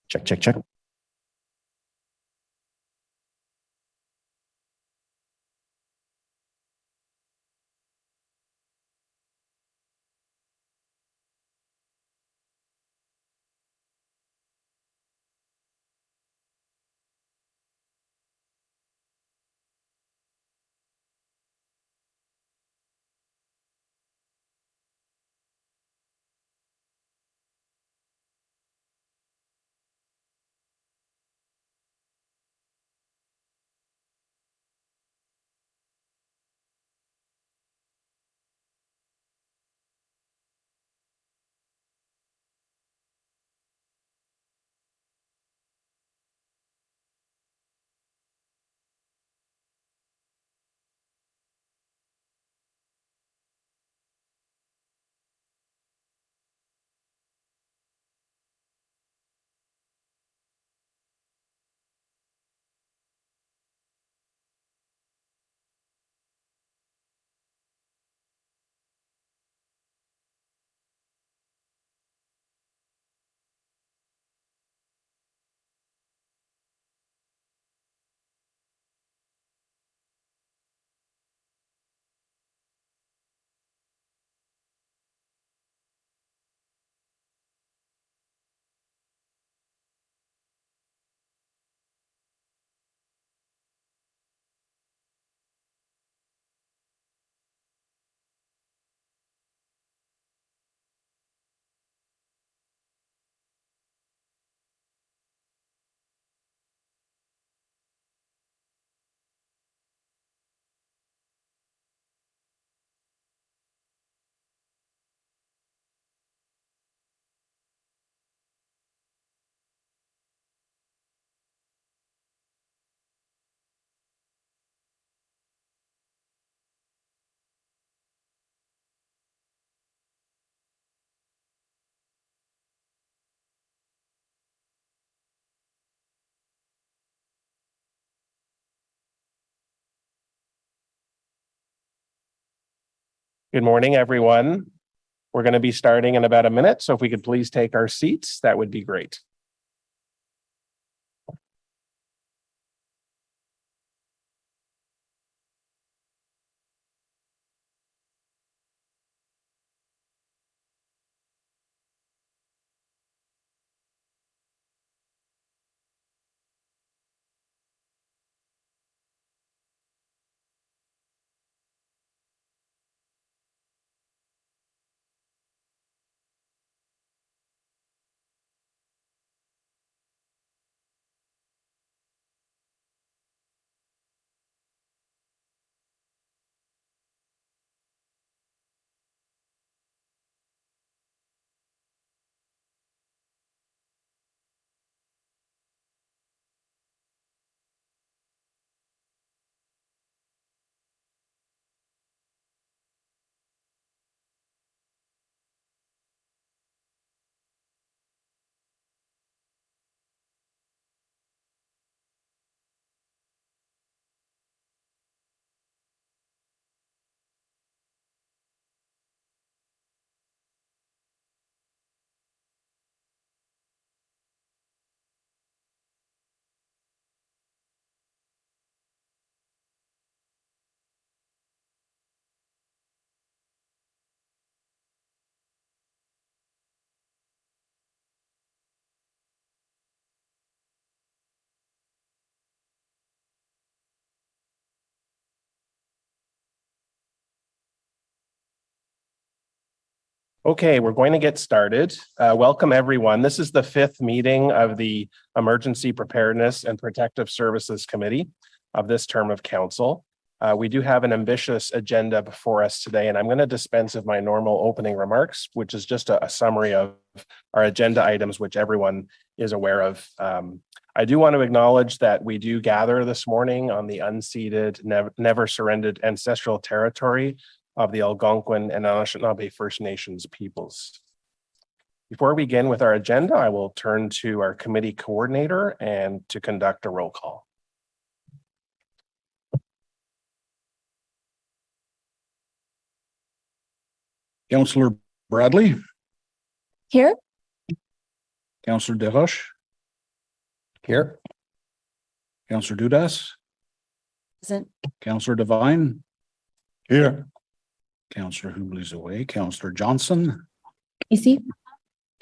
Check, check, check. Good morning, everyone. We're going to be starting in about a minute, so if we could please take our seats, that would be great. Okay, we're going to get started. Welcome, everyone. This is the fifth meeting of the Emergency Preparedness and Protective Services Committee of this term of council. We do have an ambitious agenda before us today, and I'm going to dispense of my normal opening remarks, which is just a summary of our agenda items, which everyone is aware of. I do want to acknowledge that we do gather this morning on the unceded, never surrendered ancestral territory of the Algonquin and Anishinaabe First Nations peoples. Before we begin with our agenda, I will turn to our committee coordinator and to conduct a roll call. Councillor Bradley. Here. Councillor Desroches. Here. Counselor Dudas, Present. Counselor Devine. Here. Counselor Hubley's away, Counselor Johnson, Ici.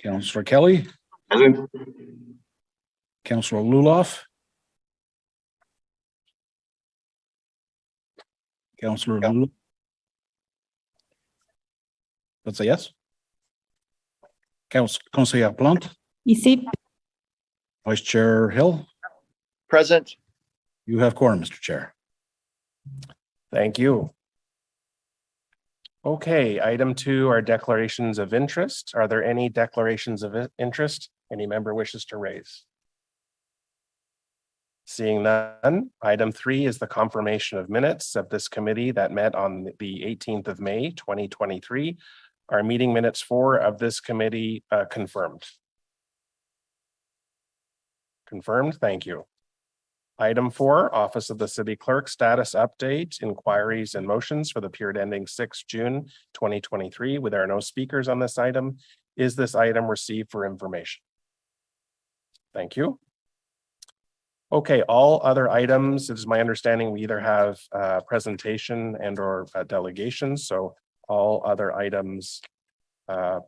Counselor Kelly. Present. Counselor Luloff. Counselor Luloff. That's a yes. Conseiller Plante, Ici. Vice Chair Hill. Present. You have quorum, Mr. Chair. Thank you. Okay, item 2 are declarations of interest. Are there any declarations of interest any member wishes to raise? Seeing none, item 3 is the confirmation of minutes of this committee that met on the 18th of May, 2023. Our meeting minutes 4 of this committee confirmed. Confirmed, thank you. Item 4, Office of the City Clerk status update, inquiries and motions for the period ending 6 June 2023. There are no speakers on this item. Is this item received for information? Thank you. Okay, all other items, it is my understanding we either have presentation and or delegations. So all other items are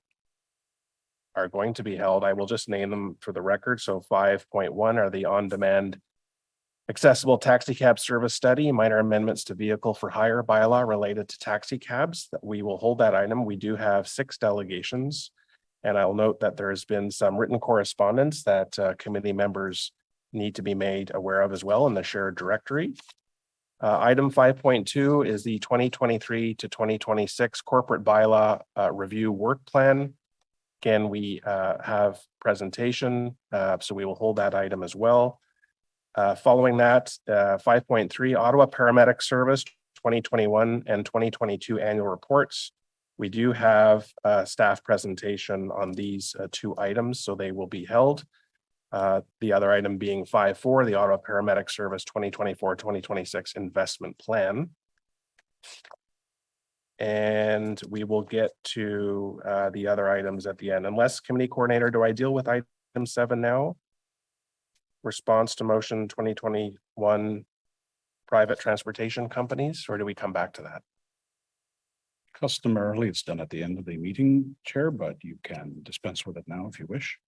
going to be held. I will just name them for the record. So 5.1 are the on-demand accessible taxi cab service study, minor amendments to vehicle for hire bylaw related to taxi cabs. We will hold that item. We do have 6 delegations. And I'll note that there has been some written correspondence that committee members need to be made aware of as well in the shared directory. Item 5.2 is the 2023 to 2026 corporate bylaw review work plan. Again, we have presentation, so we will hold that item as well. Following that, 5.3 Ottawa Paramedic Service 2021 and 2022 annual reports. We do have a staff presentation on these 2 items, so they will be held. The other item being 5.4, the Ottawa Paramedic Service 2024-2026 investment plan. And we will get to the other items at the end. Unless committee coordinator, do I deal with item 7 now? Response to motion 2021 private transportation companies, or do we come back to that? Customarily, it's done at the end of the meeting, Chair, but you can dispense with it now if you wish.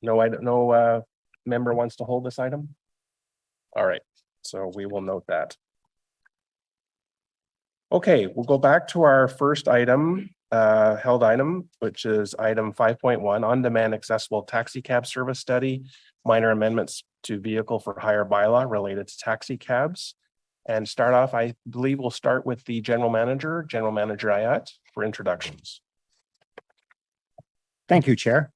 No member wants to hold this item. All right, so we will note that. Okay, we'll go back to our first item, held item, which is item 5.1, on-demand accessible taxi cab service study, minor amendments to vehicle for hire bylaw related to taxi cabs. And start off, I believe we'll start with the General Manager Ayat, for introductions. Thank you, Chair.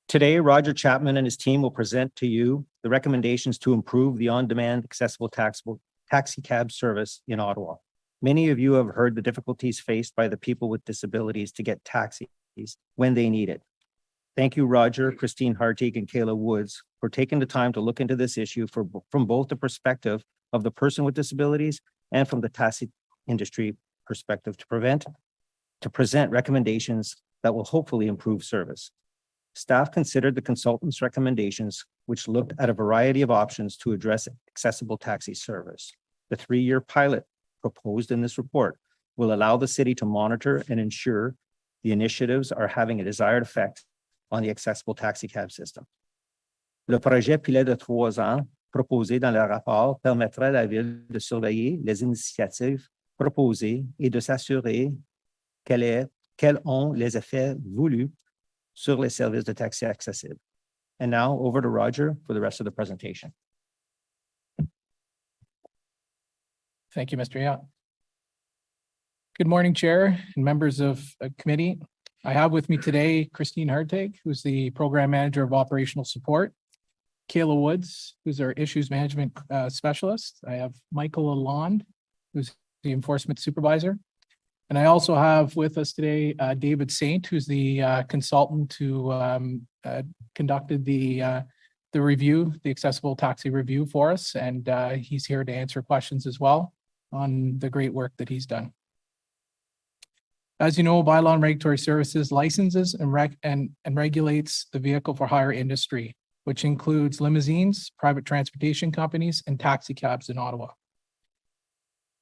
Today, Roger Chapman and his team will present to you the recommendations to improve the on-demand accessible taxi cab service in Ottawa. Many of you have heard the difficulties faced by the people with disabilities to get taxis when they need it. Thank you, Roger, Christine Hartig, and Kayla Woods, for taking the time to look into this issue from both the perspective of the person with disabilities and from the taxi industry perspective to present recommendations that will hopefully improve service. Staff considered the consultant's recommendations, which looked at a variety of options to address accessible taxi service. The 3-year pilot proposed in this report will allow the city to monitor and ensure the initiatives are having a desired effect on the accessible taxi cab system. Le projet pilote de 3 ans proposé dans le rapport permettra à la ville de surveiller les initiatives proposées et de s'assurer qu'elles ont les effets voulus sur les services de taxi accessibles. And now over to Roger for the rest of the presentation. Thank you, Mr. Ayat. Good morning, Chair and members of the committee. I have with me today Christine Hartig, who's the Program Manager of Operational Support, Kayla Woods, who's our Issues Management Specialist. I have Michael Lalonde, who's the Enforcement Supervisor. And I also have with us today David Saint, who's the consultant who conducted the review, the accessible taxi review for us. And he's here to answer questions as well on the great work that he's done. As you know, Bylaw and Regulatory Services licenses and regulates the vehicle for hire industry which includes limousines, private transportation companies, and taxi cabs in Ottawa.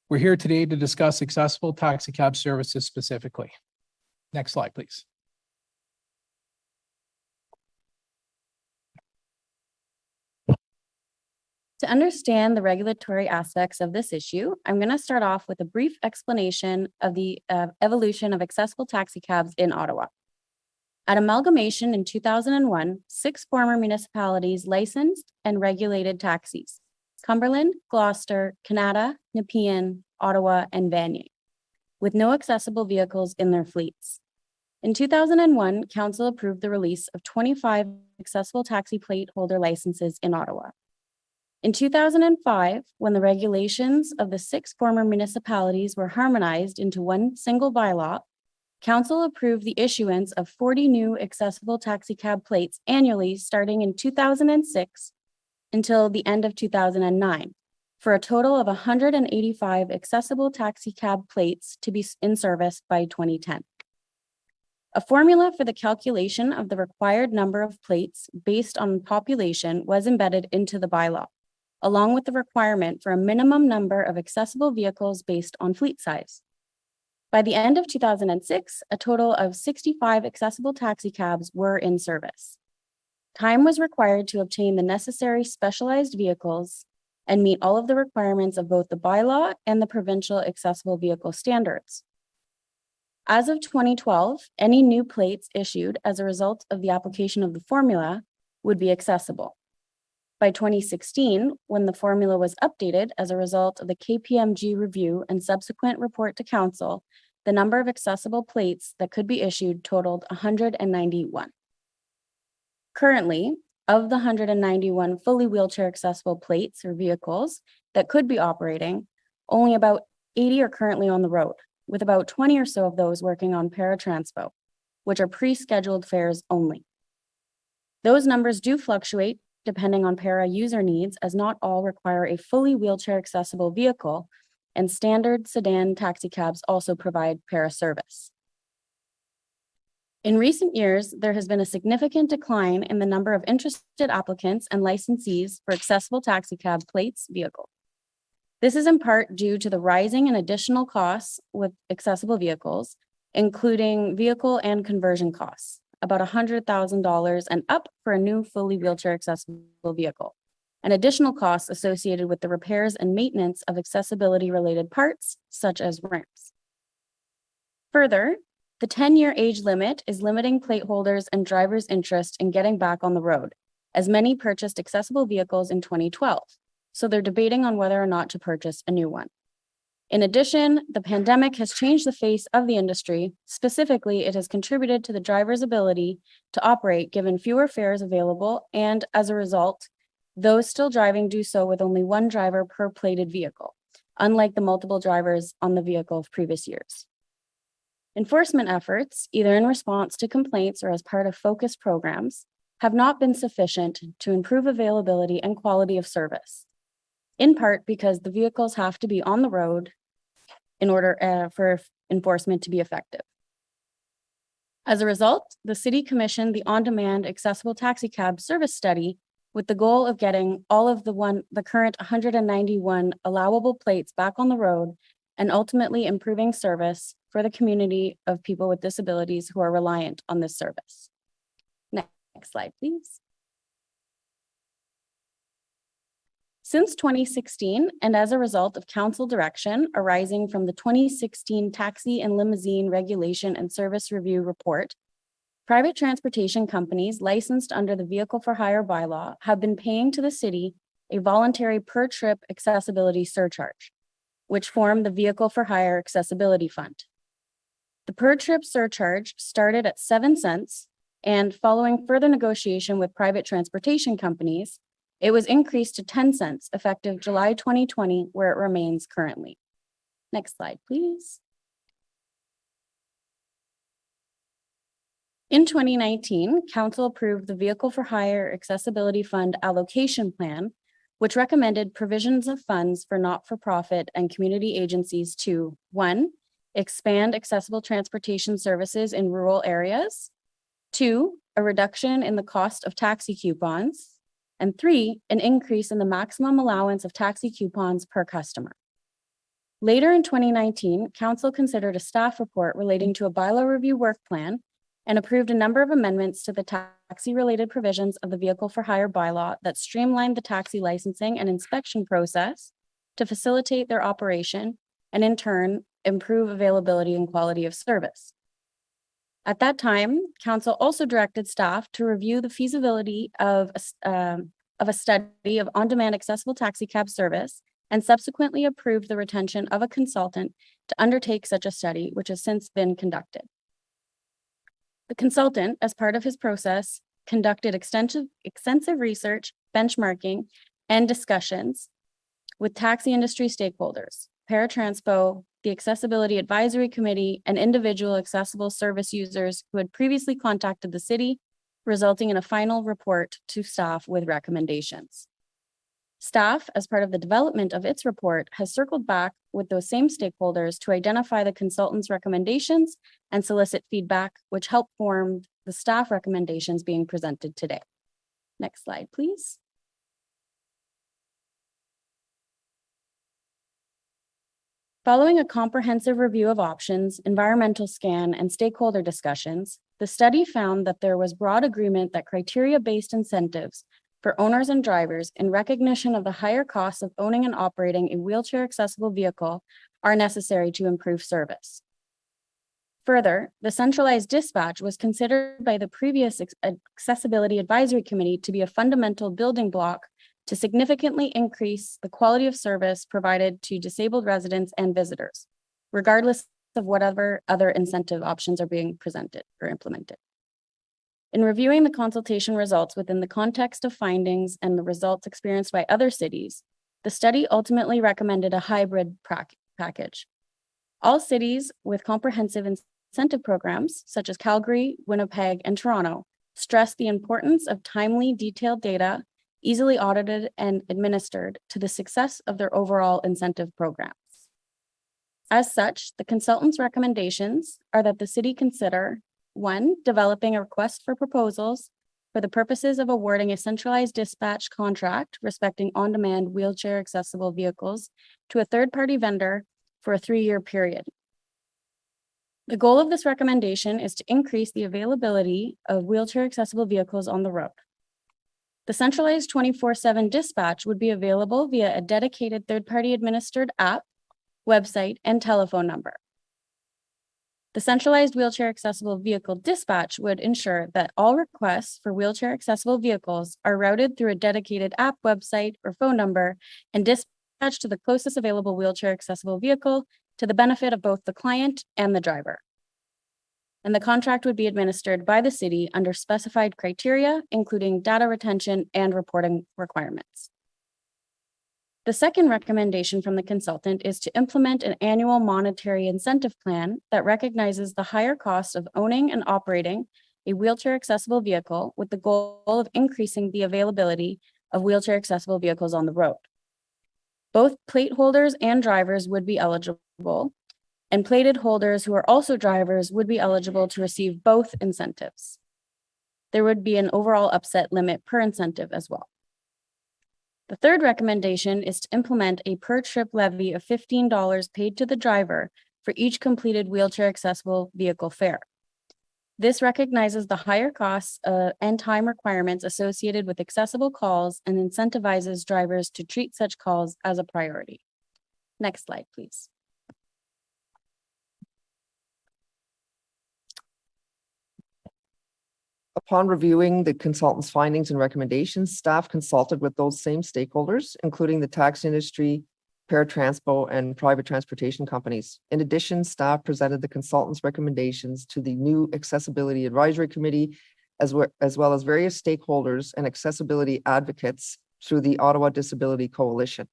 We're here today to discuss accessible taxi cab services specifically. Next slide, please. To understand the regulatory aspects of this issue, I'm going to start off with a brief explanation of the evolution of accessible taxi cabs in Ottawa. At amalgamation in 2001, 6 former municipalities licensed and regulated taxis: Cumberland, Gloucester, Canada, Nepean, Ottawa, and Vanier, with no accessible vehicles in their fleets. In 2001, Council approved the release of 25 accessible taxi plate holder licenses in Ottawa. In 2005, when the regulations of the 6 former municipalities were harmonized into one single bylaw, Council approved the issuance of 40 new accessible taxi cab plates annually starting in 2006 until the end of 2009, for a total of 185 accessible taxi cab plates to be in service by 2010. A formula for the calculation of the required number of plates based on population was embedded into the bylaw, along with the requirement for a minimum number of accessible vehicles based on fleet size. By the end of 2006, a total of 65 accessible taxi cabs were in service. Time was required to obtain the necessary specialized vehicles and meet all of the requirements of both the bylaw and the provincial accessible vehicle standards. As of 2012, any new plates issued as a result of the application of the formula would be accessible. By 2016, when the formula was updated as a result of the KPMG review and subsequent report to Council, the number of accessible plates that could be issued totaled 191. Currently, of the 191 fully wheelchair accessible plates or vehicles that could be operating, only about 80 are currently on the road, with about 20 or so of those working on paratranspo, which are pre-scheduled fares only. Those numbers do fluctuate depending on para user needs, as not all require a fully wheelchair accessible vehicle, and standard sedan taxi cabs also provide para service. In recent years, there has been a significant decline in the number of interested applicants and licensees for accessible taxi cab plates vehicles. This is in part due to the rising and additional costs with accessible vehicles, including vehicle and conversion costs, about $100,000 and up for a new fully wheelchair accessible vehicle, and additional costs associated with the repairs and maintenance of accessibility related parts, such as ramps. Further, the 10-year age limit is limiting plate holders and drivers' interest in getting back on the road, as many purchased accessible vehicles in 2012, so they're debating on whether or not to purchase a new one. In addition, the pandemic has changed the face of the industry. Specifically, it has contributed to the driver's ability to operate given fewer fares available, and as a result, those still driving do so with only one driver per plated vehicle, unlike the multiple drivers on the vehicle of previous years. Enforcement efforts, either in response to complaints or as part of focused programs, have not been sufficient to improve availability and quality of service, in part because the vehicles have to be on the road in order for enforcement to be effective. As a result, the City commissioned the on-demand accessible taxi cab service study with the goal of getting all of the current 191 allowable plates back on the road and ultimately improving service for the community of people with disabilities who are reliant on this service. Next slide, please. Since 2016, and as a result of council direction arising from the 2016 Taxi and Limousine Regulation and Service Review Report, private transportation companies licensed under the Vehicle for Hire bylaw have been paying to the city a voluntary per trip accessibility surcharge, which form the Vehicle for Hire Accessibility Fund. The per trip surcharge started at 7 cents, and following further negotiation with private transportation companies, it was increased to 10 cents effective July 2020, where it remains currently. Next slide, please. In 2019, Council approved the Vehicle for Hire Accessibility Fund allocation plan, which recommended provisions of funds for not-for-profit and community agencies to 1, expand accessible transportation services in rural areas, 2, a reduction in the cost of taxi coupons, And 3, an increase in the maximum allowance of taxi coupons per customer. Later in 2019, Council considered a staff report relating to a bylaw review work plan and approved a number of amendments to the taxi-related provisions of the Vehicle for Hire bylaw that streamlined the taxi licensing and inspection process to facilitate their operation and in turn, improve availability and quality of service. At that time, Council also directed staff to review the feasibility of a study of on-demand accessible taxi cab service and subsequently approved the retention of a consultant to undertake such a study, which has since been conducted. The consultant, as part of his process, conducted extensive research, benchmarking, and discussions with taxi industry stakeholders, Paratranspo, the Accessibility Advisory Committee, and individual accessible service users who had previously contacted the city, resulting in a final report to staff with recommendations. Staff, as part of the development of its report, has circled back with those same stakeholders to identify the consultant's recommendations and solicit feedback, which helped form the staff recommendations being presented today. Next slide, please. Following a comprehensive review of options, environmental scan, and stakeholder discussions, the study found that there was broad agreement that criteria-based incentives for owners and drivers in recognition of the higher costs of owning and operating a wheelchair-accessible vehicle are necessary to improve service. Further, the centralized dispatch was considered by the previous Accessibility Advisory Committee to be a fundamental building block to significantly increase the quality of service provided to disabled residents and visitors, regardless of whatever other incentive options are being presented or implemented. In reviewing the consultation results within the context of findings and the results experienced by other cities, the study ultimately recommended a hybrid package. All cities with comprehensive incentive programs, such as Calgary, Winnipeg, and Toronto, stress the importance of timely, detailed data, easily audited and administered to the success of their overall incentive programs. As such, the consultant's recommendations are that the city consider 1, developing a request for proposals for the purposes of awarding a centralized dispatch contract respecting on-demand wheelchair accessible vehicles to a third-party vendor for a 3-year period. The goal of this recommendation is to increase the availability of wheelchair accessible vehicles on the road. The centralized 24/7 dispatch would be available via a dedicated third-party administered app, website, and telephone number. The centralized wheelchair accessible vehicle dispatch would ensure that all requests for wheelchair accessible vehicles are routed through a dedicated app, website, or phone number and dispatched to the closest available wheelchair accessible vehicle to the benefit of both the client and the driver. And the contract would be administered by the city under specified criteria, including data retention and reporting requirements. The second recommendation from the consultant is to implement an annual monetary incentive plan that recognizes the higher cost of owning and operating a wheelchair accessible vehicle with the goal of increasing the availability of wheelchair accessible vehicles on the road. Both plate holders and drivers would be eligible, and plated holders who are also drivers would be eligible to receive both incentives. There would be an overall upset limit per incentive as well. The third recommendation is to implement a per trip levy of $15 paid to the driver for each completed wheelchair accessible vehicle fare. This recognizes the higher costs and time requirements associated with accessible calls and incentivizes drivers to treat such calls as a priority. Next slide, please. Upon reviewing the consultant's findings and recommendations, staff consulted with those same stakeholders, including the taxi industry, Paratranspo, and private transportation companies. In addition, staff presented the consultant's recommendations to the new Accessibility Advisory Committee, as well as various stakeholders and accessibility advocates through the Ottawa Disability Coalition.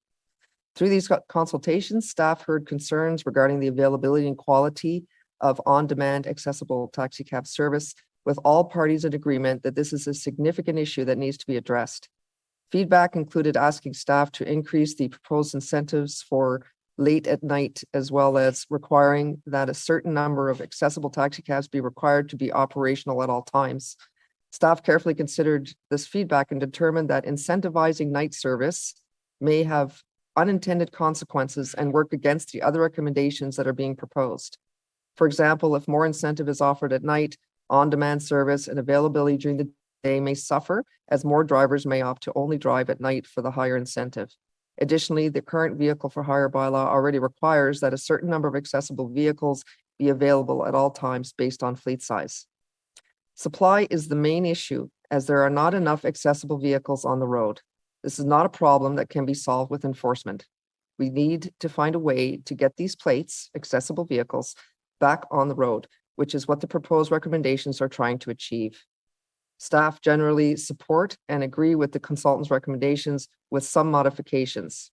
Through these consultations, staff heard concerns regarding the availability and quality of on-demand accessible taxi cab service, with all parties in agreement that this is a significant issue that needs to be addressed. Feedback included asking staff to increase the proposed incentives for late at night, as well as requiring that a certain number of accessible taxi cabs be required to be operational at all times. Staff carefully considered this feedback and determined that incentivizing night service may have unintended consequences and work against the other recommendations that are being proposed. For example, if more incentive is offered at night, on-demand service and availability during the day may suffer, as more drivers may opt to only drive at night for the higher incentive. Additionally, the current vehicle for hire bylaw already requires that a certain number of accessible vehicles be available at all times based on fleet size. Supply is the main issue, as there are not enough accessible vehicles on the road. This is not a problem that can be solved with enforcement. We need to find a way to get these plates, accessible vehicles, back on the road, which is what the proposed recommendations are trying to achieve. Staff generally support and agree with the consultant's recommendations with some modifications.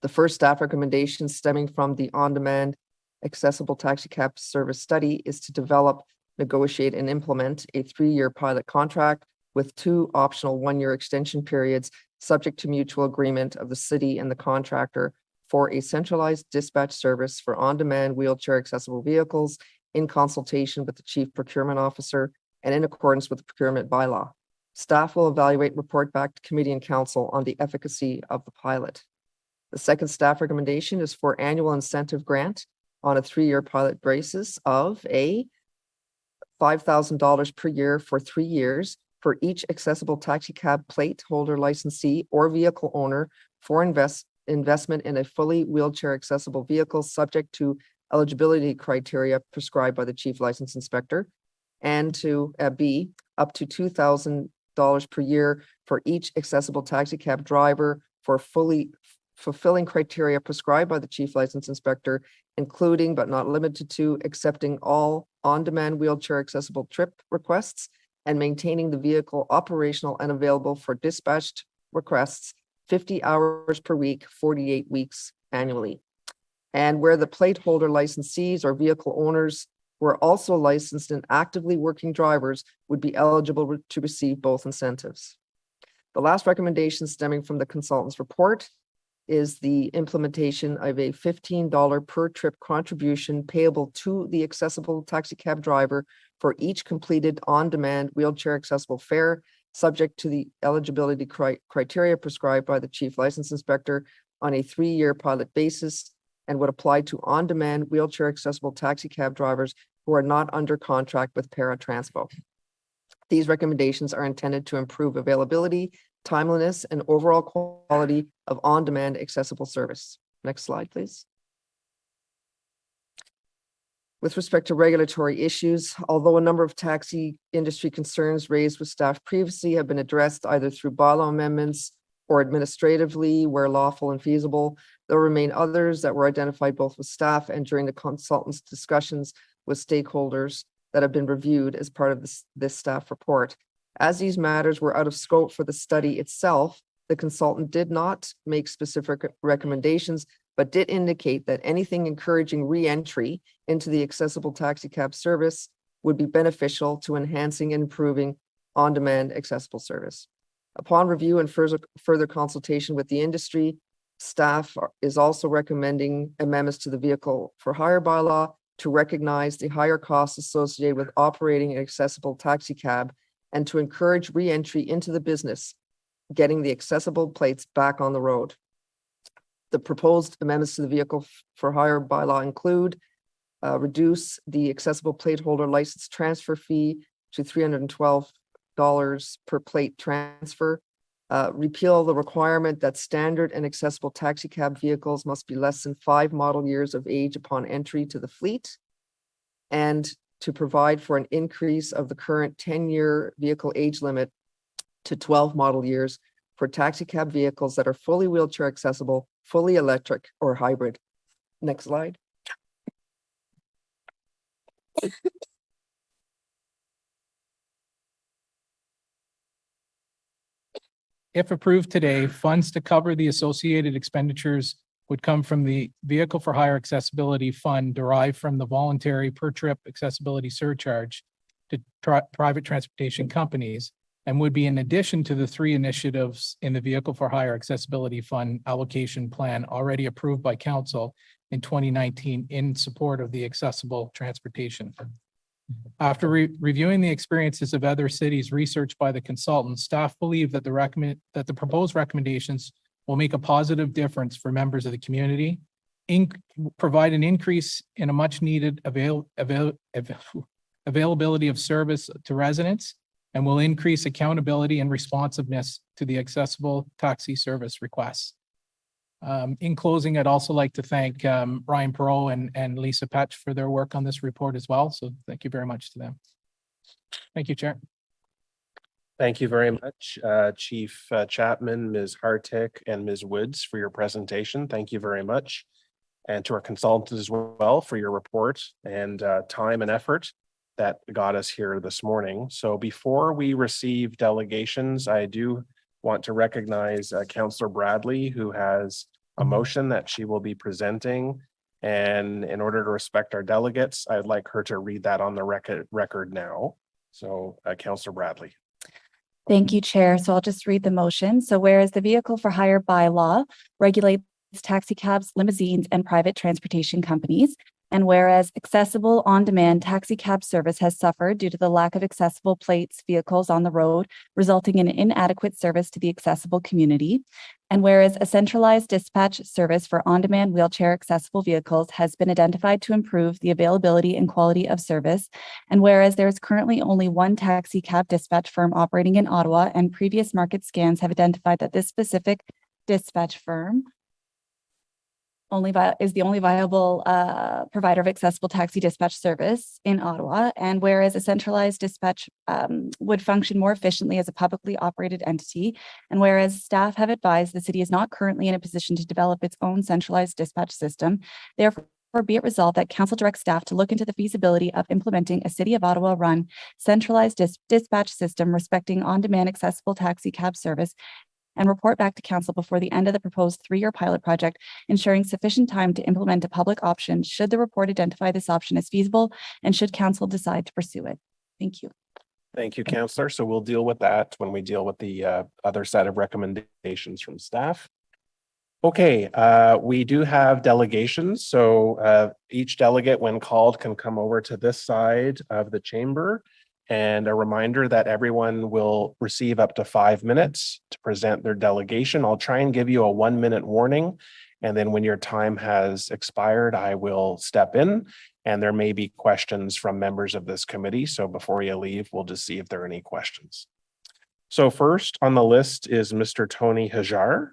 The first staff recommendation stemming from the on-demand accessible taxi cab service study is to develop, negotiate, and implement a 3-year pilot contract with 2 optional 1-year extension periods subject to mutual agreement of the city and the contractor for a centralized dispatch service for on-demand wheelchair accessible vehicles in consultation with the chief procurement officer and in accordance with the procurement bylaw. Staff will evaluate and report back to committee and council on the efficacy of the pilot. The second staff recommendation is for annual incentive grant on a 3-year pilot basis of a $5,000 per year for 3 years for each accessible taxi cab plate holder licensee or vehicle owner for investment in a fully wheelchair accessible vehicle subject to eligibility criteria prescribed by the chief license inspector, and to B, up to $2,000 per year for each accessible taxi cab driver for fully fulfilling criteria prescribed by the chief license inspector, including but not limited to accepting all on-demand wheelchair accessible trip requests and maintaining the vehicle operational and available for dispatched requests 50 hours per week, 48 weeks annually. And where the plate holder licensees or vehicle owners were also licensed and actively working drivers would be eligible to receive both incentives. The last recommendation stemming from the consultant's report is the implementation of a $15 per trip contribution payable to the accessible taxi cab driver for each completed on-demand wheelchair accessible fare, subject to the eligibility criteria prescribed by the chief license inspector on a 3-year pilot basis, and would apply to on-demand wheelchair accessible taxi cab drivers who are not under contract with Paratranspo. These recommendations are intended to improve availability, timeliness, and overall quality of on-demand accessible service. Next slide, please. With respect to regulatory issues, although a number of taxi industry concerns raised with staff previously have been addressed either through bylaw amendments or administratively where lawful and feasible, there remain others that were identified both with staff and during the consultants' discussions with stakeholders that have been reviewed as part of this staff report. As these matters were out of scope for the study itself, the consultant did not make specific recommendations, but did indicate that anything encouraging re-entry into the accessible taxi cab service would be beneficial to enhancing and improving on-demand accessible service. Upon review and further consultation with the industry, staff is also recommending amendments to the vehicle for hire bylaw to recognize the higher costs associated with operating an accessible taxi cab and to encourage re-entry into the business, getting the accessible plates back on the road. The proposed amendments to the vehicle for hire bylaw include reduce the accessible plate holder license transfer fee to $312 per plate transfer, repeal the requirement that standard and accessible taxi cab vehicles must be less than 5 model years of age upon entry to the fleet, and to provide for an increase of the current 10-year vehicle age limit to 12 model years for taxi cab vehicles that are fully wheelchair accessible, fully electric, or hybrid. Next slide. If approved today, funds to cover the associated expenditures would come from the Vehicle for Hire Accessibility Fund derived from the voluntary per trip accessibility surcharge to private transportation companies, and would be in addition to the 3 initiatives in the Vehicle for Hire Accessibility Fund allocation plan already approved by council in 2019 in support of the accessible transportation. After reviewing the experiences of other cities researched by the consultants, staff believe that the proposed recommendations will make a positive difference for members of the community, provide an increase in a much needed availability of service to residents, and will increase accountability and responsiveness to the accessible taxi service requests. In closing, I'd also like to thank Ryan Perot and Lisa Petch for their work on this report as well. So thank you very much to them. Thank you, Chair. Thank you very much, Chief Chapman, Ms. Hartick, and Ms. Woods for your presentation. Thank you very much. And to our consultants as well for your report and time and effort that got us here this morning. So before we receive delegations, I do want to recognize Councillor Bradley, who has a motion that she will be presenting. And in order to respect our delegates, I'd like her to read that on the record now. So Councillor Bradley. Thank you, Chair. So I'll just read the motion. So whereas the vehicle for hire bylaw regulates taxi cabs, limousines, and private transportation companies, and whereas accessible on-demand taxi cab service has suffered due to the lack of accessible plates vehicles on the road, resulting in inadequate service to the accessible community. And whereas a centralized dispatch service for on-demand wheelchair accessible vehicles has been identified to improve the availability and quality of service. And whereas there is currently only one taxi cab dispatch firm operating in Ottawa, and previous market scans have identified that this specific dispatch firm is the only viable provider of accessible taxi dispatch service in Ottawa. And whereas a centralized dispatch would function more efficiently as a publicly operated entity, and whereas staff have advised the city is not currently in a position to develop its own centralized dispatch system, therefore be it resolved that council directs staff to look into the feasibility of implementing a City of Ottawa run centralized dispatch system respecting on-demand accessible taxi cab service, and report back to council before the end of the proposed 3-year pilot project, ensuring sufficient time to implement a public option should the report identify this option as feasible and should council decide to pursue it. Thank you. Thank you, Councillor. So we'll deal with that when we deal with the other set of recommendations from staff. Okay, we do have delegations. So each delegate, when called, can come over to this side of the chamber. And a reminder that everyone will receive up to 5 minutes to present their delegation. I'll try and give you a 1-minute warning. And then when your time has expired, I will step in, and there may be questions from members of this committee. So before you leave, we'll just see if there are any questions. So first on the list is Mr. Tony Hajar.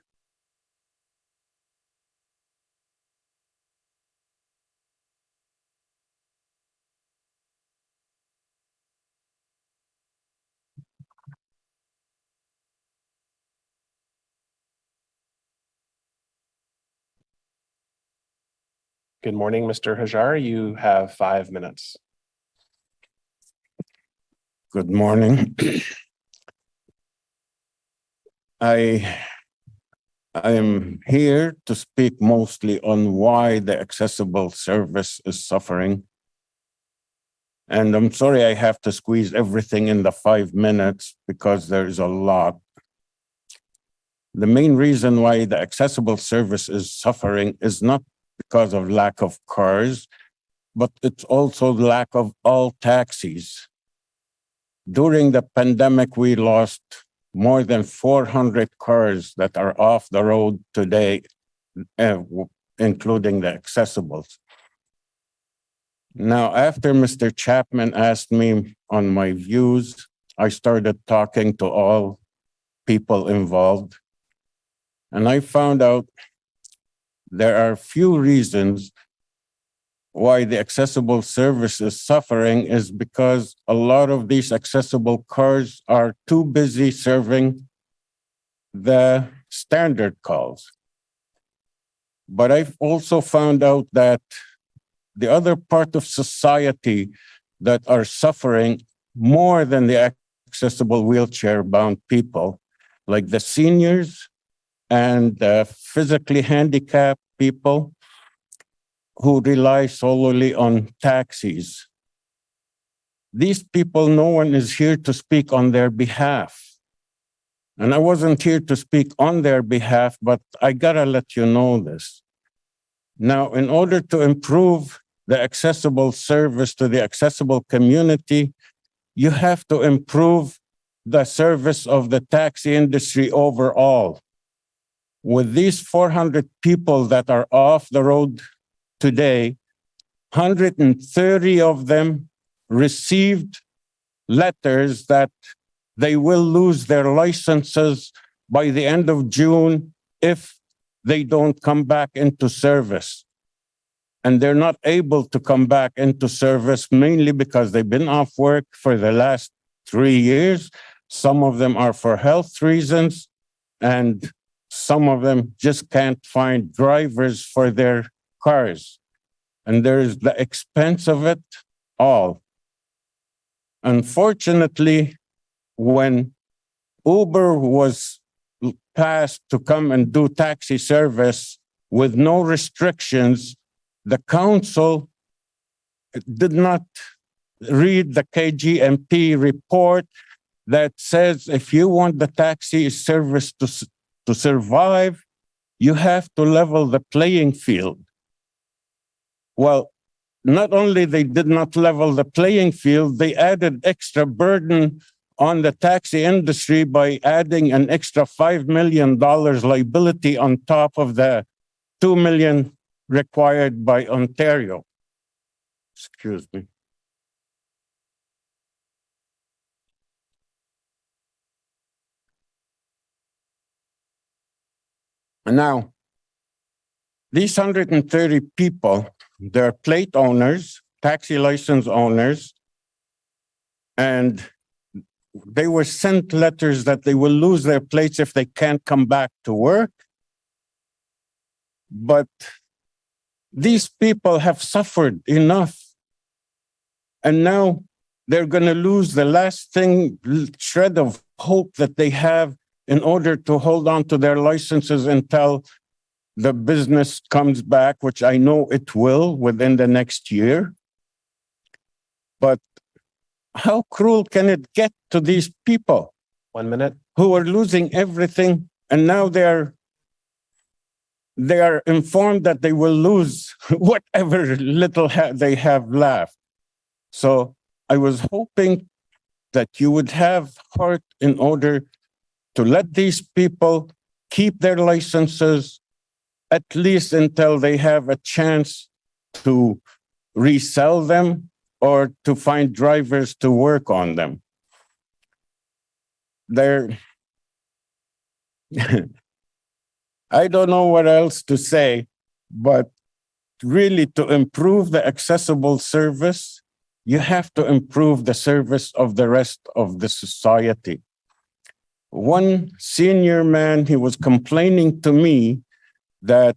Good morning, Mr. Hajar. You have 5 minutes. Good morning. I am here to speak mostly on why the accessible service is suffering. And I'm sorry I have to squeeze everything in the 5 minutes because there is a lot. The main reason why the accessible service is suffering is not because of lack of cars, but it's also lack of all taxis. During the pandemic, we lost more than 400 cars that are off the road today, including the accessibles. Now, after Mr. Chapman asked me on my views, I started talking to all people involved, and I found out there are few reasons why the accessible service is suffering is because a lot of these accessible cars are too busy serving the standard calls. But I've also found out that the other part of society that are suffering more than the accessible wheelchair-bound people, like the seniors and physically handicapped people who rely solely on taxis. These people, no one is here to speak on their behalf. And I wasn't here to speak on their behalf, but I gotta let you know this. Now, in order to improve the accessible service to the accessible community, you have to improve the service of the taxi industry overall. With these 400 people that are off the road today, 130 of them received letters that they will lose their licenses by the end of June if they don't come back into service. And they're not able to come back into service mainly because they've been off work for the last 3 years. Some of them are for health reasons, and some of them just can't find drivers for their cars. And there's the expense of it all. Unfortunately, when Uber was passed to come and do taxi service with no restrictions, the council did not read the KGMP report that says if you want the taxi service to survive, you have to level the playing field. Well, not only they did not level the playing field, they added extra burden on the taxi industry by adding an extra $5 million liability on top of the $2 million required by Ontario. Excuse me. And now, these 130 people, they're plate owners, taxi license owners, and they were sent letters that they will lose their plates if they can't come back to work. But these people have suffered enough. And now they're going to lose the last shred of hope that they have in order to hold on to their licenses until the business comes back, which I know it will within the next year. But how cruel can it get to these people? 1 minute. Who are losing everything, and now they are informed that they will lose whatever little they have left. So I was hoping that you would have heart in order to let these people keep their licenses at least until they have a chance to resell them or to find drivers to work on them. I don't know what else to say, but really to improve the accessible service, you have to improve the service of the rest of the society. One senior man, he was complaining to me that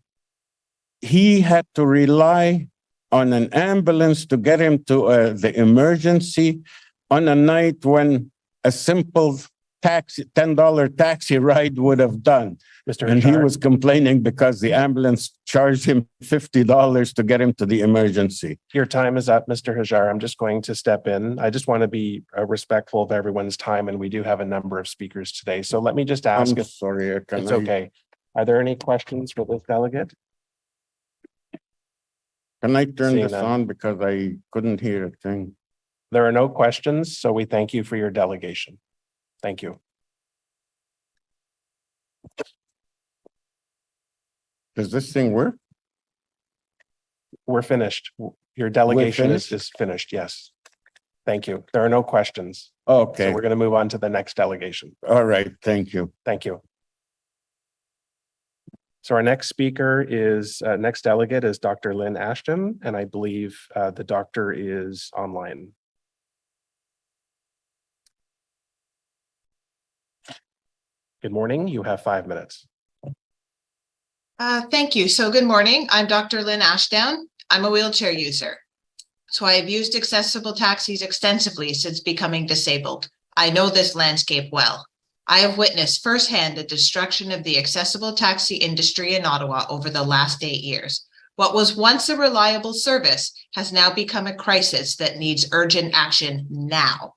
he had to rely on an ambulance to get him to the emergency on a night when a simple taxi, $10 taxi ride would have done. Mr. And he Hajar, was complaining because the ambulance charged him $50 to get him to the emergency. your time is up, Mr. Hajar. I'm just going to step in. I just want to be respectful of everyone's time, and we do have a number of speakers today. So let me just ask I'm if sorry. it's okay. Are there any questions for this delegate? Can I turn Seeing this none. on because I couldn't hear a thing? There are no questions, so we thank you for your delegation. Thank you. Does this thing work? We're finished. Your delegation finished? is finished. Yes. Thank you. There are no questions. Okay. So we're going to move on to the next delegation. All right. Thank you. Thank you. So our next speaker is, next delegate is Dr. Lynn Ashton, and I believe the doctor is online. Good morning. You have 5 minutes. Thank you. So good morning. I'm Dr. Lynn Ashdown. I'm a wheelchair user. So I have used accessible taxis extensively since becoming disabled. I know this landscape well. I have witnessed firsthand the destruction of the accessible taxi industry in Ottawa over the last 8 years. What was once a reliable service has now become a crisis that needs urgent action now.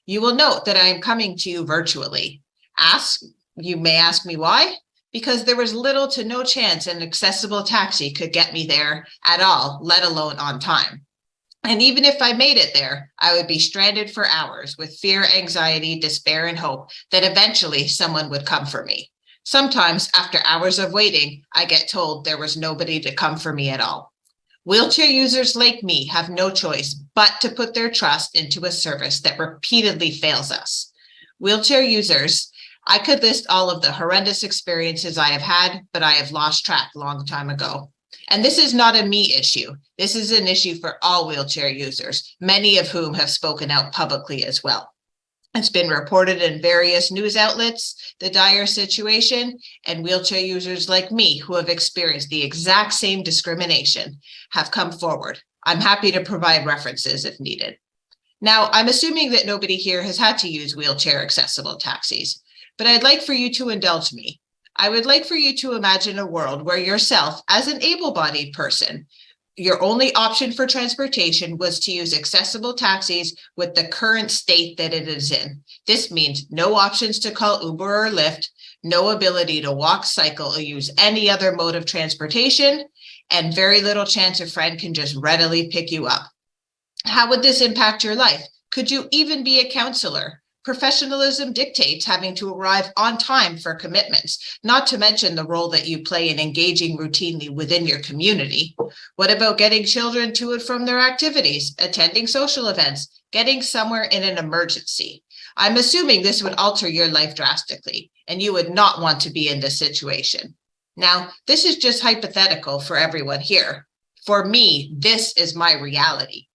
You will note that I am coming to you virtually. You may ask me why. because there was little to no chance an accessible taxi could get me there at all, let alone on time. And even if I made it there, I would be stranded for hours with fear, anxiety, despair, and hope that eventually someone would come for me. Sometimes, after hours of waiting, I get told there was nobody to come for me at all. Wheelchair users like me have no choice but to put their trust into a service that repeatedly fails us. Wheelchair users, I could list all of the horrendous experiences I have had, but I have lost track a long time ago. And this is not a me issue. This is an issue for all wheelchair users, many of whom have spoken out publicly as well. It's been reported in various news outlets, the dire situation, and wheelchair users like me who have experienced the exact same discrimination have come forward. I'm happy to provide references if needed. Now, I'm assuming that nobody here has had to use wheelchair accessible taxis, but I'd like for you to indulge me. I would like for you to imagine a world where yourself, as an able-bodied person, your only option for transportation was to use accessible taxis with the current state that it is in. This means no options to call Uber or Lyft, no ability to walk, cycle, or use any other mode of transportation, and very little chance a friend can just readily pick you up. How would this impact your life? Could you even be a counselor? Professionalism dictates having to arrive on time for commitments, not to mention the role that you play in engaging routinely within your community. What about getting children to and from their activities, attending social events, getting somewhere in an emergency? I'm assuming this would alter your life drastically, and you would not want to be in this situation. Now, this is just hypothetical for everyone here. For me, this is my reality.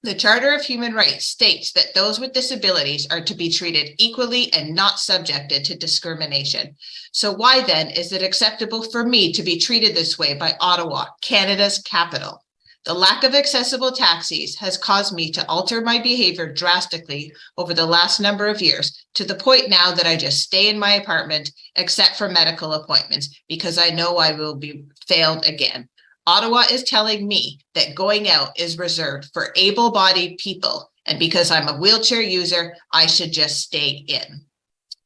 The Charter of Human Rights states that those with disabilities are to be treated equally and not subjected to discrimination. So why then is it acceptable for me to be treated this way by Ottawa, Canada's capital? The lack of accessible taxis has caused me to alter my behavior drastically over the last number of years, to the point now that I just stay in my apartment except for medical appointments because I know I will be failed again. Ottawa is telling me that going out is reserved for able-bodied people, and because I'm a wheelchair user, I should just stay in.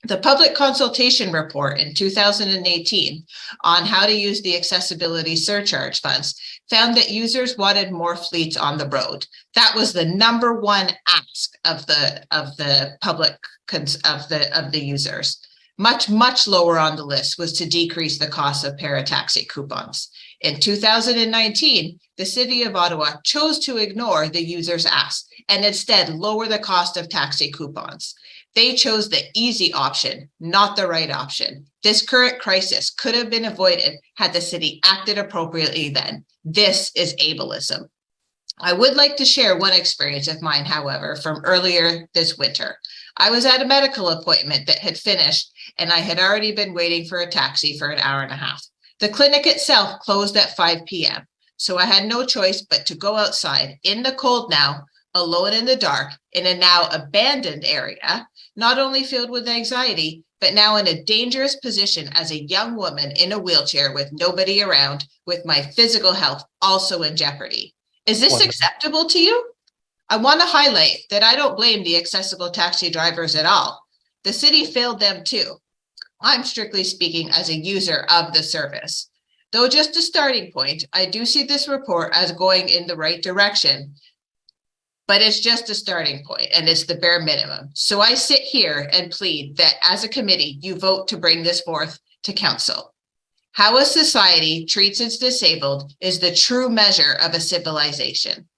The public consultation report in 2018 on how to use the accessibility surcharge funds found that users wanted more fleets on the road. That was the number one ask of the public of the users. Much lower on the list was to decrease the cost of parataxi coupons. In 2019, the City of Ottawa chose to ignore the user's ask and instead lower the cost of taxi coupons. They chose the easy option, not the right option. This current crisis could have been avoided had the city acted appropriately then. This is ableism. I would like to share one experience of mine, however, from earlier this winter. I was at a medical appointment that had finished, and I had already been waiting for a taxi for an hour and a half. The clinic itself closed at 5 p.m., so I had no choice but to go outside in the cold now, alone in the dark, in a now abandoned area, not only filled with anxiety, but now in a dangerous position as a young woman in a wheelchair with nobody around, with my physical health also in jeopardy. Is this acceptable to you? I want to highlight that I don't blame the accessible taxi drivers at all. The city failed them too. I'm strictly speaking as a user of the service. Though just a starting point, I do see this report as going in the right direction, but it's just a starting point and it's the bare minimum. So I sit here and plead that as a committee, you vote to bring this forth to council. How a society treats its disabled is the true measure of a civilization.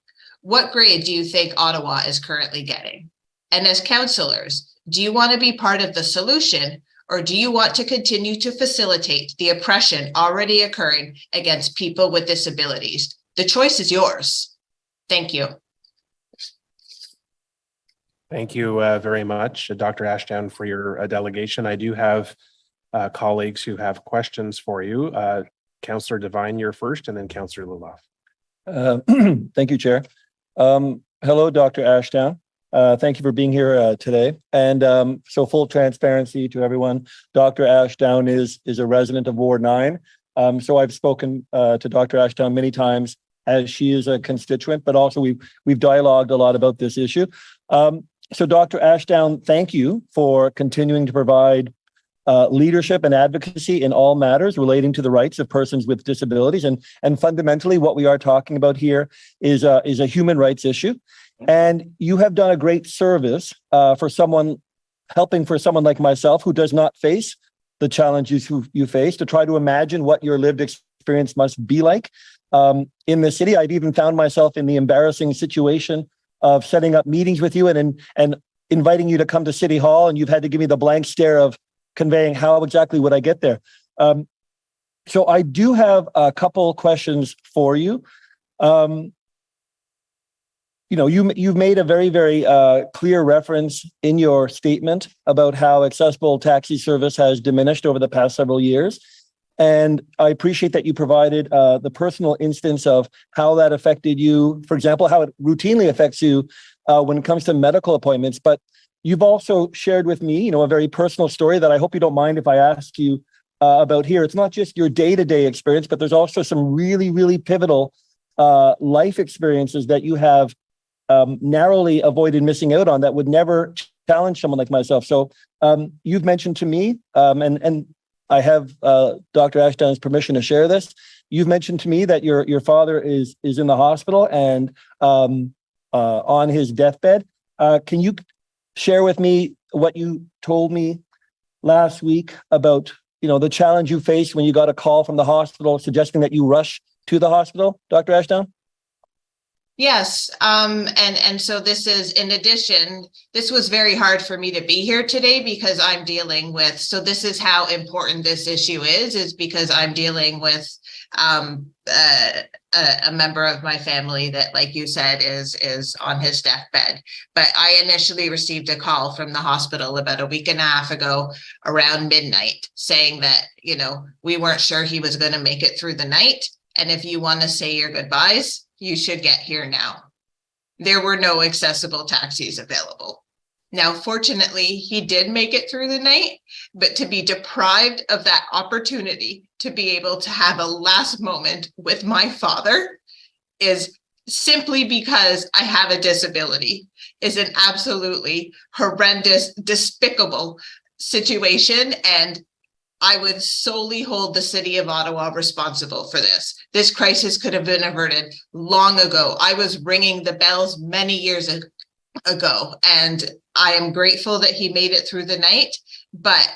What grade do you think Ottawa is currently getting? And as councillors, do you want to be part of the solution, or do you want to continue to facilitate the oppression already occurring against people with disabilities? The choice is yours. Thank you. Thank you very much, Dr. Ashdown, for your delegation. I do have colleagues who have questions for you. Councillor Devine, you're first, and then Councillor Luloff. Thank you, Chair. Hello, Dr. Ashdown. Thank you for being here today. And so full transparency to everyone, Dr. Ashdown is a resident of Ward 9. So I've spoken to Dr. Ashdown many times as she is a constituent, but also we've dialogued a lot about this issue. So Dr. Ashdown, thank you for continuing to provide leadership and advocacy in all matters relating to the rights of persons with disabilities. And fundamentally, what we are talking about here is a human rights issue. And you have done a great service for someone like myself who does not face the challenges you face, to try to imagine what your lived experience must be like in the city. I've even found myself in the embarrassing situation of setting up meetings with you and inviting you to come to City Hall, and you've had to give me the blank stare of conveying how exactly would I get there. So I do have a couple questions for you. You've made a very, very clear reference in your statement about how accessible taxi service has diminished over the past several years. And I appreciate that you provided the personal instance of how that affected you, for example, how it routinely affects you when it comes to medical appointments. But you've also shared with me, a very personal story that I hope you don't mind if I ask you about here. It's not just your day-to-day experience, but there's also some really, really pivotal life experiences that you have narrowly avoided missing out on that would never challenge someone like myself. So you've mentioned to me, and I have Dr. Ashdown's permission to share this. You've mentioned to me that your father is in the hospital and on his deathbed. Can you share with me what you told me last week about the challenge you faced when you got a call from the hospital suggesting that you rush to the hospital, Dr. Ashdown? Yes. And so this is, in addition, this was very hard for me to be here today because I'm dealing with, so this is how important this issue is because I'm dealing with a member of my family that, like you said, is on his deathbed. But I initially received a call from the hospital about a week and a half ago around midnight saying that, we weren't sure he was going to make it through the night. And if you want to say your goodbyes, you should get here now. There were no accessible taxis available. Now, fortunately, he did make it through the night, but to be deprived of that opportunity to be able to have a last moment with my father is simply because I have a disability, is an absolutely horrendous, despicable situation. And I would solely hold the city of Ottawa responsible for this. This crisis could have been averted long ago. I was ringing the bells many years ago, and I am grateful that he made it through the night. But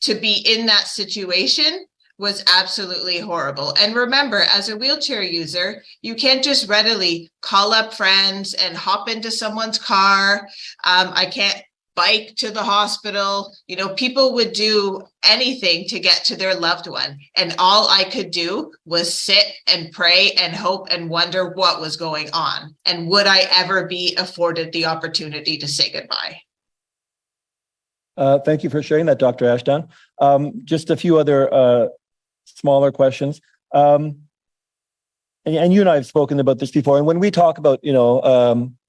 to be in that situation was absolutely horrible. And remember, as a wheelchair user, you can't just readily call up friends and hop into someone's car. I can't bike to the hospital. People would do anything to get to their loved one. And all I could do was sit and pray and hope and wonder what was going on. And would I ever be afforded the opportunity to say goodbye? Thank you for sharing that, Dr. Ashdown. Just a few other smaller questions. And you and I have spoken about this before. And when we talk about,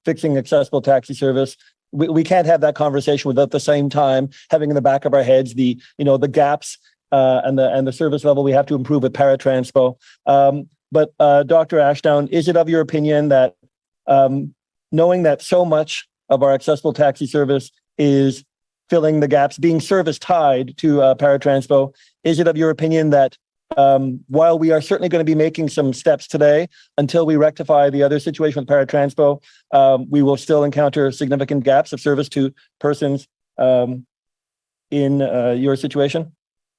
fixing accessible taxi service, we can't have that conversation without the same time having in the back of our heads the gaps and the service level we have to improve at paratranspo. But Dr. Ashdown, is it of your opinion that knowing that so much of our accessible taxi service is filling the gaps, being service tied to paratranspo, is it of your opinion that while we are certainly going to be making some steps today until we rectify the other situation with paratranspo, we will still encounter significant gaps of service to persons in your situation?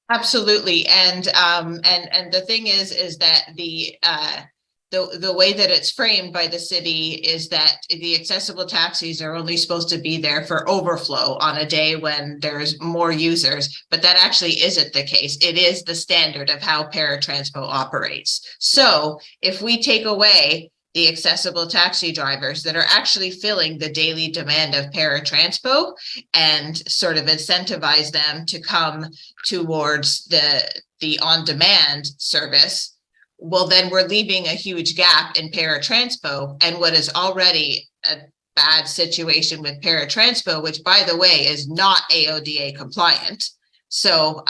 Absolutely. And the thing is that the way that it's framed by the city is that the accessible taxis are only supposed to be there for overflow on a day when there's more users, but that actually isn't the case. It is the standard of how paratranspo operates. So if we take away the accessible taxi drivers that are actually filling the daily demand of paratranspo and sort of incentivize them to come towards the on-demand service, well, then we're leaving a huge gap in paratranspo and what is already a bad situation with paratranspo, which, by the way, is not AODA compliant. So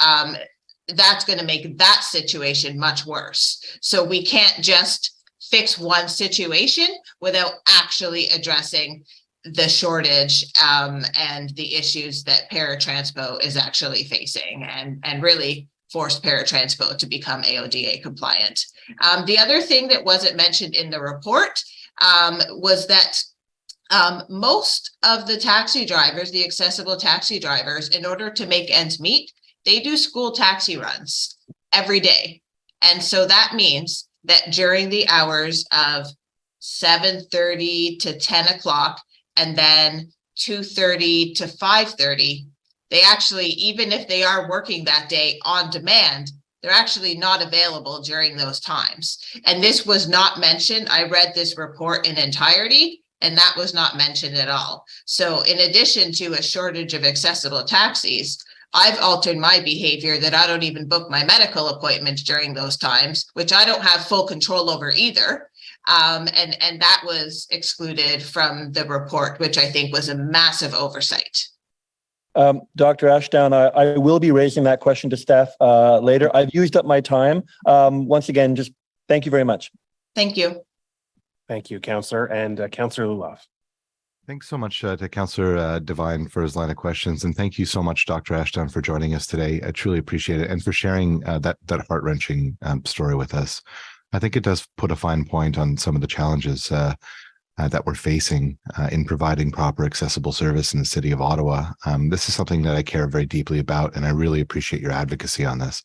that's going to make that situation much worse. So we can't just fix one situation without actually addressing the shortage and the issues that paratranspo is actually facing, and really forced paratranspo to become AODA compliant. The other thing that wasn't mentioned in the report was that most of the taxi drivers, the accessible taxi drivers, in order to make ends meet, they do school taxi runs every day. And so that means that during the hours of 7:30 to 10 o'clock and then 2:30 to 5:30, they actually, even if they are working that day on demand, they're actually not available during those times. And this was not mentioned. I read this report in entirety, and that was not mentioned at all. So in addition to a shortage of accessible taxis, I've altered my behavior that I don't even book my medical appointments during those times, which I don't have full control over either. And that was excluded from the report, which I think was a massive oversight. Dr. Ashdown, I will be raising that question to staff later. I've used up my time. Once again, just thank you very much. Thank you. Thank you, Councillor, and Councillor Luloff. Thanks so much to Councillor Devine for his line of questions. And thank you so much, Dr. Ashdown, for joining us today. I truly appreciate it, and for sharing that heart-wrenching story with us. I think it does put a fine point on some of the challenges that we're facing in providing proper accessible service in the city of Ottawa. This is something that I care very deeply about, and I really appreciate your advocacy on this.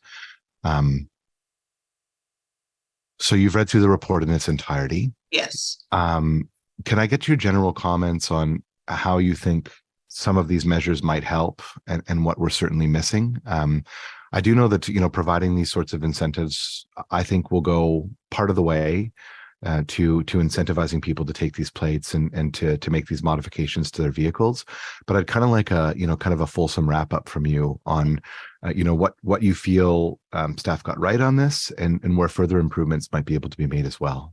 So you've read through the report in its entirety. Yes. Can I get your general comments on how you think some of these measures might help, and what we're certainly missing? I do know that, providing these sorts of incentives, I think, will go part of the way to incentivizing people to take these plates and to make these modifications to their vehicles. But I'd kind of like a fulsome wrap up from you on, what you feel staff got right on this, and where further improvements might be able to be made as well.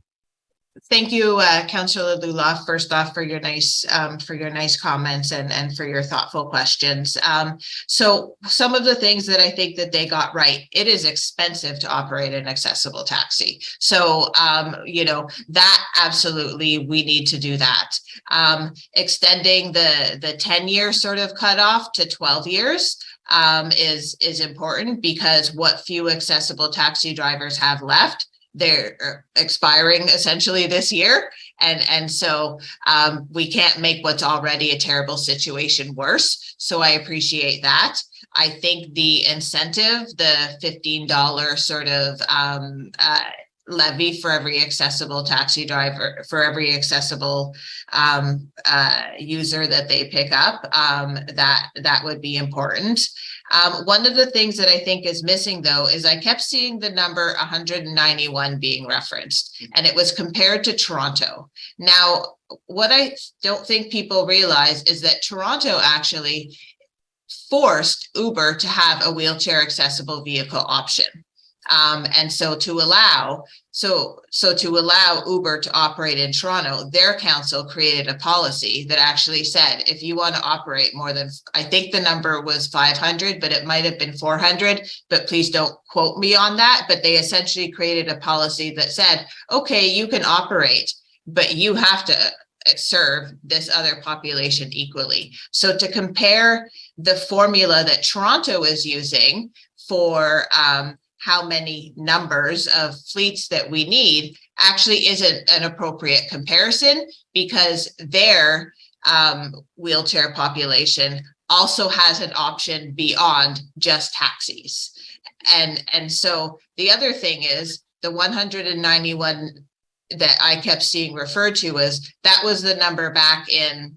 Thank you, Councillor Luloff, first off, for your nice comments and for your thoughtful questions. So some of the things that I think that they got right: it is expensive to operate an accessible taxi. So, that absolutely, we need to do that. Extending the 10-year sort of cutoff to 12 years is important, because what few accessible taxi drivers have left, they're expiring essentially this year. And so we can't make what's already a terrible situation worse. So I appreciate that. I think the incentive, the $15 sort of levy for every accessible taxi driver, for every accessible user that they pick up, that would be important. One of the things that I think is missing, though, is I kept seeing the number 191 being referenced, and it was compared to Toronto. Now, what I don't think people realize is that Toronto actually forced Uber to have a wheelchair accessible vehicle option. And so to allow Uber to operate in Toronto, their council created a policy that actually said, if you want to operate more than, I think the number was 500, but it might have been 400, but please don't quote me on that. But they essentially created a policy that said, okay, you can operate, but you have to serve this other population equally. So to compare the formula that Toronto is using for how many numbers of fleets that we need actually isn't an appropriate comparison, because their wheelchair population also has an option beyond just taxis. And so the other thing is the 191 that I kept seeing referred to as, that was the number back in,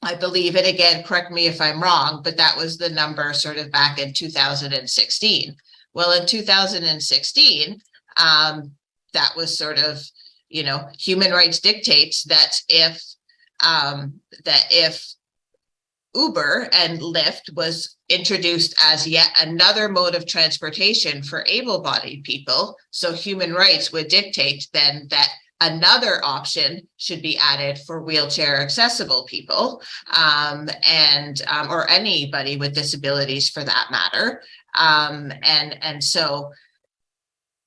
I believe, and again, correct me if I'm wrong, but that was the number sort of back in 2016. Well, in 2016, that was sort of, human rights dictates that if Uber and Lyft was introduced as yet another mode of transportation for able-bodied people, so human rights would dictate then that another option should be added for wheelchair accessible people, or anybody with disabilities for that matter. And so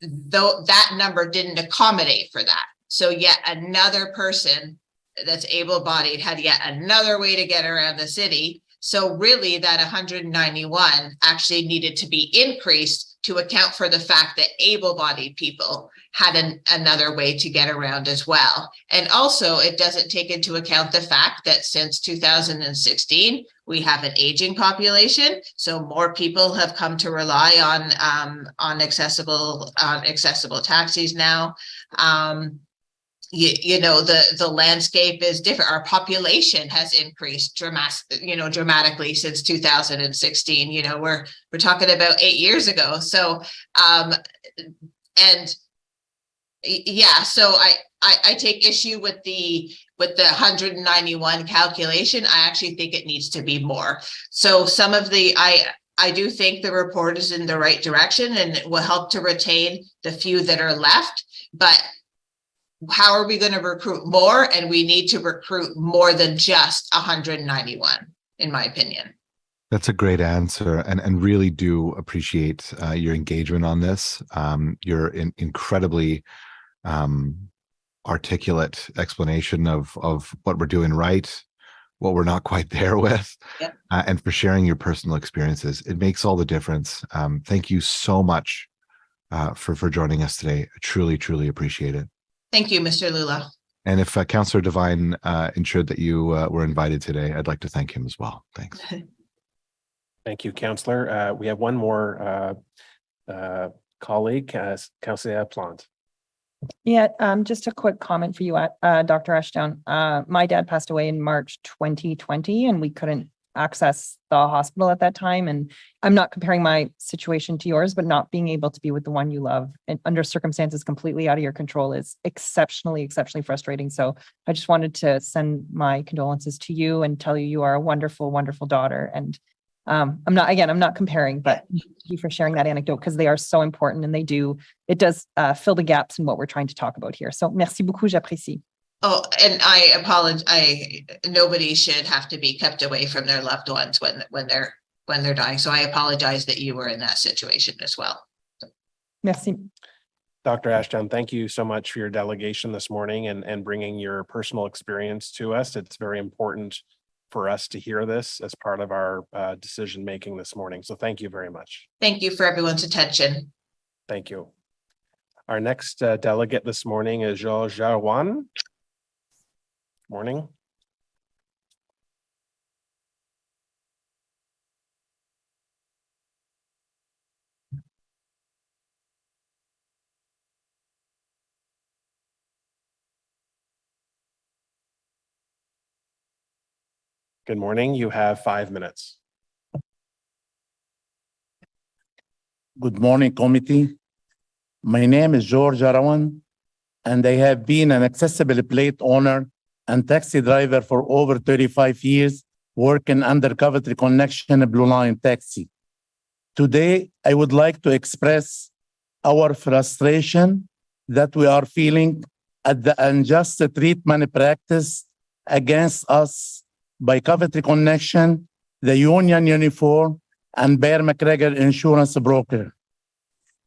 though that number didn't accommodate for that. So yet another person that's able-bodied had yet another way to get around the city. So really that 191 actually needed to be increased to account for the fact that able-bodied people had another way to get around as well. And also it doesn't take into account the fact that since 2016, we have an aging population. So more people have come to rely on accessible taxis now. You know, the landscape is different. Our population has increased dramatically since 2016. You know, we're talking about 8 years ago. So, and yeah, so I take issue with the 191 calculation. I actually think it needs to be more. So some of the, I do think the report is in the right direction and it will help to retain the few that are left, but how are we going to recruit more? And we need to recruit more than just 191, in my opinion. That's a great answer, and really do appreciate your engagement on this. Your incredibly articulate explanation of what we're doing right, what we're not quite there with, Yep. And for sharing your personal experiences. It makes all the difference. Thank you so much for joining us today. I truly, truly appreciate it. Thank you, Mr. Lula. And if Councillor Devine ensured that you were invited today, I'd like to thank him as well. Thanks. Thank you, Councillor. We have one more colleague, Councillor Plante. Yeah, just a quick comment for you, Dr. Ashdown. My dad passed away in March 2020, and we couldn't access the hospital at that time. And I'm not comparing my situation to yours, but not being able to be with the one you love and under circumstances completely out of your control is exceptionally, exceptionally frustrating. So I just wanted to send my condolences to you and tell you you are a wonderful, wonderful daughter. And I'm not comparing, but thank you for sharing that anecdote because they are so important and it does fill the gaps in what we're trying to talk about here. So merci beaucoup, j'apprécie. Oh, and I apologize. Nobody should have to be kept away from their loved ones when they're dying. So I apologize that you were in that situation as well. Merci. Dr. Ashdown, thank you so much for your delegation this morning and bringing your personal experience to us. It's very important for us to hear this as part of our decision making this morning. So thank you very much. Thank you for everyone's attention. Thank you. Our next delegate this morning is Georges Jarwan. Morning. Good morning. You have 5 minutes. Good morning, committee. My name is George Arawan, and I have been an accessible plate owner and taxi driver for over 35 years, working under Coventry Connection Blue Line Taxi. Today, I would like to express our frustration that we are feeling at the unjust treatment practice against us by Coventry Connection, the Union Uniform, and Bear McGregor Insurance Broker.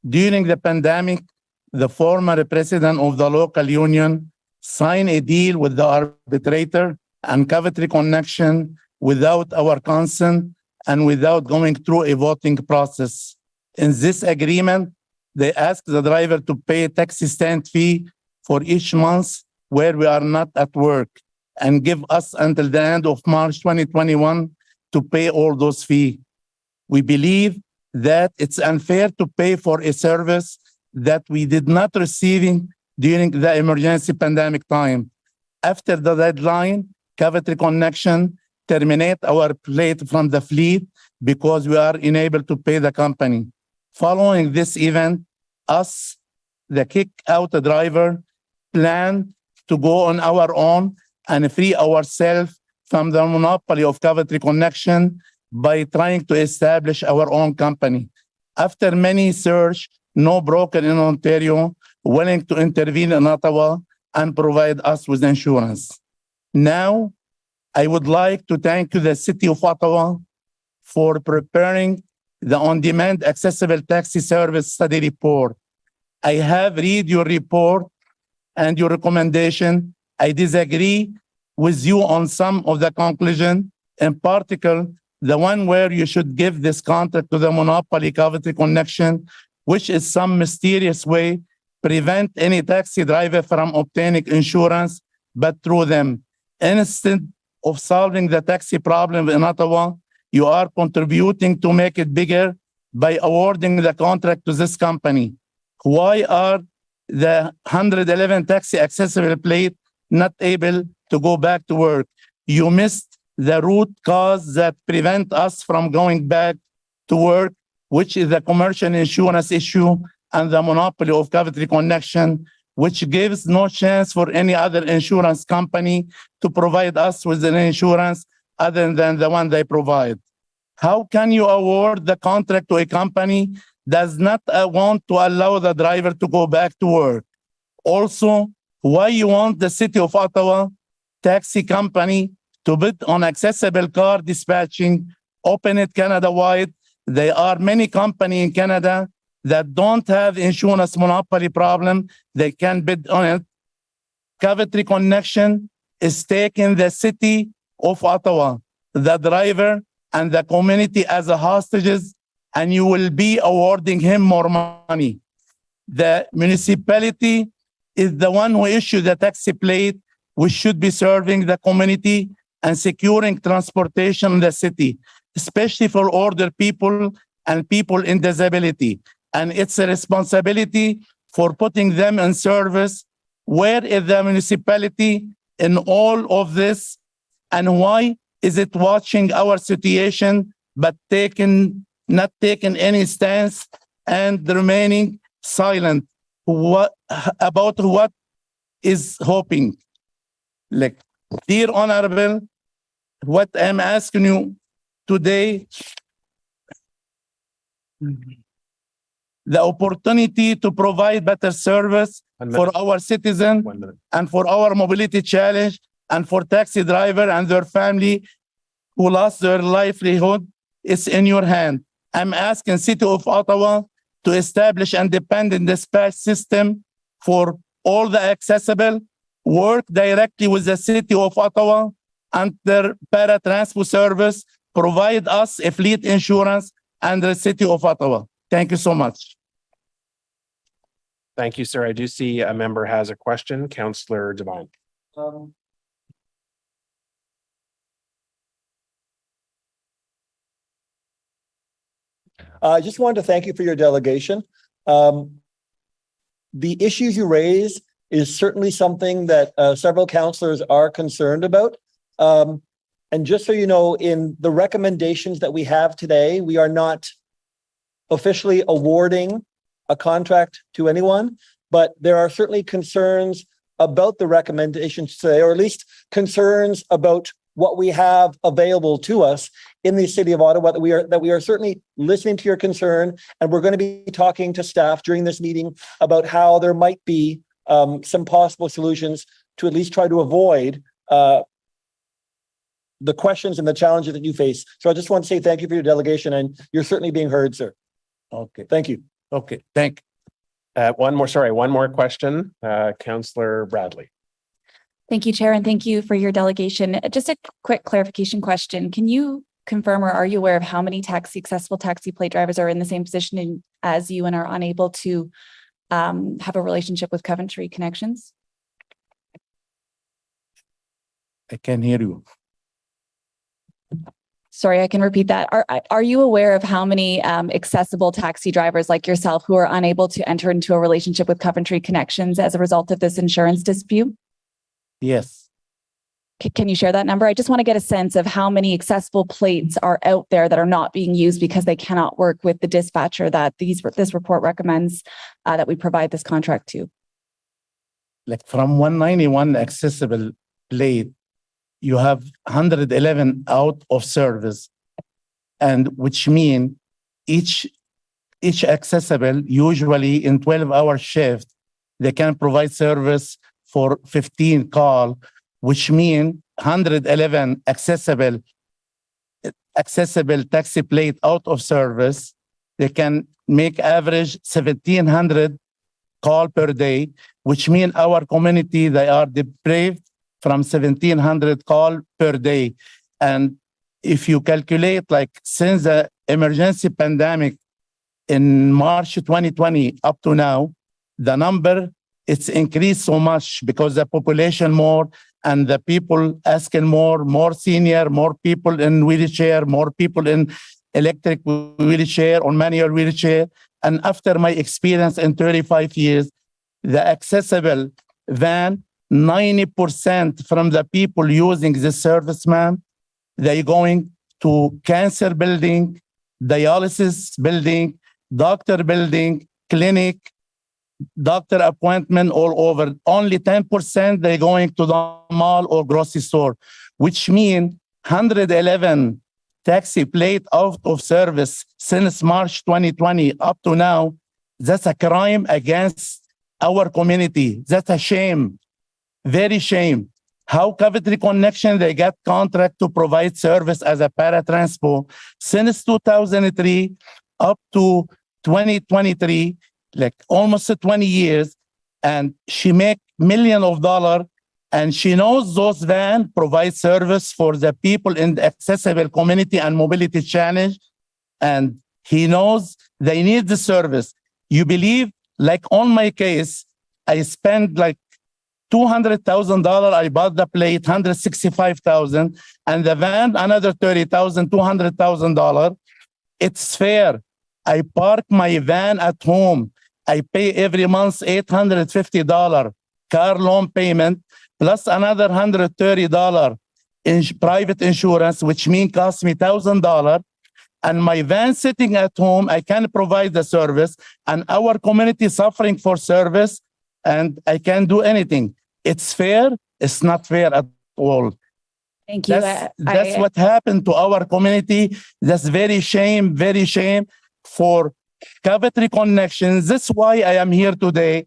During the pandemic, the former president of the local union signed a deal with the arbitrator and Coventry Connection without our consent and without going through a voting process. In this agreement, they asked the driver to pay a taxi stand fee for each month where we are not at work and give us until the end of March 2021 to pay all those fees. We believe that it's unfair to pay for a service that we did not receive during the emergency pandemic time. After the deadline, Coventry Connection terminate our plate from the fleet because we are unable to pay the company. Following this event, us, the kick-out driver, plan to go on our own and free ourselves from the monopoly of Coventry Connection by trying to establish our own company. After many search, no broker in Ontario willing to intervene in Ottawa and provide us with insurance. Now, I would like to thank the City of Ottawa for preparing the on-demand accessible taxi service study report. I have read your report and your recommendation. I disagree with you on some of the conclusion, in particular, the one where you should give this contract to the monopoly Coventry Connection, which is some mysterious way prevent any taxi driver from obtaining insurance, but through them. Instead of solving the taxi problem in Ottawa, you are contributing to make it bigger by awarding the contract to this company. Why are the 111 taxi accessible plate not able to go back to work? You missed the root cause that prevent us from going back to work, which is the commercial insurance issue and the monopoly of Coventry Connection, which gives no chance for any other insurance company to provide us with an insurance other than the one they provide. How can you award the contract to a company that does not want to allow the driver to go back to work? Also, why you want the City of Ottawa taxi company to bid on accessible car dispatching, open it Canada-wide? There are many companies in Canada that don't have insurance monopoly problem. They can bid on it. Coventry Connection is taking the City of Ottawa, the driver, and the community as a hostages, and you will be awarding him more money. The municipality is the one who issued the taxi plate, which should be serving the community and securing transportation in the city, especially for older people and people in disability. And it's a responsibility for putting them in service. Where is the municipality in all of this? And why is it watching our situation, but not taking any stance and remaining silent about what is hoping? Like, dear Honorable, what I'm asking you today, the opportunity to provide better service for our citizens and for our mobility challenge and for taxi driver and their family who lost their livelihood is in your hand. I'm asking City of Ottawa to establish independent dispatch system for all the accessible, work directly with the City of Ottawa and their paratransport service, provide us a fleet insurance and the City of Ottawa. Thank you so much. Thank you, sir. I do see a member has a question. Councillor Devine. I just wanted to thank you for your delegation. The issues you raise is certainly something that several councillors are concerned about. And just so you know, in the recommendations that we have today, we are not officially awarding a contract to anyone, but there are certainly concerns about the recommendations today, or at least concerns about what we have available to us in the City of Ottawa, that we are certainly listening to your concern, and we're going to be talking to staff during this meeting about how there might be some possible solutions to at least try to avoid the questions and the challenges that you face. So I just want to say thank you for your delegation, and you're certainly being heard, sir. Okay. Thank you. Okay, thank you. One more question, Councillor Bradley. Thank you, Chair, and thank you for your delegation. Just a quick clarification question. Can you confirm, or are you aware of how many accessible taxi plate drivers are in the same position as you and are unable to have a relationship with Coventry Connections? I can hear you. Sorry, I can repeat that. Are you aware of how many accessible taxi drivers like yourself who are unable to enter into a relationship with Coventry Connections as a result of this insurance dispute? Yes. Can you share that number? I just want to get a sense of how many accessible plates are out there that are not being used because they cannot work with the dispatcher that this report recommends that we provide this contract to. Like from 191 accessible plate, you have 111 out of service, and which mean each accessible, usually in 12-hour shift, they can provide service for 15 call, which mean 111 accessible taxi plate out of service. They can make average 1,700 call per day, which mean our community, they are deprived from 1,700 call per day. And if you calculate, like since the emergency pandemic in March 2020 up to now, the number, it's increased so much because the population more and the people asking more senior, more people in wheelchair, more people in electric wheelchair or manual wheelchair. And after my experience in 35 years, the accessible van, 90% from the people using this service, ma'am, they're going to cancer building, dialysis building, doctor building, clinic, doctor appointment all over. Only 10% they're going to the mall or grocery store, which means 111 taxi plate out of service since March 2020 up to now. That's a crime against our community. That's a shame, very shame. How Coventry Connection, they got contract to provide service as a paratransport since 2003 up to 2023, like almost 20 years, and she make millions of dollars, and she knows those vans provide service for the people in the accessible community and mobility challenge, and he knows they need the service. You believe, like on my case, I spent like $200,000. I bought the plate, $165,000, and the van another $30,000, $200,000. It's fair. I park my van at home. I pay every month $850 car loan payment plus another $130 in private insurance, which means cost me $1,000. And my van sitting at home, I can provide the service, and our community suffering for service, and I can't do anything. It's fair. It's not fair at all. Thank you. That's what happened to our community. That's very shame for Coventry Connections. That's why I am here today.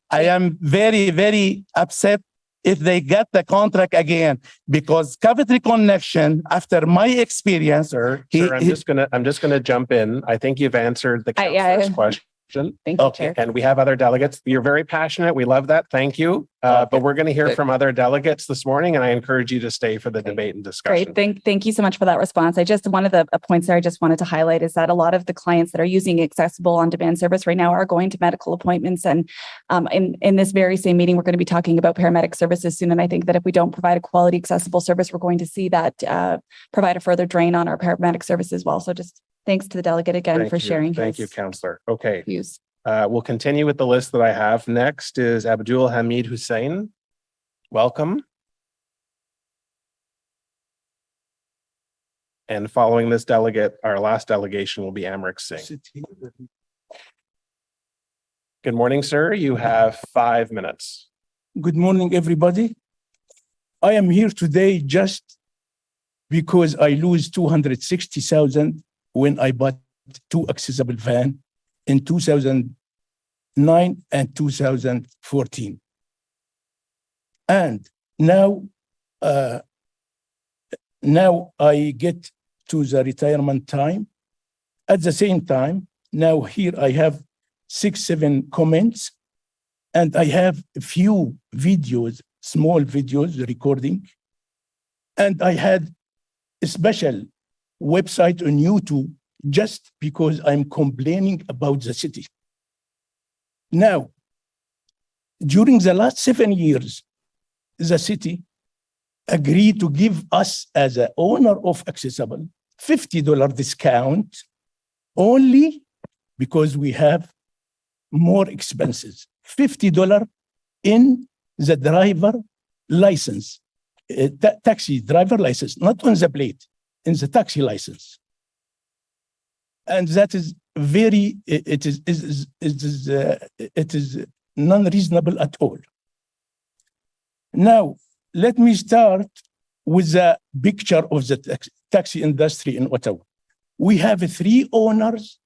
I am very, very upset if they get the contract again, because Coventry Connection, after my experience, Sir, I'm just gonna jump in. I think you've answered the councilor's question. Thank you, Chair. And we have other delegates. You're very passionate. We love that. Thank you. But we're going to hear from other delegates this morning, and I encourage you to stay for the debate and discussion. Great. Thank you so much for that response. One of the points there I just wanted to highlight is that a lot of the clients that are using accessible on-demand service right now are going to medical appointments. And in this very same meeting, we're going to be talking about paramedic services soon. And I think that if we don't provide a quality accessible service, we're going to see that provide a further drain on our paramedic service as well. So just thanks to the delegate again for sharing. Thank you, Councillor. Okay. Views. We'll continue with the list that I have. Next is Abdul Hamid Hussein. Welcome. And following this delegate, our last delegation will be Amrik Singh. Good morning, sir. You have 5 minutes. Good morning, everybody. I am here today just because I lose $260,000 when I bought 2 accessible van in 2009 and 2014. And now I get to the retirement time. At the same time, now here I have 6-7 comments, and I have a few videos, small videos recording. And I had a special website on YouTube just because I'm complaining about the city. Now, during the last 7 years, the city agreed to give us, as an owner of Accessible, $50 discount only because we have more expenses. $50 in the driver license, taxi driver license, not on the plate, in the taxi license. And that is very, it is non-reasonable at all. Now, let me start with the picture of the taxi industry in Ottawa. We have 3 owners.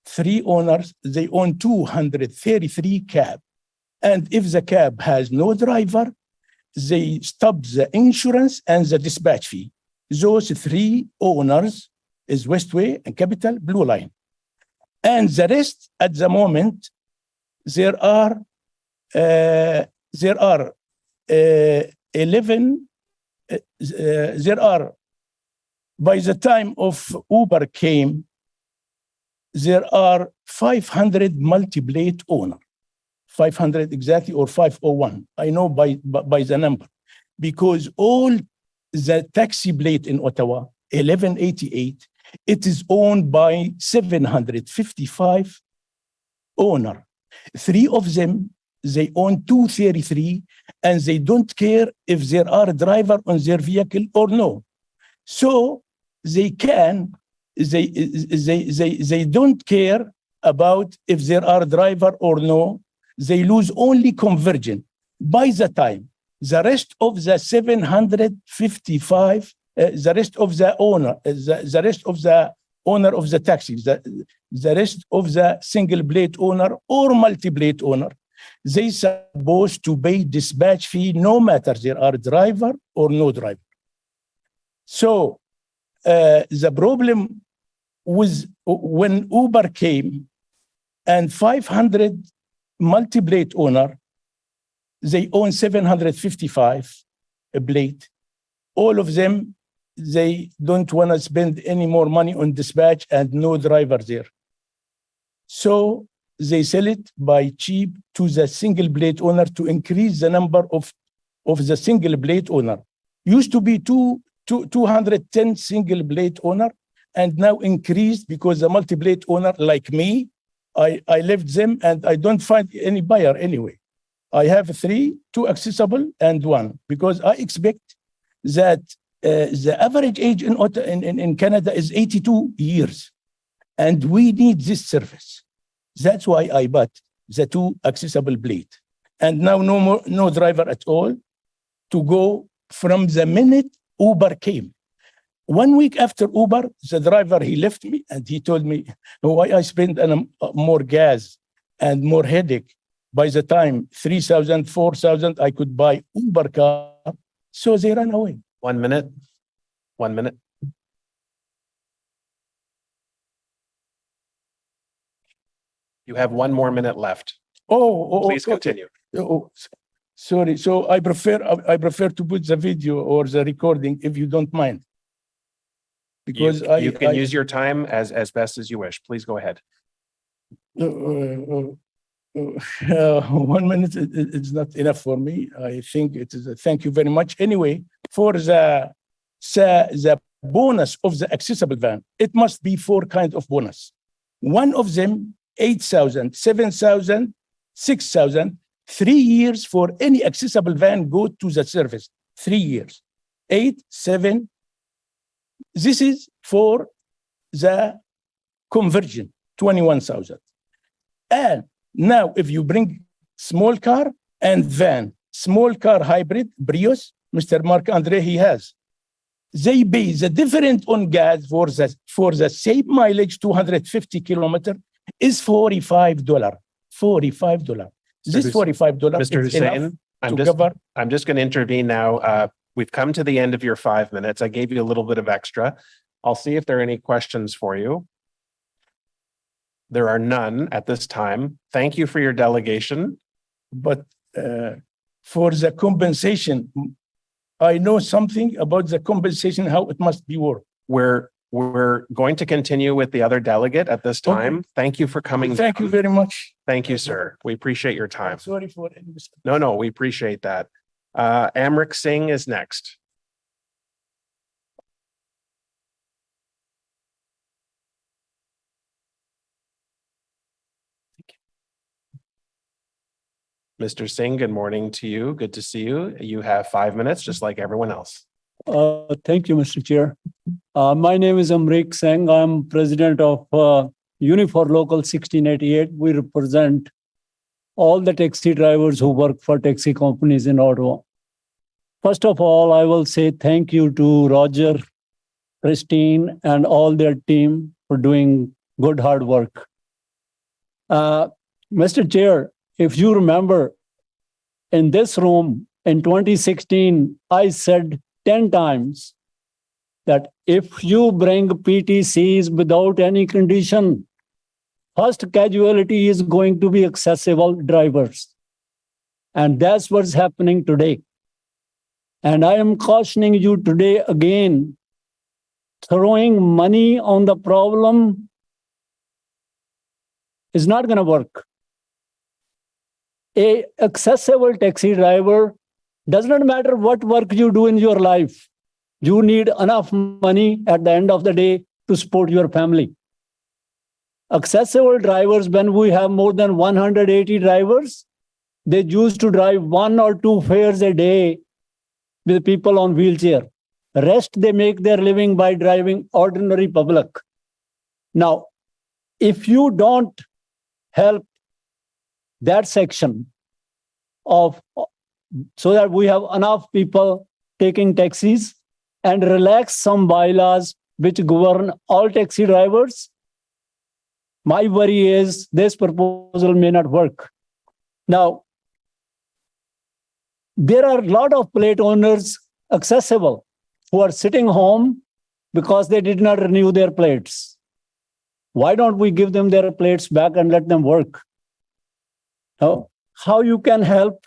3 owners, they own 233 cab. And if the cab has no driver, they stop the insurance and the dispatch fee. Those 3 owners is Westway and Capital Blue Line. And the rest, at the moment, there are there are, by the time of Uber came, there are 500 multi-plate owner, 500 exactly, or 501. I know by the number, because all the taxi plate in Ottawa, 1188, it is owned by 755 owner. 3 of them, they own 233, and they don't care if there are a driver on their vehicle or no. So they don't care about if there are a driver or no. They lose only conversion. By the time the rest of the 755, the rest of the owner, the rest of the owner of the taxis, the rest of the single plate owner or multi-plate owner, they supposed to pay dispatch fee no matter there are driver or no driver. So the problem was when Uber came and 500 multi-plate owner, they own 755 a plate. All of them, they don't want to spend any more money on dispatch and no driver there. So they sell it by cheap to the single plate owner to increase the number of the single plate owner. Used to be 210 single plate owner, and now increased because the multi-plate owner like me, I left them and I don't find any buyer anyway. I have 3, 2 accessible and 1, because I expect that the average age in Canada is 82 years, and we need this service. That's why I bought the 2 accessible plate, and now no driver at all to go from the minute Uber came. 1 week after Uber, the driver, he left me and he told me why I spend more gas and more headache. By the time 3,000, 4,000, I could buy Uber car. So they ran away. 1 minute. 1 minute. You have 1 more minute left. Please continue. Oh, sorry. So I prefer to put the video or the recording if you don't mind. Because you can use your time as best as you wish. Please go ahead. 1 minute is not enough for me. I think it is. Thank you very much. Anyway, for the bonus of the accessible van, it must be 4 kinds of bonus. One of them, 8,000, 7,000, 6,000, 3 years for any accessible van go to the service. 3 years, 8, 7. This is for the conversion, 21,000. And now if you bring small car and van, small car hybrid, Prius, Mr. Marc-Andre, he has, they pay the difference on gas for the same mileage, 250 kilometers, is $45. $45. This $45 Mr. is enough Hussain, to I'm just going to intervene now. We've come to the end of your 5 minutes. I gave you a little bit of extra. I'll see if there are any questions for you. There are none at this time. Thank you for your delegation. But for the compensation, I know something about the compensation, how it must be worked. We're going to continue with the other delegate at this time. Okay. Thank you for coming. Thank you very much. Thank you, sir. We appreciate your time. Sorry for any mistake. No, we appreciate that. Amrit Singh is next. Mr. Singh, good morning to you. Good to see you. You have 5 minutes, just like everyone else. Thank you, Mr. Chair. My name is Amrit Singh. I'm president of Unifor Local 1688. We represent all the taxi drivers who work for taxi companies in Ottawa. First of all, I will say thank you to Roger, Christine, and all their team for doing good, hard work. Mr. Chair, if you remember, in this room in 2016, I said 10 times that if you bring PTCs without any condition, first casualty is going to be accessible drivers. And that's what's happening today. And I am cautioning you today again, throwing money on the problem is not going to work. A accessible taxi driver does not matter what work you do in your life. You need enough money at the end of the day to support your family. Accessible drivers, when we have more than 180 drivers, they used to drive 1 or 2 fares a day with people on wheelchair. Rest, they make their living by driving ordinary public. Now, if you don't help that section of, so that we have enough people taking taxis and relax some bylaws which govern all taxi drivers, my worry is this proposal may not work. Now, there are a lot of plate owners accessible who are sitting home because they did not renew their plates. Why don't we give them their plates back and let them work? Now, how you can help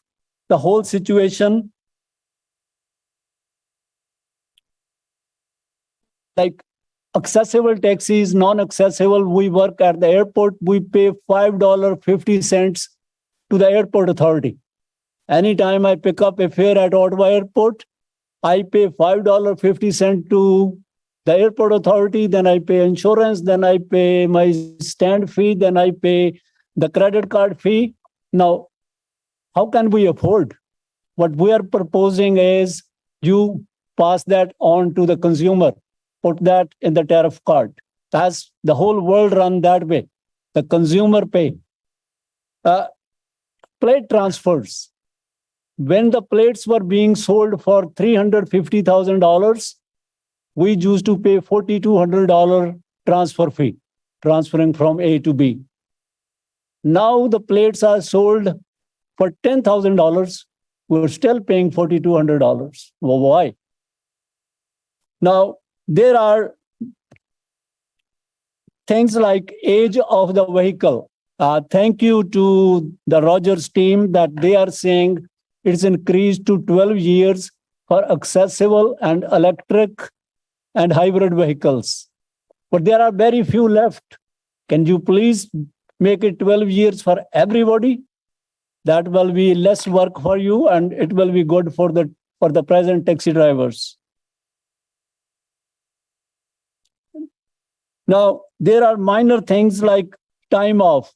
the whole situation? Like accessible taxis, non-accessible, we work at the airport, we pay $5.50 to the airport authority. Anytime I pick up a fare at Ottawa Airport, I pay $5.50 to the airport authority, then I pay insurance, then I pay my stand fee, then I pay the credit card fee. Now, how can we afford? What we are proposing is you pass that on to the consumer, put that in the tariff card. As the whole world run that way, the consumer pay. Plate transfers. When the plates were being sold for $350,000, we used to pay $4,200 transfer fee, transferring from A to B. Now the plates are sold for $10,000. We're still paying $4,200. Well, why? Now, there are things like age of the vehicle. Thank you to the Rogers team that they are saying it's increased to 12 years for accessible and electric and hybrid vehicles. But there are very few left. Can you please make it 12 years for everybody? That will be less work for you and it will be good for the present taxi drivers. Now, there are minor things like time off.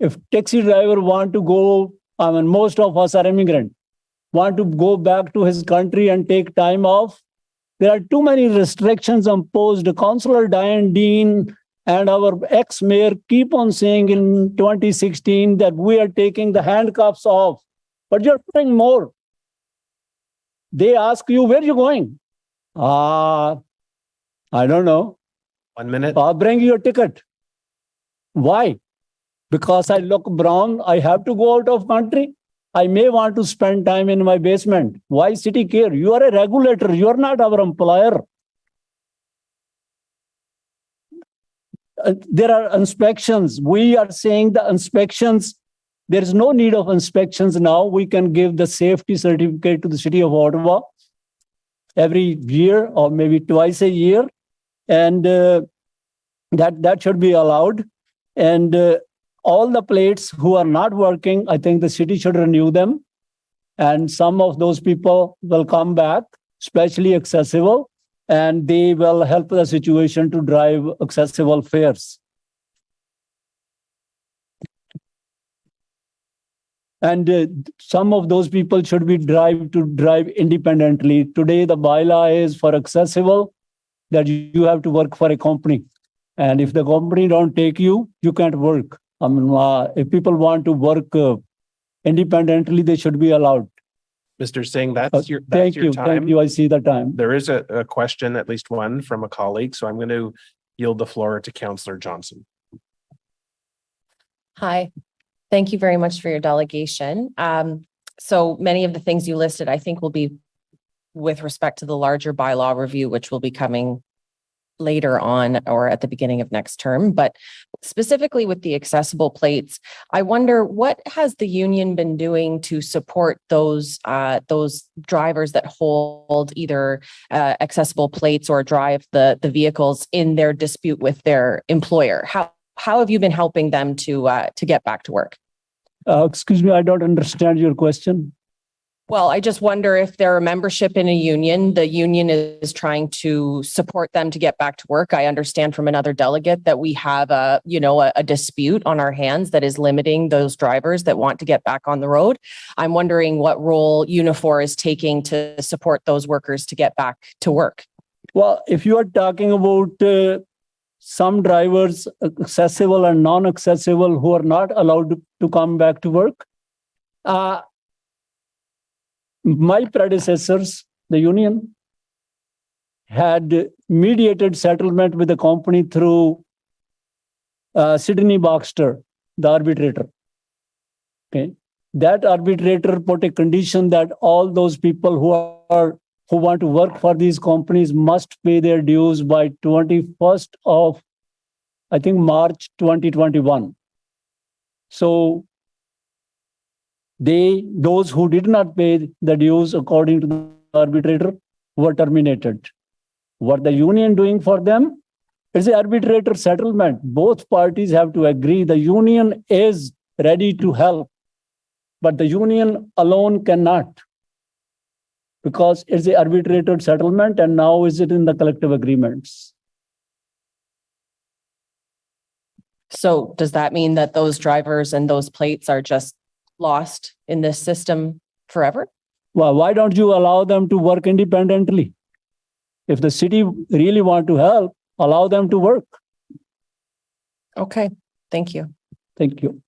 If taxi driver want to go, most of us are immigrant, want to go back to his country and take time off, there are too many restrictions imposed. Councillor Diane Dean and our ex-mayor keep on saying in 2016 that we are taking the handcuffs off, but you're putting more. They ask you, where are you going? I don't know. 1 minute. I'll bring you a ticket. Why? Because I look brown, I have to go out of country. I may want to spend time in my basement. Why city care? You are a regulator. You are not our employer. There are inspections. We are saying the inspections, there is no need of inspections now. We can give the safety certificate to the city of Ottawa every year or maybe twice a year. And that should be allowed. And all the plates who are not working, I think the city should renew them. And some of those people will come back, especially accessible, and they will help the situation to drive accessible fares. And some of those people should be drive independently. Today, the bylaw is for accessible that you have to work for a company. And if the company don't take you, you can't work. If people want to work independently, they should be allowed. Mr. Singh, that's your Thank time. you. Thank you. I see the time. There is a question, at least one from a colleague. So I'm going to yield the floor to Councillor Johnson. Hi, thank you very much for your delegation. So many of the things you listed, I think will be with respect to the larger bylaw review, which will be coming later on or at the beginning of next term. But specifically with the accessible plates, I wonder what has the union been doing to support those drivers that hold either accessible plates or drive the vehicles in their dispute with their employer? How have you been helping them to get back to work? Excuse me, I don't understand your question. Well, I just wonder if they're a membership in a union, the union is trying to support them to get back to work. I understand from another delegate that we have a dispute on our hands that is limiting those drivers that want to get back on the road. I'm wondering what role Unifor is taking to support those workers to get back to work. Well, if you are talking about some drivers, accessible and non-accessible, who are not allowed to come back to work, my predecessors, the union, had mediated settlement with the company through Sydney Baxter, the arbitrator. Okay, that arbitrator put a condition that all those people who want to work for these companies must pay their dues by 21st of, I think, March 2021. So those who did not pay the dues according to the arbitrator were terminated. What the union doing for them is the arbitrator settlement. Both parties have to agree. The union is ready to help, but the union alone cannot, because it's the arbitrator settlement and now is it in the collective agreements. So does that mean that those drivers and those plates are just lost in this system forever? Well, why don't you allow them to work independently? If the city really want to help, allow them to work. Okay, thank you. Thank you.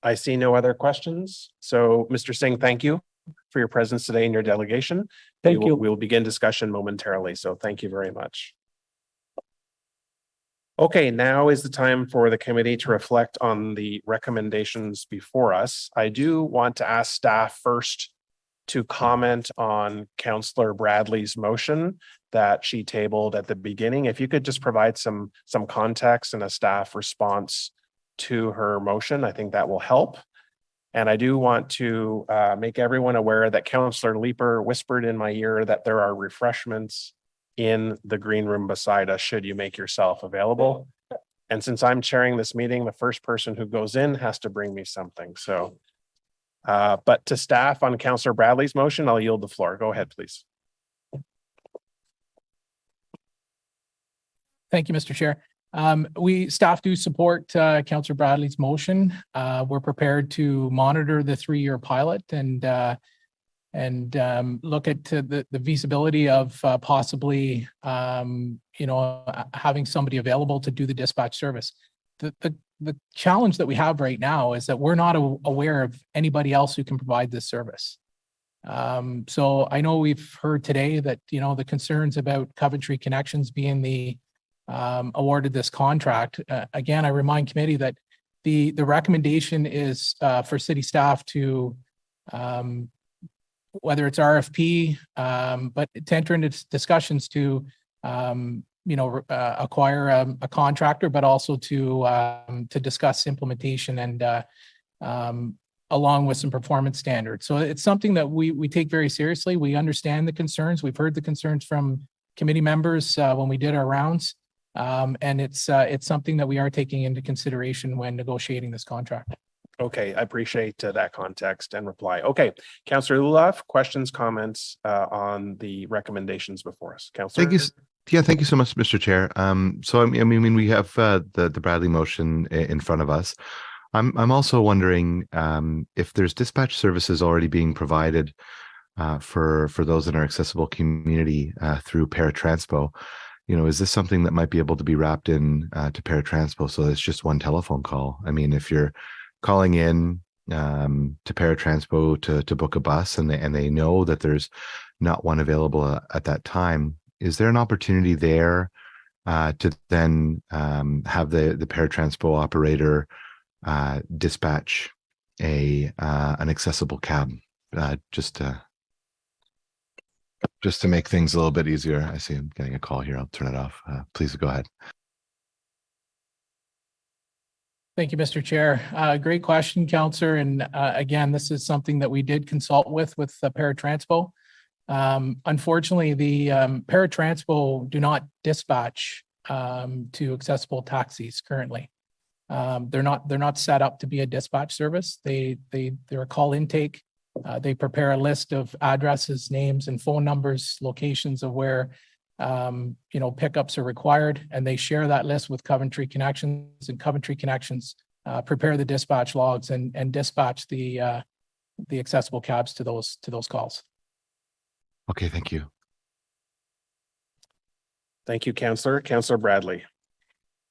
I see no other questions. So, Mr. Singh, thank you for your presence today and your delegation. Thank you. We will begin discussion momentarily. So thank you very much. Okay, now is the time for the committee to reflect on the recommendations before us. I do want to ask staff first to comment on Councillor Bradley's motion that she tabled at the beginning. If you could just provide some context and a staff response to her motion, I think that will help. And I do want to make everyone aware that Councillor Leeper whispered in my ear that there are refreshments in the green room beside us, should you make yourself available. And since I'm chairing this meeting, the first person who goes in has to bring me something. So, but to staff on Councillor Bradley's motion, I'll yield the floor. Go ahead, please. Thank you, Mr. Chair. Staff do support Councillor Bradley's motion. We're prepared to monitor the 3-year pilot and look at the feasibility of possibly, having somebody available to do the dispatch service. The challenge that we have right now is that we're not aware of anybody else who can provide this service. So I know we've heard today that, the concerns about Coventry Connections being awarded this contract. Again, I remind committee that the recommendation is for city staff to, whether it's RFP, but to enter into discussions to, acquire a contractor, but also to discuss implementation and along with some performance standards. So it's something that we take very seriously. We understand the concerns. We've heard the concerns from committee members when we did our rounds. And it's something that we are taking into consideration when negotiating this contract. Okay, I appreciate that context and reply. Okay, Councillor Lulaf, questions, comments on the recommendations before us. Councillor. Thank you. Yeah, thank you so much, Mr. Chair. So I mean, we have the Bradley motion in front of us. I'm also wondering if there's dispatch services already being provided for those in our accessible community through paratranspo. Is this something that might be able to be wrapped in to paratranspo so it's just one telephone call? I mean, if you're calling in to paratranspo to book a bus and they know that there's not one available at that time, is there an opportunity there to then have the paratranspo operator dispatch an accessible cab? Just to make things a little bit easier, I see I'm getting a call here. I'll turn it off. Please go ahead. Thank you, Mr. Chair. Great question, Counselor. And again, this is something that we did consult with Paratranspo. Unfortunately, the Paratranspo do not dispatch to accessible taxis currently. They're not set up to be a dispatch service. They're a call intake. They prepare a list of addresses, names, and phone numbers, locations of where pickups are required, and they share that list with Coventry Connections, and Coventry Connections prepare the dispatch logs and dispatch the accessible cabs to those calls. Okay, thank you. Thank you, Councillor. Councillor Bradley.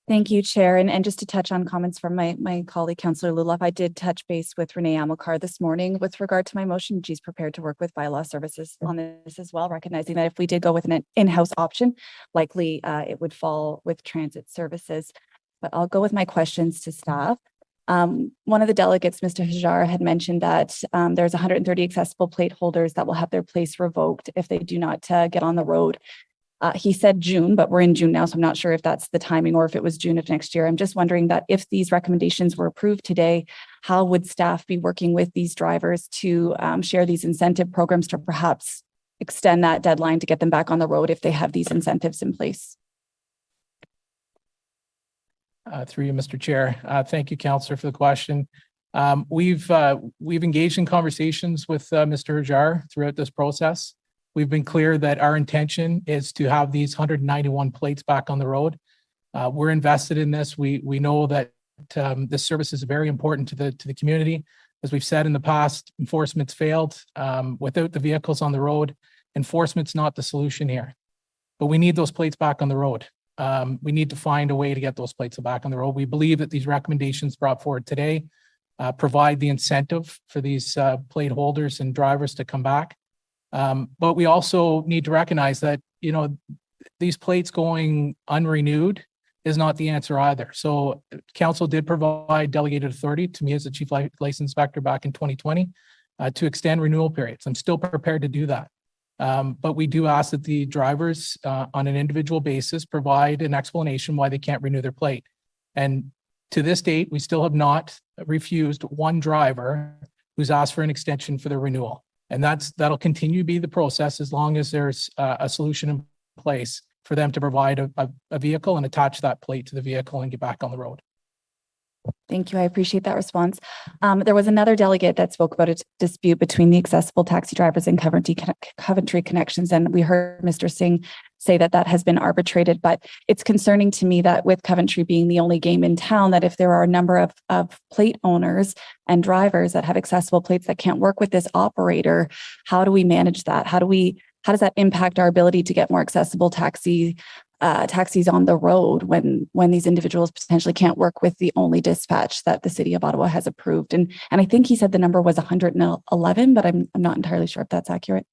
Thank you, Chair. And just to touch on comments from my colleague, Councillor Luloff, I did touch base with Renee Amilcar this morning with regard to my motion. She's prepared to work with bylaw services on this as well, recognizing that if we did go with an in-house option, likely it would fall with transit services. But I'll go with my questions to staff. One of the delegates, Mr. Hajar, had mentioned that there's 130 accessible plate holders that will have their place revoked if they do not get on the road. He said June, but we're in June now, so I'm not sure if that's the timing or if it was June of next year. I'm just wondering that if these recommendations were approved today, how would staff be working with these drivers to share these incentive programs to perhaps extend that deadline to get them back on the road if they have these incentives in place? Through you, Mr. Chair. Thank you, Councillor, for the question. We've engaged in conversations with Mr. Hajar throughout this process. We've been clear that our intention is to have these 191 plates back on the road. We're invested in this. We know that this service is very important to the community. As we've said in the past, enforcement's failed. Without the vehicles on the road, enforcement's not the solution here. But we need those plates back on the road. We need to find a way to get those plates back on the road. We believe that these recommendations brought forward today provide the incentive for these plate holders and drivers to come back. But we also need to recognize that, these plates going unrenewed is not the answer either. So council did provide delegated authority to me as the chief license inspector back in 2020 to extend renewal periods. I'm still prepared to do that. But we do ask that the drivers on an individual basis provide an explanation why they can't renew their plate. And to this date, we still have not refused one driver who's asked for an extension for the renewal. And that'll continue to be the process as long as there's a solution in place for them to provide a vehicle and attach that plate to the vehicle and get back on the road. Thank you. I appreciate that response. There was another delegate that spoke about a dispute between the accessible taxi drivers and Coventry Connections. And we heard Mr. Singh say that has been arbitrated, but it's concerning to me that with Coventry being the only game in town, that if there are a number of plate owners and drivers that have accessible plates that can't work with this operator, how do we manage that? How does that impact our ability to get more accessible taxis on the road when these individuals potentially can't work with the only dispatch that the city of Ottawa has approved? And I think he said the number was 111, but I'm not entirely sure if that's accurate.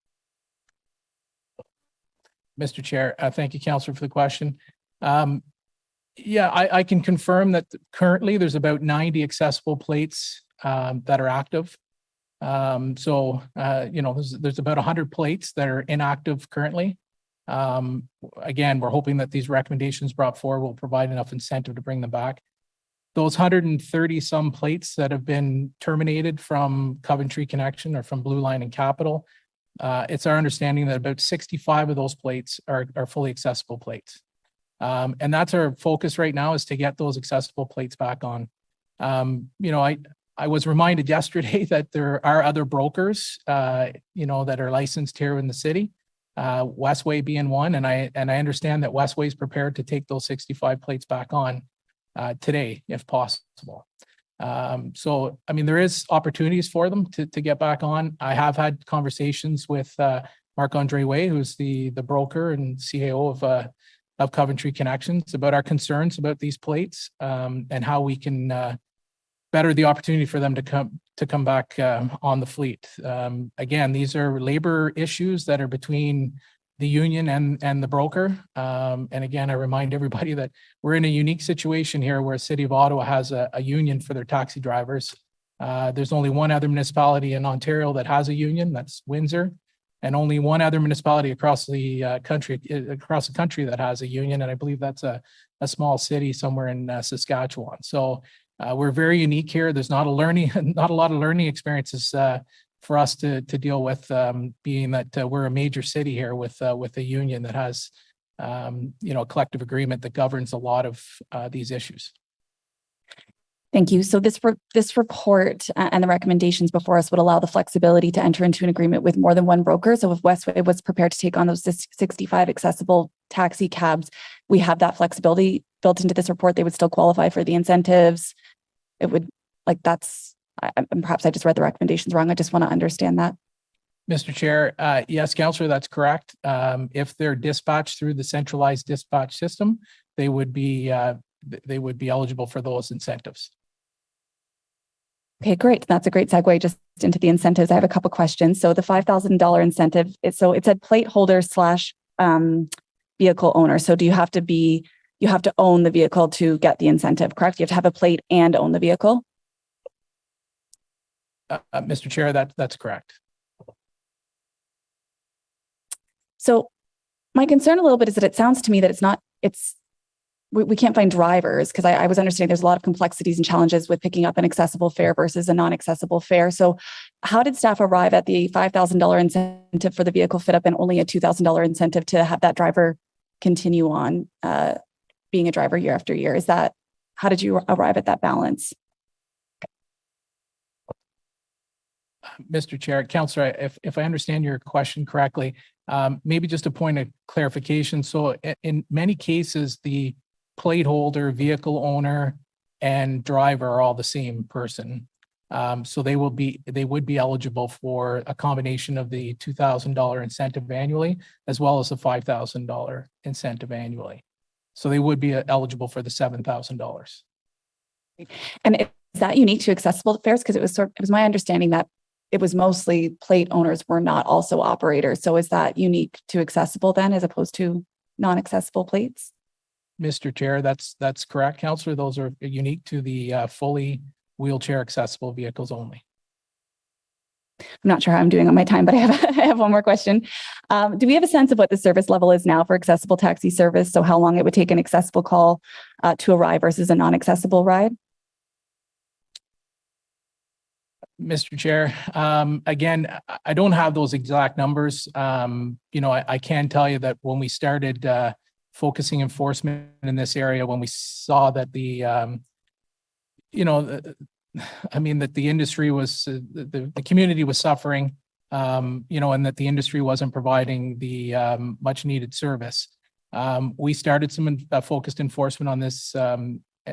Mr. Chair, thank you, Councillor, for the question. I can confirm that currently there's about 90 accessible plates that are active. There's about 100 plates that are inactive currently. Again, we're hoping that these recommendations brought forward will provide enough incentive to bring them back. Those 130 some plates that have been terminated from Coventry Connection or from Blue Line and Capital, it's our understanding that about 65 of those plates are fully accessible plates. And that's our focus right now, is to get those accessible plates back on. I was reminded yesterday that there are other brokers, that are licensed here in the city. Westway being one, and I understand that Westway is prepared to take those 65 plates back on today, if possible. There is opportunities for them to get back on. I have had conversations with Marc-Andre Way, who's the broker and CAO of Coventry Connections, about our concerns about these plates and how we can better the opportunity for them to come back on the fleet. Again, these are labor issues that are between the union and the broker. And again, I remind everybody that we're in a unique situation here where City of Ottawa has a union for their taxi drivers. There's only one other municipality in Ontario that has a union, that's Windsor. and only one other municipality across the country that has a union, and I believe that's a small city somewhere in Saskatchewan. So we're very unique here. There's not a lot of learning experiences for us to deal with, being that we're a major city here with a union that has a collective agreement that governs a lot of these issues. Thank you. So this report and the recommendations before us would allow the flexibility to enter into an agreement with more than one broker. So if Westway was prepared to take on those 65 accessible taxi cabs, we have that flexibility built into this report. They would still qualify for the incentives. It would perhaps I just read the recommendations wrong. I just want to understand that. Mr. Chair, yes, Councillor, that's correct. If they're dispatched through the centralized dispatch system, they would be eligible for those incentives. Okay, great. That's a great segue just into the incentives. I have a couple questions. So the $5,000 incentive, it said plate holder / vehicle owner. So do you have to own the vehicle to get the incentive, correct? You have to have a plate and own the vehicle? Mr. Chair, that's correct. So my concern a little bit is that it sounds to me that we can't find drivers, because I was understanding there's a lot of complexities and challenges with picking up an accessible fare versus a non-accessible fare. So how did staff arrive at the $5,000 incentive for the vehicle fit up and only a $2,000 incentive to have that driver continue on being a driver year after year? How did you arrive at that balance? Mr. Chair, Councillor, if I understand your question correctly, maybe just a point of clarification. So in many cases, the plate holder, vehicle owner, and driver are all the same person. So they would be eligible for a combination of the $2,000 incentive annually, as well as the $5,000 incentive annually. So they would be eligible for the $7,000. And is that unique to accessible fares? Because it was my understanding that it was mostly plate owners were not also operators. So is that unique to accessible then, as opposed to non-accessible plates? Mr. Chair, that's correct, Councillor. Those are unique to the fully wheelchair accessible vehicles only. I'm not sure how I'm doing on my time, but I have one more question. Do we have a sense of what the service level is now for accessible taxi service? So how long it would take an accessible call to arrive versus a non-accessible ride? Mr. Chair, again, I don't have those exact numbers. I can tell you that when we started focusing enforcement in this area, when we saw that that the industry was, the community was suffering, and that the industry wasn't providing the much needed service. We started some focused enforcement on this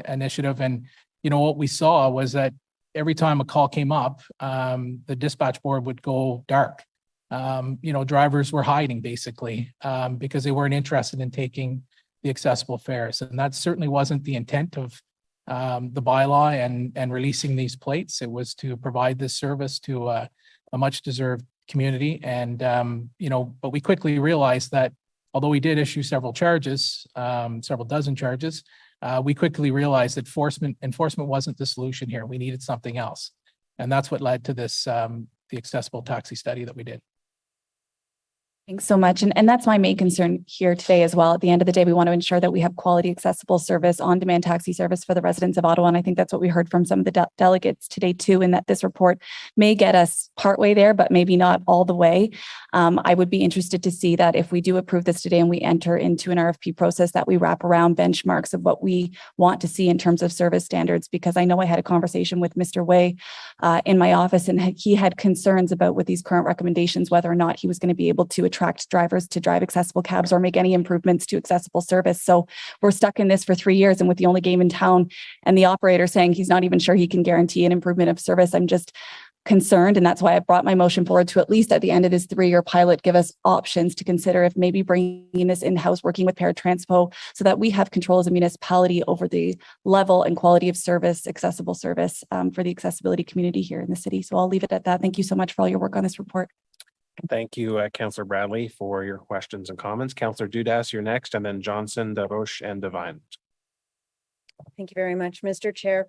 initiative. And, what we saw was that every time a call came up, the dispatch board would go dark. Drivers were hiding basically because they weren't interested in taking the accessible fares. And that certainly wasn't the intent of the bylaw and releasing these plates. It was to provide this service to a much deserved community. And, but we quickly realized that although we did issue several charges, several dozen charges, we quickly realized that enforcement wasn't the solution here. We needed something else. And that's what led to this, the accessible taxi study that we did. Thanks so much. And that's my main concern here today as well. At the end of the day, we want to ensure that we have quality, accessible service, on-demand taxi service for the residents of Ottawa. And I think that's what we heard from some of the delegates today too, and that this report may get us partway there, but maybe not all the way. I would be interested to see that if we do approve this today and we enter into an RFP process, that we wrap around benchmarks of what we want to see in terms of service standards, because I know I had a conversation with Mr. Way in my office, and he had concerns about with these current recommendations, whether or not he was going to be able to attract drivers to drive accessible cabs or make any improvements to accessible service. So we're stuck in this for 3 years, and with the only game in town and the operator saying he's not even sure he can guarantee an improvement of service, I'm just concerned. And that's why I brought my motion forward to at least at the end of this 3-year pilot, give us options to consider if maybe bringing this in-house, working with Paratranspo, so that we have control as a municipality over the level and quality of service, accessible service for the accessibility community here in the city. So I'll leave it at that. Thank you so much for all your work on this report. Thank you, Councillor Bradley, for your questions and comments. Councillor Dudas, you're next, and then Johnson, DeRoche, and Devine. Thank you very much, Mr. Chair.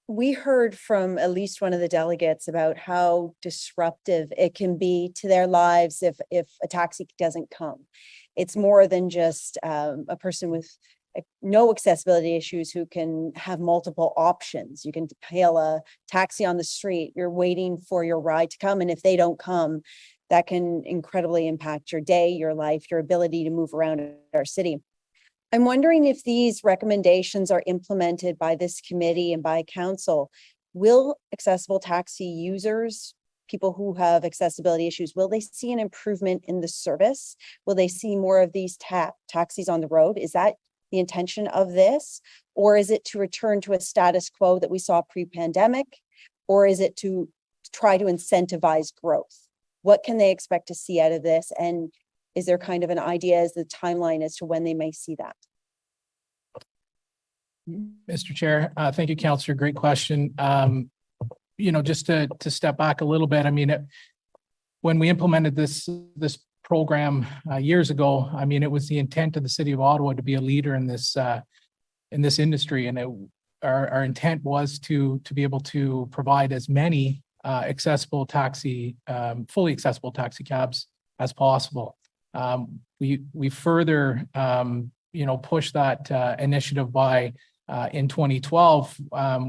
we heard from at least one of the delegates about how disruptive it can be to their lives if a taxi doesn't come. It's more than just a person with no accessibility issues who can have multiple options. You can hail a taxi on the street, you're waiting for your ride to come, and if they don't come, that can incredibly impact your day, your life, your ability to move around our city. I'm wondering if these recommendations are implemented by this committee and by council. Will accessible taxi users, people who have accessibility issues, will they see an improvement in the service? Will they see more of these taxis on the road? Is that the intention of this? Or is it to return to a status quo that we saw pre-pandemic? Or is it to try to incentivize growth? What can they expect to see out of this? And is there kind of an idea as the timeline as to when they may see that? Mr. Chair, thank you, Councillor. Great question. Just to step back a little bit, I mean, when we implemented this program years ago, I mean, it was the intent of the City of Ottawa to be a leader in this industry, and our intent was to be able to provide as many fully accessible taxi cabs as possible. We further, pushed that initiative by in 2012,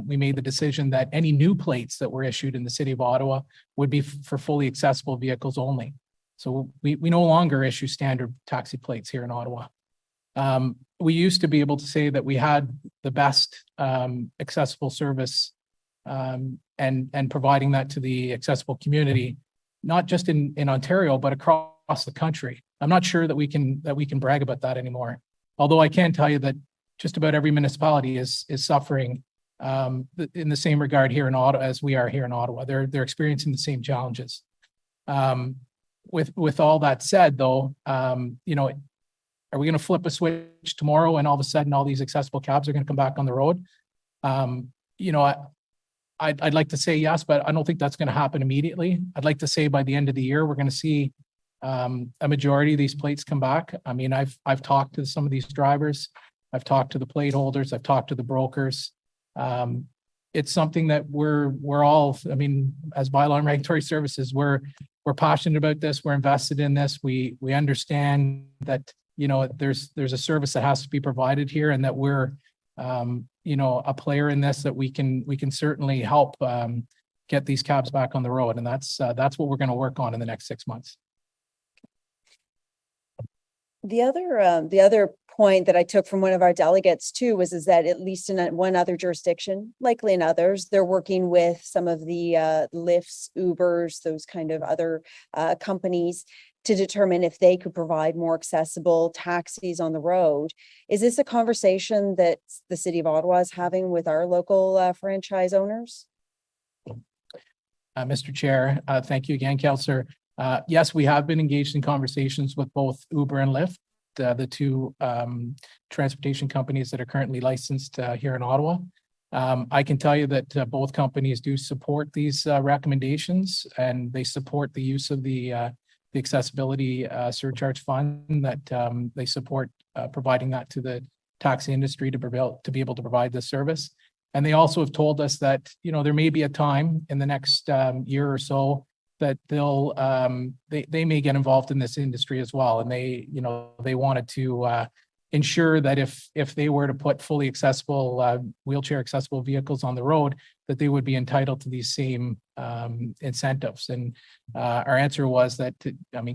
we made the decision that any new plates that were issued in the City of Ottawa would be for fully accessible vehicles only. So we no longer issue standard taxi plates here in Ottawa. We used to be able to say that we had the best accessible service and providing that to the accessible community, not just in Ontario, but across the country. I'm not sure that we can brag about that anymore. Although I can tell you that just about every municipality is suffering in the same regard here in Ottawa as we are here in Ottawa. They're experiencing the same challenges. With all that said, though, are we going to flip a switch tomorrow and all of a sudden all these accessible cabs are going to come back on the road? I'd like to say yes, but I don't think that's going to happen immediately. I'd like to say by the end of the year, we're going to see a majority of these plates come back. I mean, I've talked to some of these drivers. I've talked to the plate holders. I've talked to the brokers. It's something that we're all, I mean, as bylaw and regulatory services, we're passionate about this. We're invested in this. We understand that, there's a service that has to be provided here, and that we're, a player in this, that we can certainly help get these cabs back on the road. And that's what we're going to work on in the next 6 months. The other point that I took from one of our delegates too is that at least in one other jurisdiction, likely in others, they're working with some of the Lyfts, Ubers, those kind of other companies to determine if they could provide more accessible taxis on the road. Is this a conversation that the City of Ottawa is having with our local franchise owners? Mr. Chair, thank you again, Councillor. Yes, we have been engaged in conversations with both Uber and Lyft, the two transportation companies that are currently licensed here in Ottawa. I can tell you that both companies do support these recommendations, and they support the use of the accessibility surcharge fund, that they support providing that to the taxi industry to be able to provide this service. And they also have told us that, there may be a time in the next year or so that they may get involved in this industry as well. And they wanted to ensure that if they were to put fully accessible, wheelchair accessible vehicles on the road, that they would be entitled to these same incentives. And our answer was that,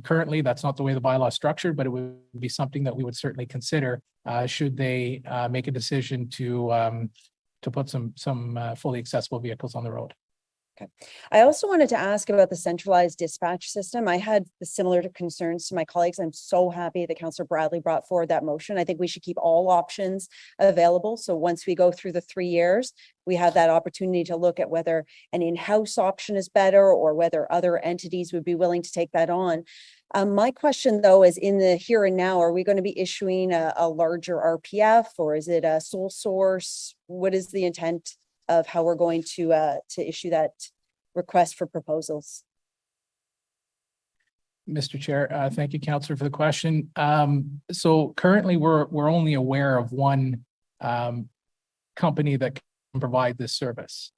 currently that's not the way the bylaw is structured, but it would be something that we would certainly consider should they make a decision to put some fully accessible vehicles on the road. Okay. I also wanted to ask about the centralized dispatch system. I had similar concerns to my colleagues. I'm so happy that Councillor Bradley brought forward that motion. I think we should keep all options available. So once we go through the 3 years, we have that opportunity to look at whether an in-house option is better or whether other entities would be willing to take that on. My question, though, is in the here and now, are we going to be issuing a larger RPF, or is it a sole source? What is the intent of how we're going to issue that request for proposals? Mr. Chair, thank you, Councillor, for the question. So currently, we're only aware of one company that provide this service.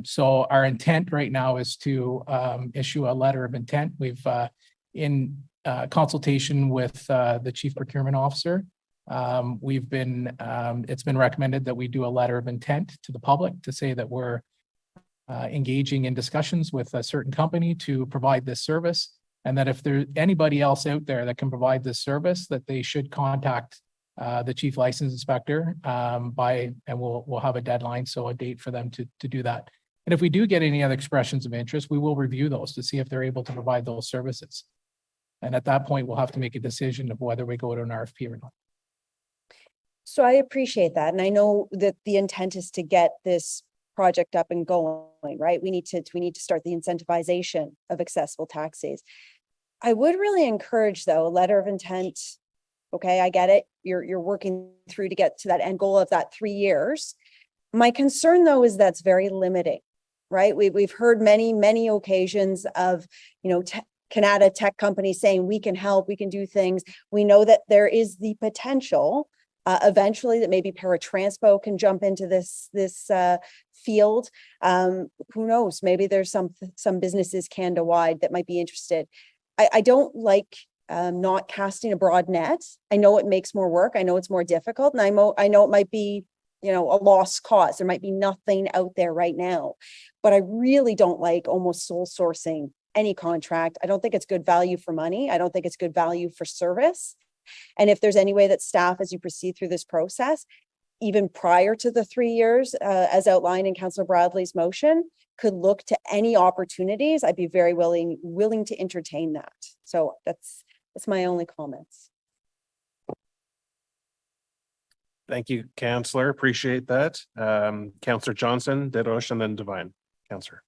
So our intent right now is to issue a letter of intent. We've in consultation with the Chief Procurement Officer. It's been recommended that we do a letter of intent to the public to say that we're engaging in discussions with a certain company to provide this service, and that if there's anybody else out there that can provide this service, that they should contact the Chief License Inspector and we'll have a deadline, so a date for them to do that. And if we do get any other expressions of interest, we will review those to see if they're able to provide those services. And at that point, we'll have to make a decision of whether we go to an RFP or not. So I appreciate that. And I know that the intent is to get this project up and going, right? We need to start the incentivization of accessible taxis. I would really encourage, though, a letter of intent. Okay, I get it. You're working through to get to that end goal of that 3 years. My concern, though, is that's very limiting, right? We've heard many occasions of, Canada tech companies saying we can help, we can do things. We know that there is the potential eventually that maybe paratranspo can jump into this field. Who knows? Maybe there's some businesses Canada-wide that might be interested. I don't like not casting a broad net. I know it makes more work. I know it's more difficult, and I know it might be a lost cause. There might be nothing out there right now, but I really don't like almost sole sourcing any contract. I don't think it's good value for money. I don't think it's good value for service. And if there's any way that staff, as you proceed through this process, even prior to the 3 years, as outlined in Councillor Bradley's motion, could look to any opportunities, I'd be very willing to entertain that. So that's my only comments. Thank you, Councillor. Appreciate that. Councillor Johnson, Deroche, and then Devine. Councillor.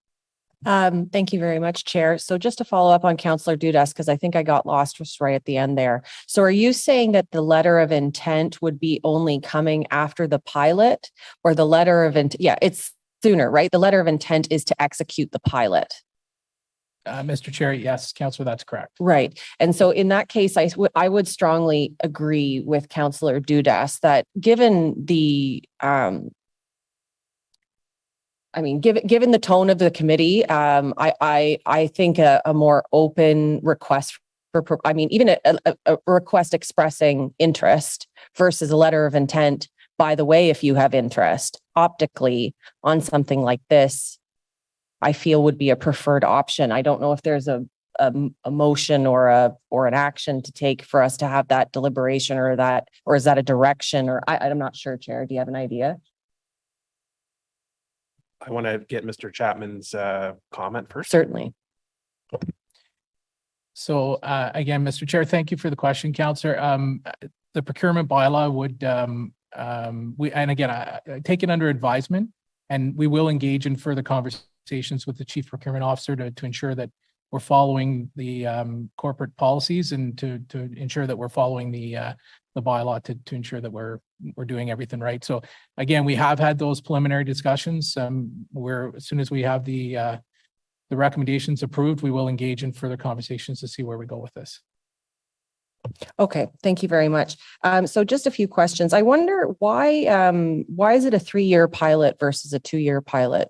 Thank you very much, Chair. So just to follow up on Councillor Dudas, because I think I got lost just right at the end there. So are you saying that the letter of intent would be only coming after the pilot, or the letter of intent? Yeah, it's sooner, right? The letter of intent is to execute the pilot. Mr. Chair, yes, Councillor, that's correct. Right. And so in that case, I would strongly agree with Councillor Dudas that given the given the tone of the committee, I think a more open request even a request expressing interest versus a letter of intent. By the way, if you have interest optically on something like this, I feel would be a preferred option. I don't know if there's a motion or an action to take for us to have that deliberation or is that a direction, or I'm not sure, Chair. Do you have an idea? I want to get Mr. Chapman's comment first. Certainly. So again, Mr. Chair, thank you for the question, Councillor. The procurement bylaw would, I take it under advisement, and we will engage in further conversations with the Chief Procurement Officer to ensure that we're following the corporate policies and to ensure that we're following the bylaw to ensure that we're doing everything right. So again, we have had those preliminary discussions. As soon as we have the recommendations approved, we will engage in further conversations to see where we go with this. Okay, thank you very much. So just a few questions. I wonder why is it a 3-year pilot versus a 2-year pilot,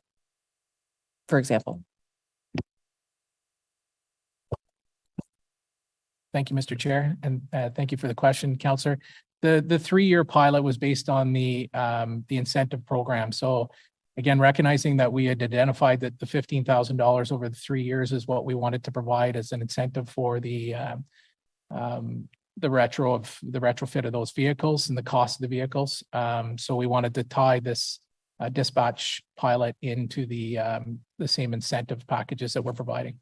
for example? Thank you, Mr. Chair, and thank you for the question, Councillor. The 3-year pilot was based on the incentive program. So again, recognizing that we had identified that the $15,000 over the 3 years is what we wanted to provide as an incentive for the retrofit of those vehicles and the cost of the vehicles. So we wanted to tie this dispatch pilot into the same incentive packages that we're providing.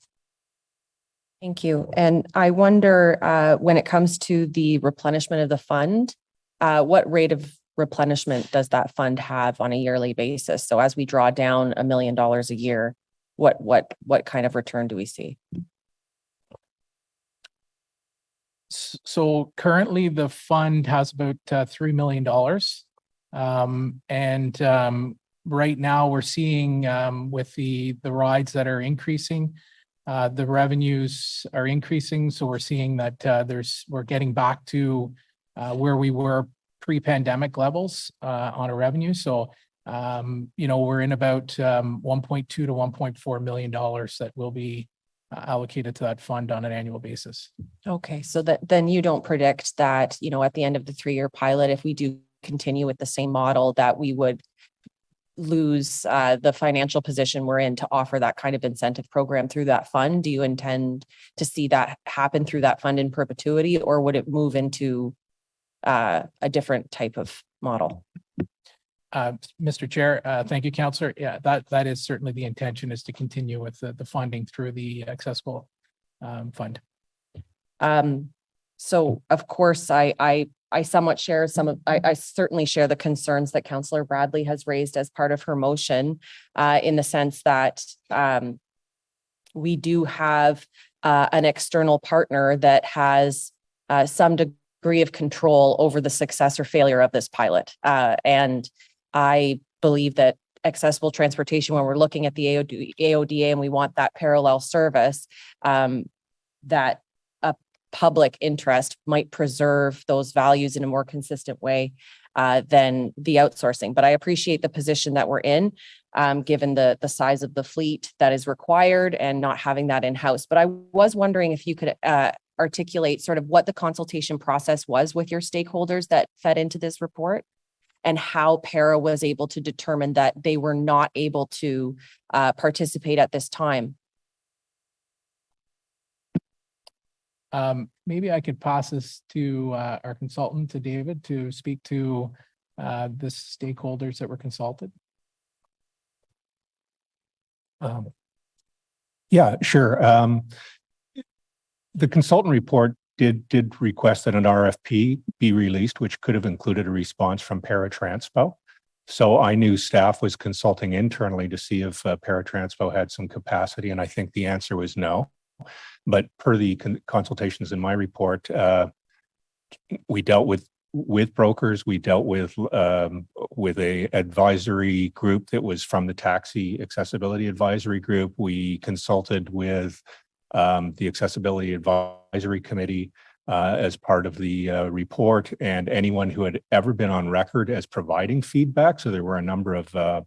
Thank you. And I wonder, when it comes to the replenishment of the fund, what rate of replenishment does that fund have on a yearly basis? So as we draw down $1 million a year, what kind of return do we see? So currently the fund has about $3 million. Right now we're seeing with the rides that are increasing, the revenues are increasing. So we're seeing that we're getting back to where we were pre-pandemic levels on a revenue. So We're in about 1.2 to 1.4 million dollars that will be allocated to that fund on an annual basis. Okay, so that then you don't predict that, at the end of the 3-year pilot, if we do continue with the same model, that we would lose the financial position we're in to offer that kind of incentive program through that fund? Do you intend to see that happen through that fund in perpetuity, or would it move into a different type of model? Mr. Chair, thank you, Councillor. Yeah, that is certainly the intention, is to continue with the funding through the accessible fund. So of course, I somewhat share I certainly share the concerns that Councillor Bradley has raised as part of her motion, in the sense that we do have an external partner that has some degree of control over the success or failure of this pilot. And I believe that accessible transportation, when we're looking at the AODA and we want that parallel service, that a public interest might preserve those values in a more consistent way than the outsourcing. But I appreciate the position that we're in, given the size of the fleet that is required and not having that in-house. But I was wondering if you could articulate sort of what the consultation process was with your stakeholders that fed into this report, and how PARA was able to determine that they were not able to participate at this time. Maybe I could pass this to our consultant, to David, to speak to the stakeholders that were consulted. Yeah, sure. The consultant report did request that an RFP be released, which could have included a response from Paratranspo. So I knew staff was consulting internally to see if Paratranspo had some capacity, and I think the answer was no. But per the consultations in my report, we dealt with brokers. We dealt with a advisory group that was from the Taxi Accessibility Advisory Group. We consulted with the Accessibility Advisory Committee as part of the report, and anyone who had ever been on record as providing feedback. So there were a number of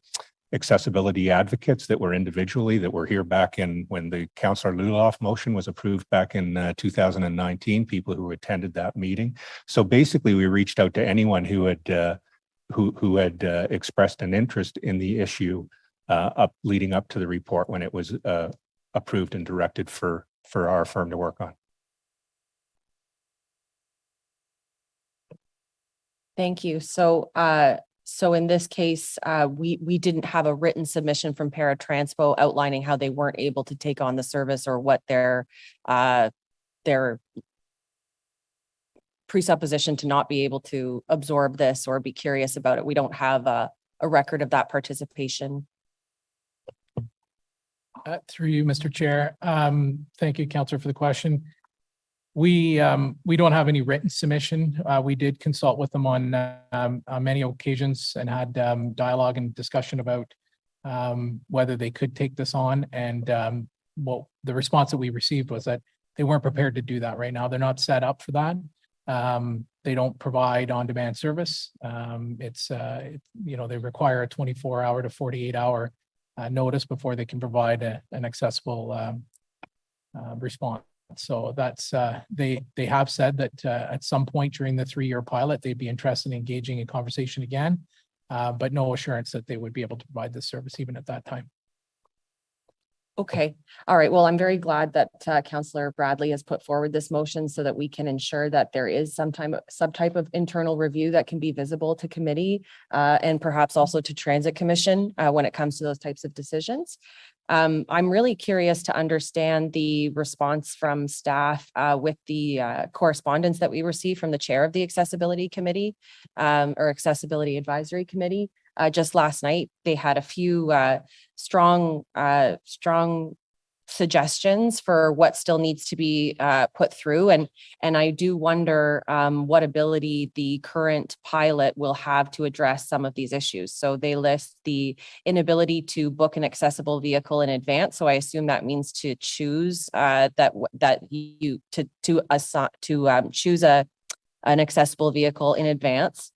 accessibility advocates that were here back in when the Councillor Luloff motion was approved back in 2019, people who attended that meeting. So basically we reached out to anyone who had expressed an interest in the issue leading up to the report when it was approved and directed for our firm to work on. Thank you. So in this case, we didn't have a written submission from Paratranspo outlining how they weren't able to take on the service, or what their presupposition to not be able to absorb this or be curious about it. We don't have a record of that participation. Through you, Mr. Chair. Thank you, Councillor, for the question. We don't have any written submission. We did consult with them on many occasions and had dialogue and discussion about whether they could take this on. And well, the response that we received was that they weren't prepared to do that right now. They're not set up for that. They don't provide on-demand service. They require a 24-hour to 48-hour notice before they can provide an accessible response. So that's they have said that at some point during the 3-year pilot, they'd be interested in engaging in conversation again, but no assurance that they would be able to provide this service even at that time. Okay. All right. Well, I'm very glad that Councillor Bradley has put forward this motion so that we can ensure that there is some type of internal review that can be visible to committee and perhaps also to Transit Commission when it comes to those types of decisions. I'm really curious to understand the response from staff with the correspondence that we received from the chair of the Accessibility Committee or Accessibility Advisory Committee. Just last night, they had a few strong suggestions for what still needs to be put through. And I do wonder what ability the current pilot will have to address some of these issues. So they list the inability to book an accessible vehicle in advance. So I assume that means to choose choose an accessible vehicle in advance.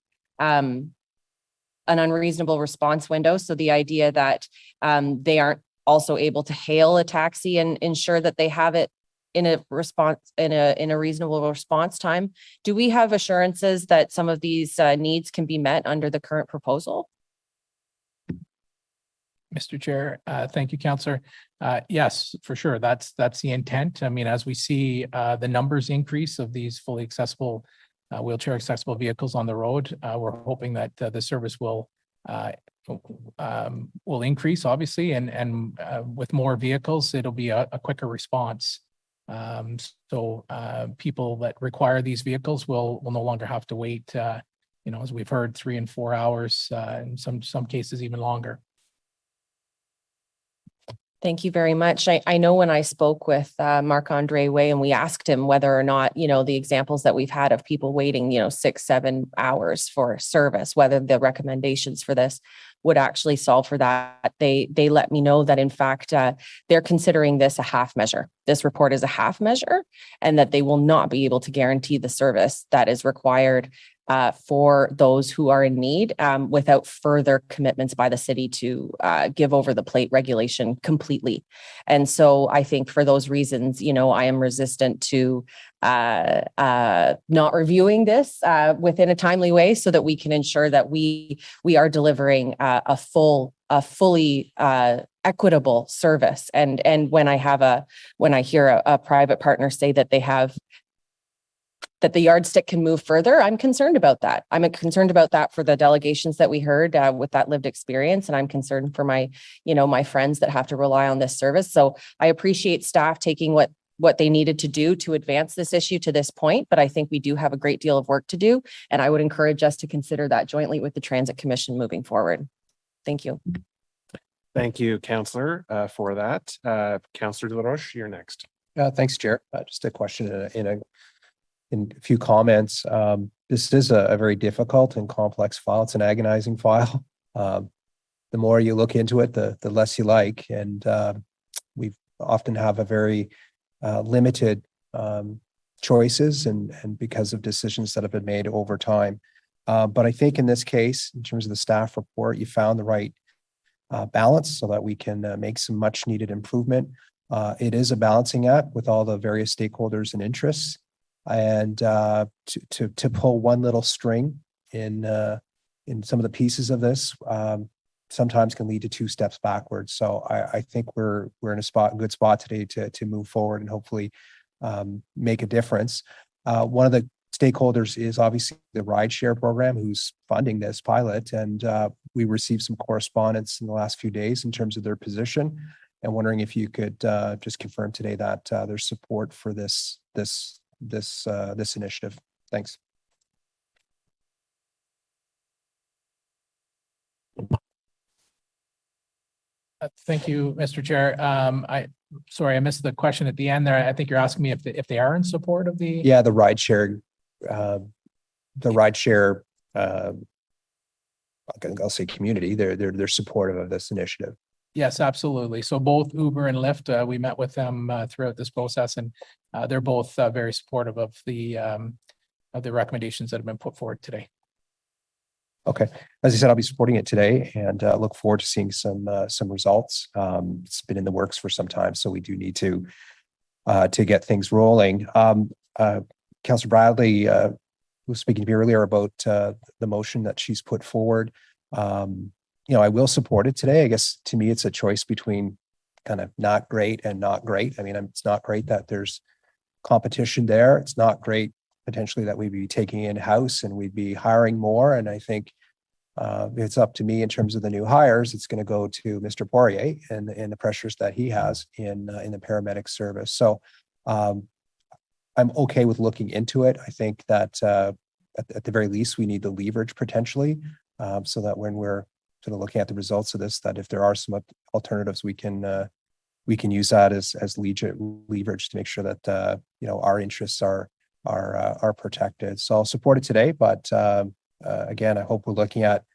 an unreasonable response window. So the idea that they aren't also able to hail a taxi and ensure that they have it in a response, in a reasonable response time. Do we have assurances that some of these needs can be met under the current proposal? Mr. Chair, thank you, Councillor. Yes, for sure. That's the intent. I mean, as we see the numbers increase of these fully accessible wheelchair accessible vehicles on the road, we're hoping that the service will increase, obviously, and with more vehicles, it'll be a quicker response. So people that require these vehicles will no longer have to wait. As we've heard, 3 and 4 hours, in some cases even longer. Thank you very much. I know when I spoke with Marc-Andre Way and we asked him whether or not, the examples that we've had of people waiting, 6-7 hours for service, whether the recommendations for this would actually solve for that. They let me know that in fact, they're considering this a half measure. This report is a half measure and that they will not be able to guarantee the service that is required for those who are in need without further commitments by the city to give over the plate regulation completely. And so I think for those reasons, I am resistant to not reviewing this within a timely way so that we can ensure that we are delivering a fully equitable service. And when I hear a private partner say that that the yardstick can move further, I'm concerned about that. I'm concerned about that for the delegations that we heard with that lived experience. And I'm concerned for my friends that have to rely on this service. So I appreciate staff taking what they needed to do to advance this issue to this point. But I think we do have a great deal of work to do. And I would encourage us to consider that jointly with the Transit Commission moving forward. Thank you. Thank you, Councillor, for that. Councillor LaRoche, you're next. Thanks, Chair. Just a question in a few comments. This is a very difficult and complex file. It's an agonizing file. The more you look into it, the less you like. And we often have a very limited choices and because of decisions that have been made over time. But I think in this case, in terms of the staff report, you found the right balance so that we can make some much needed improvement. It is a balancing act with all the various stakeholders and interests. And to pull one little string in some of the pieces of this sometimes can lead to 2 steps backwards. So I think we're in a good spot today to move forward and hopefully make a difference. One of the stakeholders is obviously the rideshare program who's funding this pilot, and we received some correspondence in the last few days in terms of their position. And wondering if you could just confirm today that there's support for this initiative. Thanks. Thank you, Mr. Chair. Sorry, I missed the question at the end there. I think you're asking me if they are in support of the. Yeah, the rideshare. I'll say community. They're supportive of this initiative. Yes, absolutely. So both Uber and Lyft, we met with them throughout this process, and they're both very supportive of the recommendations that have been put forward today. Okay. As I said, I'll be supporting it today and look forward to seeing some results. It's been in the works for some time, so we do need to get things rolling. Councillor Bradley was speaking to me earlier about the motion that she's put forward. I will support it today. I guess to me, it's a choice between kind of not great and not great. I mean, it's not great that there's competition there. It's not great potentially that we'd be taking in-house and we'd be hiring more. And I think it's up to me in terms of the new hires. It's going to go to Mr. Poirier and the pressures that he has in the paramedic service. So I'm okay with looking into it. I think that at the very least, we need the leverage potentially so that when we're sort of looking at the results of this, that if there are some alternatives, we can use that as leverage to make sure that our interests are protected. So I'll support it today, but again, I hope we're looking at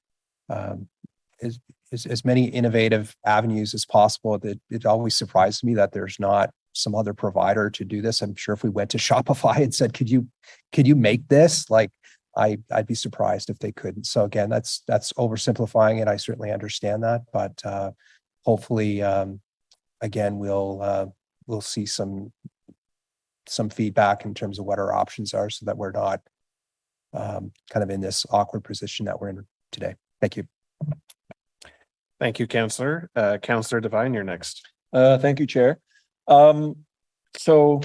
as many innovative avenues as possible. It always surprises me that there's not some other provider to do this. I'm sure if we went to Shopify and said, could you make this? Like, I'd be surprised if they couldn't. So again, that's oversimplifying it. I certainly understand that, but hopefully, again, we'll see some feedback in terms of what our options are, so that we're not kind of in this awkward position that we're in today. Thank you. Thank you, Councillor. Councillor Devine, you're next. Thank you, Chair. So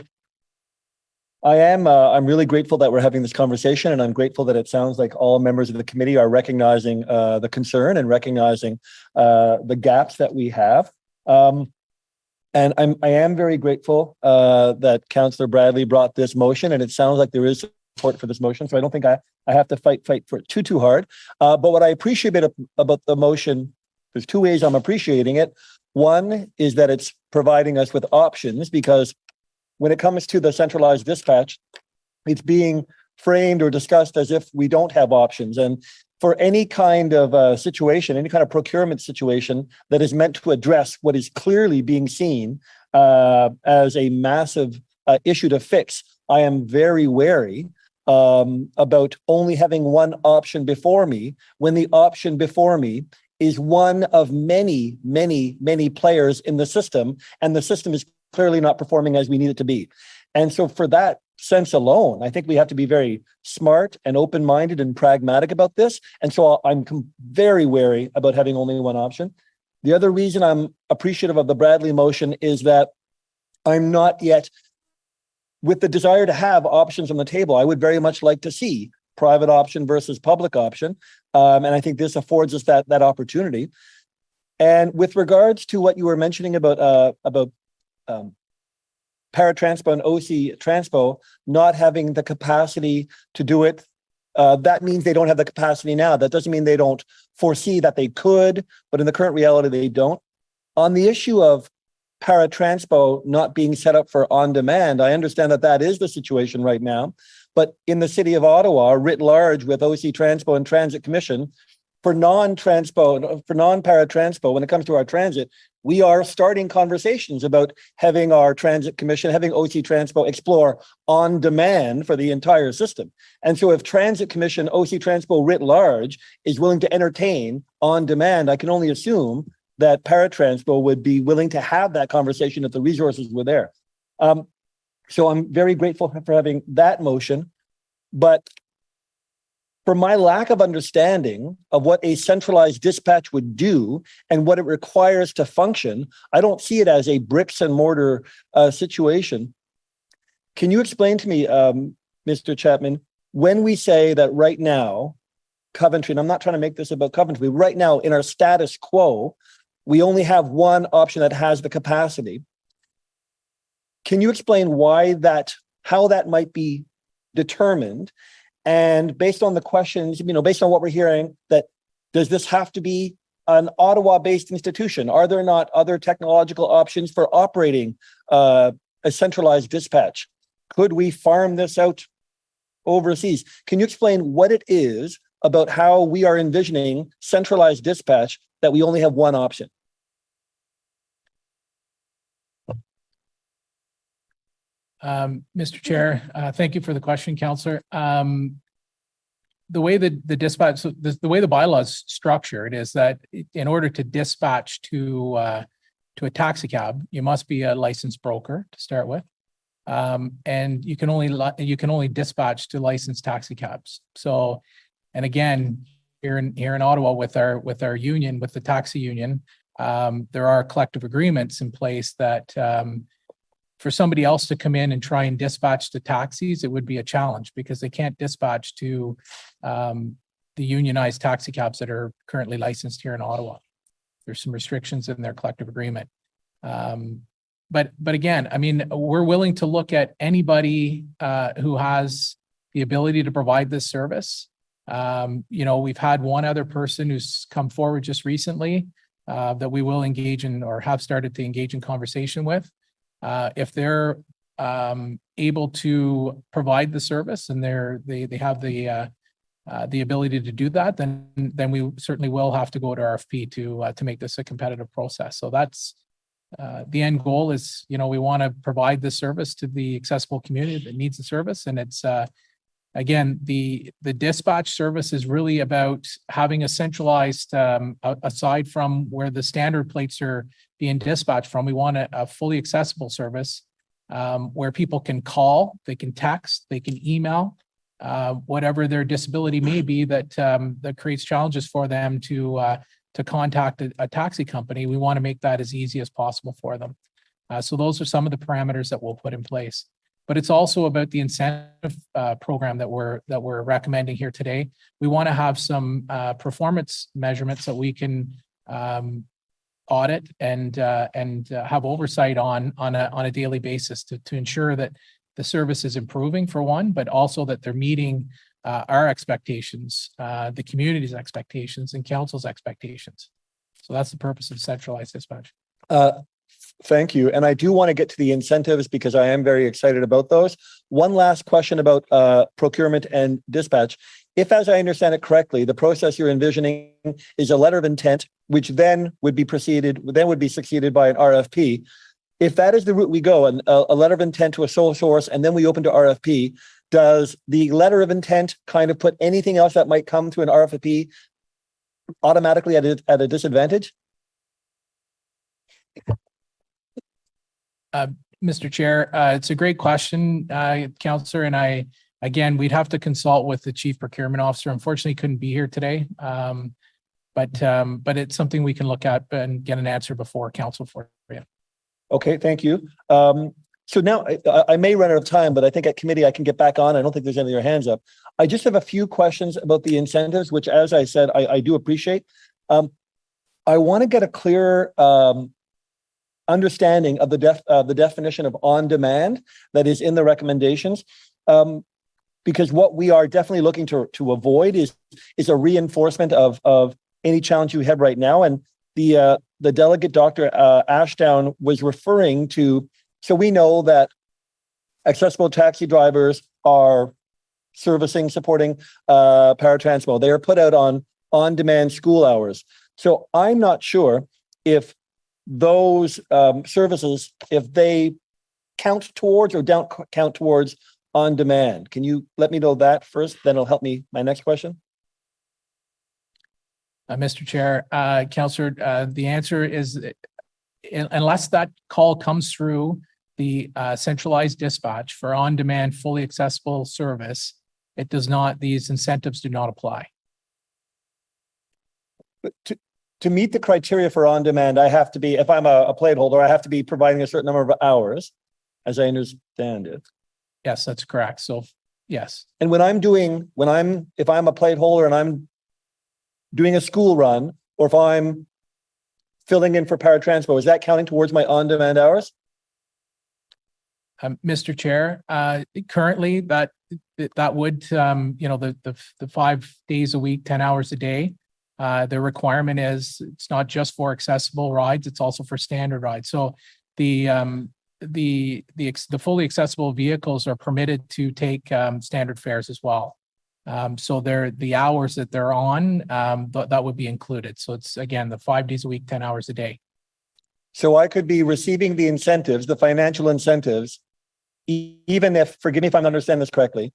I'm really grateful that we're having this conversation, and I'm grateful that it sounds like all members of the committee are recognizing the concern and recognizing the gaps that we have. And I am very grateful that Councillor Bradley brought this motion, and it sounds like there is support for this motion. So I don't think I have to fight for it too hard. But what I appreciate about the motion, there's two ways I'm appreciating it. One is that it's providing us with options, because when it comes to the centralized dispatch, it's being framed or discussed as if we don't have options. And for any kind of situation, any kind of procurement situation that is meant to address what is clearly being seen as a massive issue to fix, I am very wary about only having one option before me, when the option before me is one of many, many, many players in the system, and the system is clearly not performing as we need it to be. And so for that sense alone, I think we have to be very smart and open-minded and pragmatic about this. And so I'm very wary about having only one option. The other reason I'm appreciative of the Bradley motion is that I'm not yet, with the desire to have options on the table, I would very much like to see private option versus public option. And I think this affords us that opportunity. And with regards to what you were mentioning about Paratranspo and OC Transpo not having the capacity to do it, that means they don't have the capacity now. That doesn't mean they don't foresee that they could, but in the current reality, they don't. On the issue of Paratranspo not being set up for on-demand, I understand that is the situation right now. But in the city of Ottawa, writ large, with OC Transpo and Transit Commission, for non-Paratranspo, when it comes to our transit, we are starting conversations about having our Transit Commission, having OC Transpo explore on demand for the entire system. And so if Transit Commission, OC Transpo writ large is willing to entertain on demand, I can only assume that Paratranspo would be willing to have that conversation if the resources were there. So I'm very grateful for having that motion, but for my lack of understanding of what a centralized dispatch would do and what it requires to function, I don't see it as a bricks and mortar situation. Can you explain to me, Mr. Chapman, when we say that right now, Coventry, and I'm not trying to make this about Coventry, but right now in our status quo, we only have one option that has the capacity. Can you explain how that might be determined? And based on the questions, based on what we're hearing, that does this have to be an Ottawa-based institution? Are there not other technological options for operating a centralized dispatch? Could we farm this out overseas? Can you explain what it is about how we are envisioning centralized dispatch that we only have one option? Mr. Chair, thank you for the question, Councillor. The way the dispatch, the way the bylaw is structured is that in order to dispatch to a taxi cab, you must be a licensed broker to start with, and you can only dispatch to licensed taxi cabs. So, and again, here in Ottawa with our union, with the taxi union, there are collective agreements in place that for somebody else to come in and try and dispatch to taxis, it would be a challenge because they can't dispatch to the unionized taxi cabs that are currently licensed here in Ottawa. There's some restrictions in their collective agreement. But again, I mean, we're willing to look at anybody who has the ability to provide this service. We've had one other person who's come forward just recently that we will engage in or have started to engage in conversation with. If they're able to provide the service and they have the ability to do that, then we certainly will have to go to RFP to make this a competitive process. So that's the end goal is, we want to provide the service to the accessible community that needs the service, and it's Again, the dispatch service is really about having a centralized, aside from where the standard plates are being dispatched from, we want a fully accessible service where people can call, they can text, they can email, whatever their disability may be that creates challenges for them to contact a taxi company. We want to make that as easy as possible for them. So those are some of the parameters that we'll put in place. But it's also about the incentive program that we're recommending here today. We want to have some performance measurements that we can audit and have oversight on a daily basis to ensure that the service is improving for one, but also that they're meeting our expectations, the community's expectations, and council's expectations. So that's the purpose of centralized dispatch. Thank you. And I do want to get to the incentives because I am very excited about those. One last question about procurement and dispatch. If, as I understand it correctly, the process you're envisioning is a letter of intent, which then would be succeeded by an RFP. If that is the route we go, and a letter of intent to a sole source, and then we open to RFP, does the letter of intent kind of put anything else that might come to an RFP automatically at a disadvantage? Mr. Chair, it's a great question, Councillor, and we'd have to consult with the Chief Procurement Officer. Unfortunately, couldn't be here today, but it's something we can look at and get an answer before Council for you. Okay, thank you. So now I may run out of time, but I think at committee I can get back on. I don't think there's any of your hands up. I just have a few questions about the incentives, which, as I said, I do appreciate. I want to get a clearer understanding of the definition of on demand that is in the recommendations, because what we are definitely looking to avoid is a reinforcement of any challenge you have right now. And the delegate, Dr. Ashdown, was referring to. So we know that accessible taxi drivers are supporting paratransport. They are put out on demand school hours. So I'm not sure if those services, if they count towards or don't count towards on demand. Can you let me know that first? Then it'll help me my next question. Mr. Chair, Councillor, the answer is unless that call comes through the centralized dispatch for on-demand, fully accessible service, it does not. These incentives do not apply. But to meet the criteria for on-demand, I have to be, if I'm a plate holder, I have to be providing a certain number of hours, as I understand it. Yes, that's correct. So, yes. And if I'm a plate holder and I'm doing a school run, or if I'm filling in for paratransport, is that counting towards my on-demand hours? Mr. Chair, currently that would, the 5 days a week, 10 hours a day. The requirement is it's not just for accessible rides; it's also for standard rides. So the fully accessible vehicles are permitted to take standard fares as well. So the hours that they're on, that would be included. So it's again the 5 days a week, 10 hours a day. So I could be receiving the incentives, the financial incentives, even if, forgive me if I'm understanding this correctly,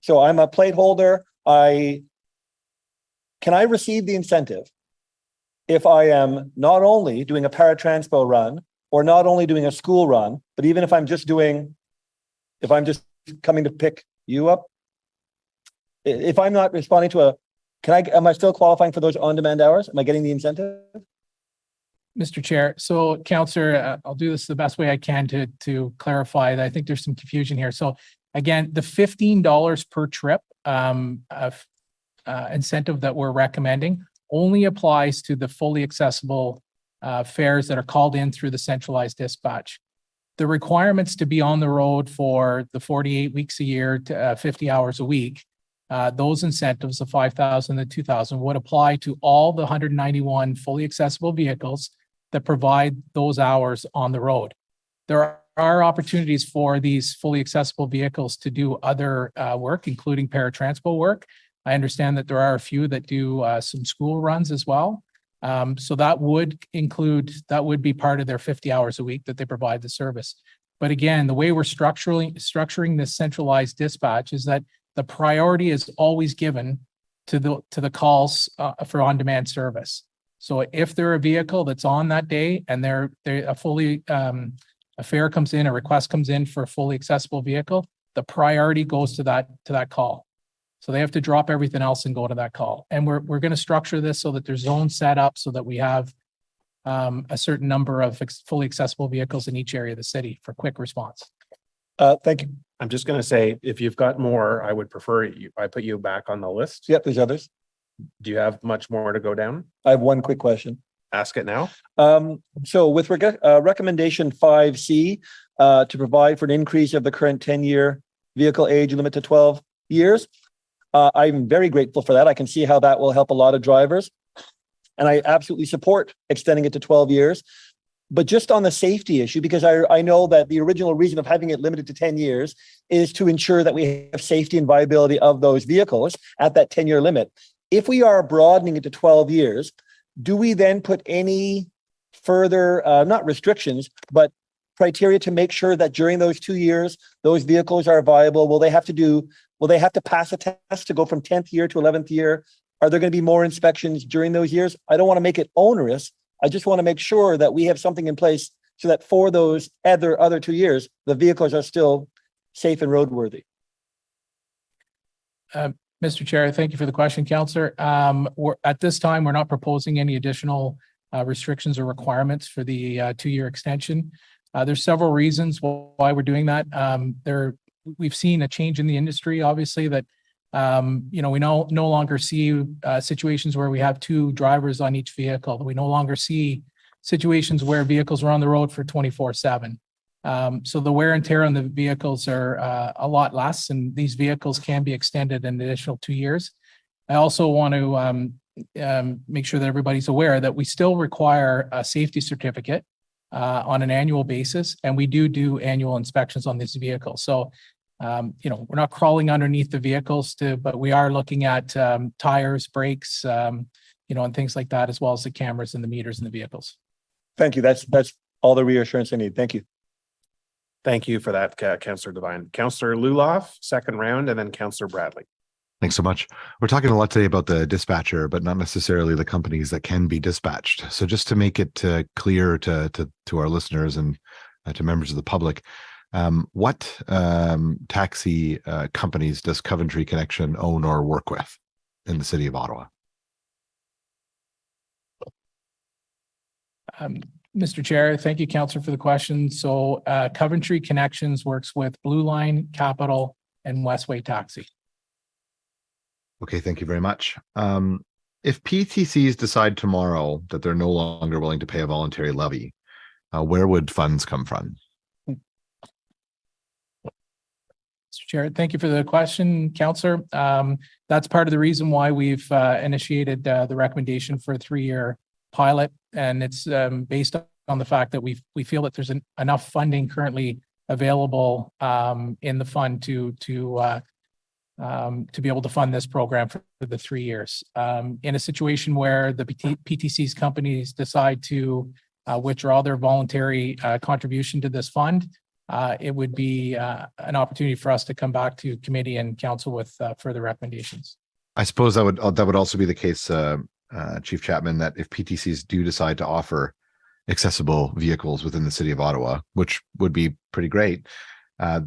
so I'm a plate holder. Can I receive the incentive if I am not only doing a paratranspo run or not only doing a school run, but even if I'm just coming to pick you up? If I'm not responding to am I still qualifying for those on-demand hours? Am I getting the incentive? Mr. Chair, so Councillor, I'll do this the best way I can to clarify that. I think there's some confusion here. So again, the $15 per trip incentive that we're recommending only applies to the fully accessible fares that are called in through the centralized dispatch. The requirements to be on the road for the 48 weeks a year to 50 hours a week, those incentives of $5,000 and $2,000 would apply to all the 191 fully accessible vehicles that provide those hours on the road. There are opportunities for these fully accessible vehicles to do other work, including paratransport work. I understand that there are a few that do some school runs as well. So that would be part of their 50 hours a week that they provide the service. But again, the way we're structuring this centralized dispatch is that the priority is always given to the calls for on-demand service. So if they're a vehicle that's on that day and they're a fare comes in, a request comes in for a fully accessible vehicle, the priority goes to that call. So they have to drop everything else and go to that call. And we're going to structure this so that there's zones set up so that we have a certain number of fully accessible vehicles in each area of the city for quick response. Thank you. I'm just going to say, if you've got more, I would prefer I put you back on the list. Yep, there's others. Do you have much more to go down? I have one quick question. Ask it now. So with recommendation 5C, to provide for an increase of the current 10-year vehicle age limit to 12 years, I'm very grateful for that. I can see how that will help a lot of drivers. And I absolutely support extending it to 12 years. But just on the safety issue, because I know that the original reason of having it limited to 10 years is to ensure that we have safety and viability of those vehicles at that 10-year limit. If we are broadening it to 12 years, do we then put any further, not restrictions, but criteria to make sure that during those 2 years, those vehicles are viable? Will they have to pass a test to go from 10th year to 11th year? Are there going to be more inspections during those years? I don't want to make it onerous. I just want to make sure that we have something in place so that for those other 2 years, the vehicles are still safe and roadworthy. Mr. Chair, thank you for the question, Councillor. At this time, we're not proposing any additional restrictions or requirements for the 2-year extension. There's several reasons why we're doing that. We've seen a change in the industry, obviously, that we no longer see situations where we have 2 drivers on each vehicle. We no longer see situations where vehicles are on the road for 24/7. So the wear and tear on the vehicles are a lot less, and these vehicles can be extended an additional 2 years. I also want to make sure that everybody's aware that we still require a safety certificate on an annual basis, and we do annual inspections on these vehicles. So we're not crawling underneath the vehicles but we are looking at tires, brakes, and things like that, as well as the cameras and the meters in the vehicles. Thank you. That's all the reassurance I need. Thank you. Thank you for that, Councillor Devine. Councillor Luloff, second round, and then Councillor Bradley. Thanks so much. We're talking a lot today about the dispatcher, but not necessarily the companies that can be dispatched. So just to make it clear to our listeners and to members of the public, what taxi companies does Coventry Connection own or work with in the city of Ottawa? Mr. Chair, thank you, Councillor, for the question. So Coventry Connections works with Blue Line, Capital, and Westway Taxi. Okay, thank you very much. If PTCs decide tomorrow that they're no longer willing to pay a voluntary levy, where would funds come from? Mr. Chair, thank you for the question, Councillor. That's part of the reason why we've initiated the recommendation for a 3-year pilot, and it's based on the fact that we feel that there's enough funding currently available in the fund to be able to fund this program for the 3 years. In a situation where the PTC's companies decide to withdraw their voluntary contribution to this fund, it would be an opportunity for us to come back to committee and council with further recommendations. I suppose that would also be the case, Chief Chapman, that if PTCs do decide to offer accessible vehicles within the city of Ottawa, which would be pretty great,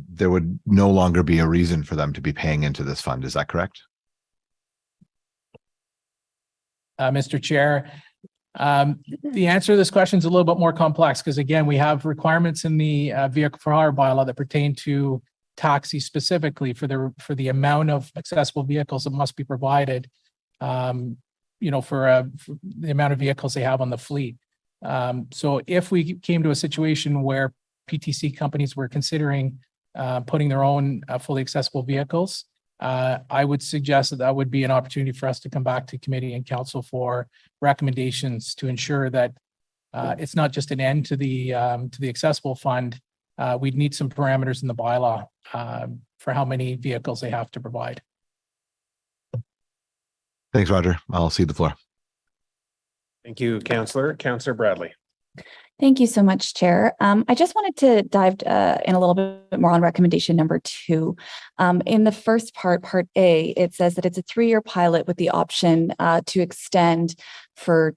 there would no longer be a reason for them to be paying into this fund. Is that correct? Mr. Chair, the answer to this question is a little bit more complex because, again, we have requirements in the vehicle for hire bylaw that pertain to taxi specifically for the amount of accessible vehicles that must be provided, for the amount of vehicles they have on the fleet. So if we came to a situation where PTC companies were considering putting their own fully accessible vehicles, I would suggest that would be an opportunity for us to come back to committee and council for recommendations to ensure that it's not just an end to the accessible fund. We'd need some parameters in the bylaw for how many vehicles they have to provide. Thanks, Roger. I'll cede the floor. Thank you, Councillor. Councillor Bradley. Thank you so much, Chair. I just wanted to dive in a little bit more on recommendation number 2. In the first part, part A, it says that it's a 3-year pilot with the option to extend for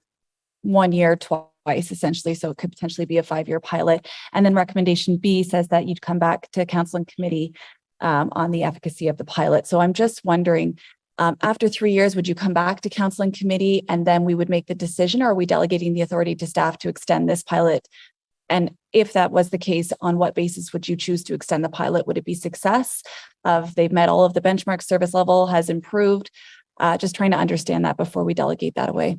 1 year twice, essentially. So it could potentially be a 5-year pilot. And then recommendation B says that you'd come back to council and committee on the efficacy of the pilot. So I'm just wondering, after 3 years, would you come back to council and committee and then we would make the decision, or are we delegating the authority to staff to extend this pilot? And if that was the case, on what basis would you choose to extend the pilot? Would it be success of they've met all of the benchmark, service level has improved? Just trying to understand that before we delegate that away.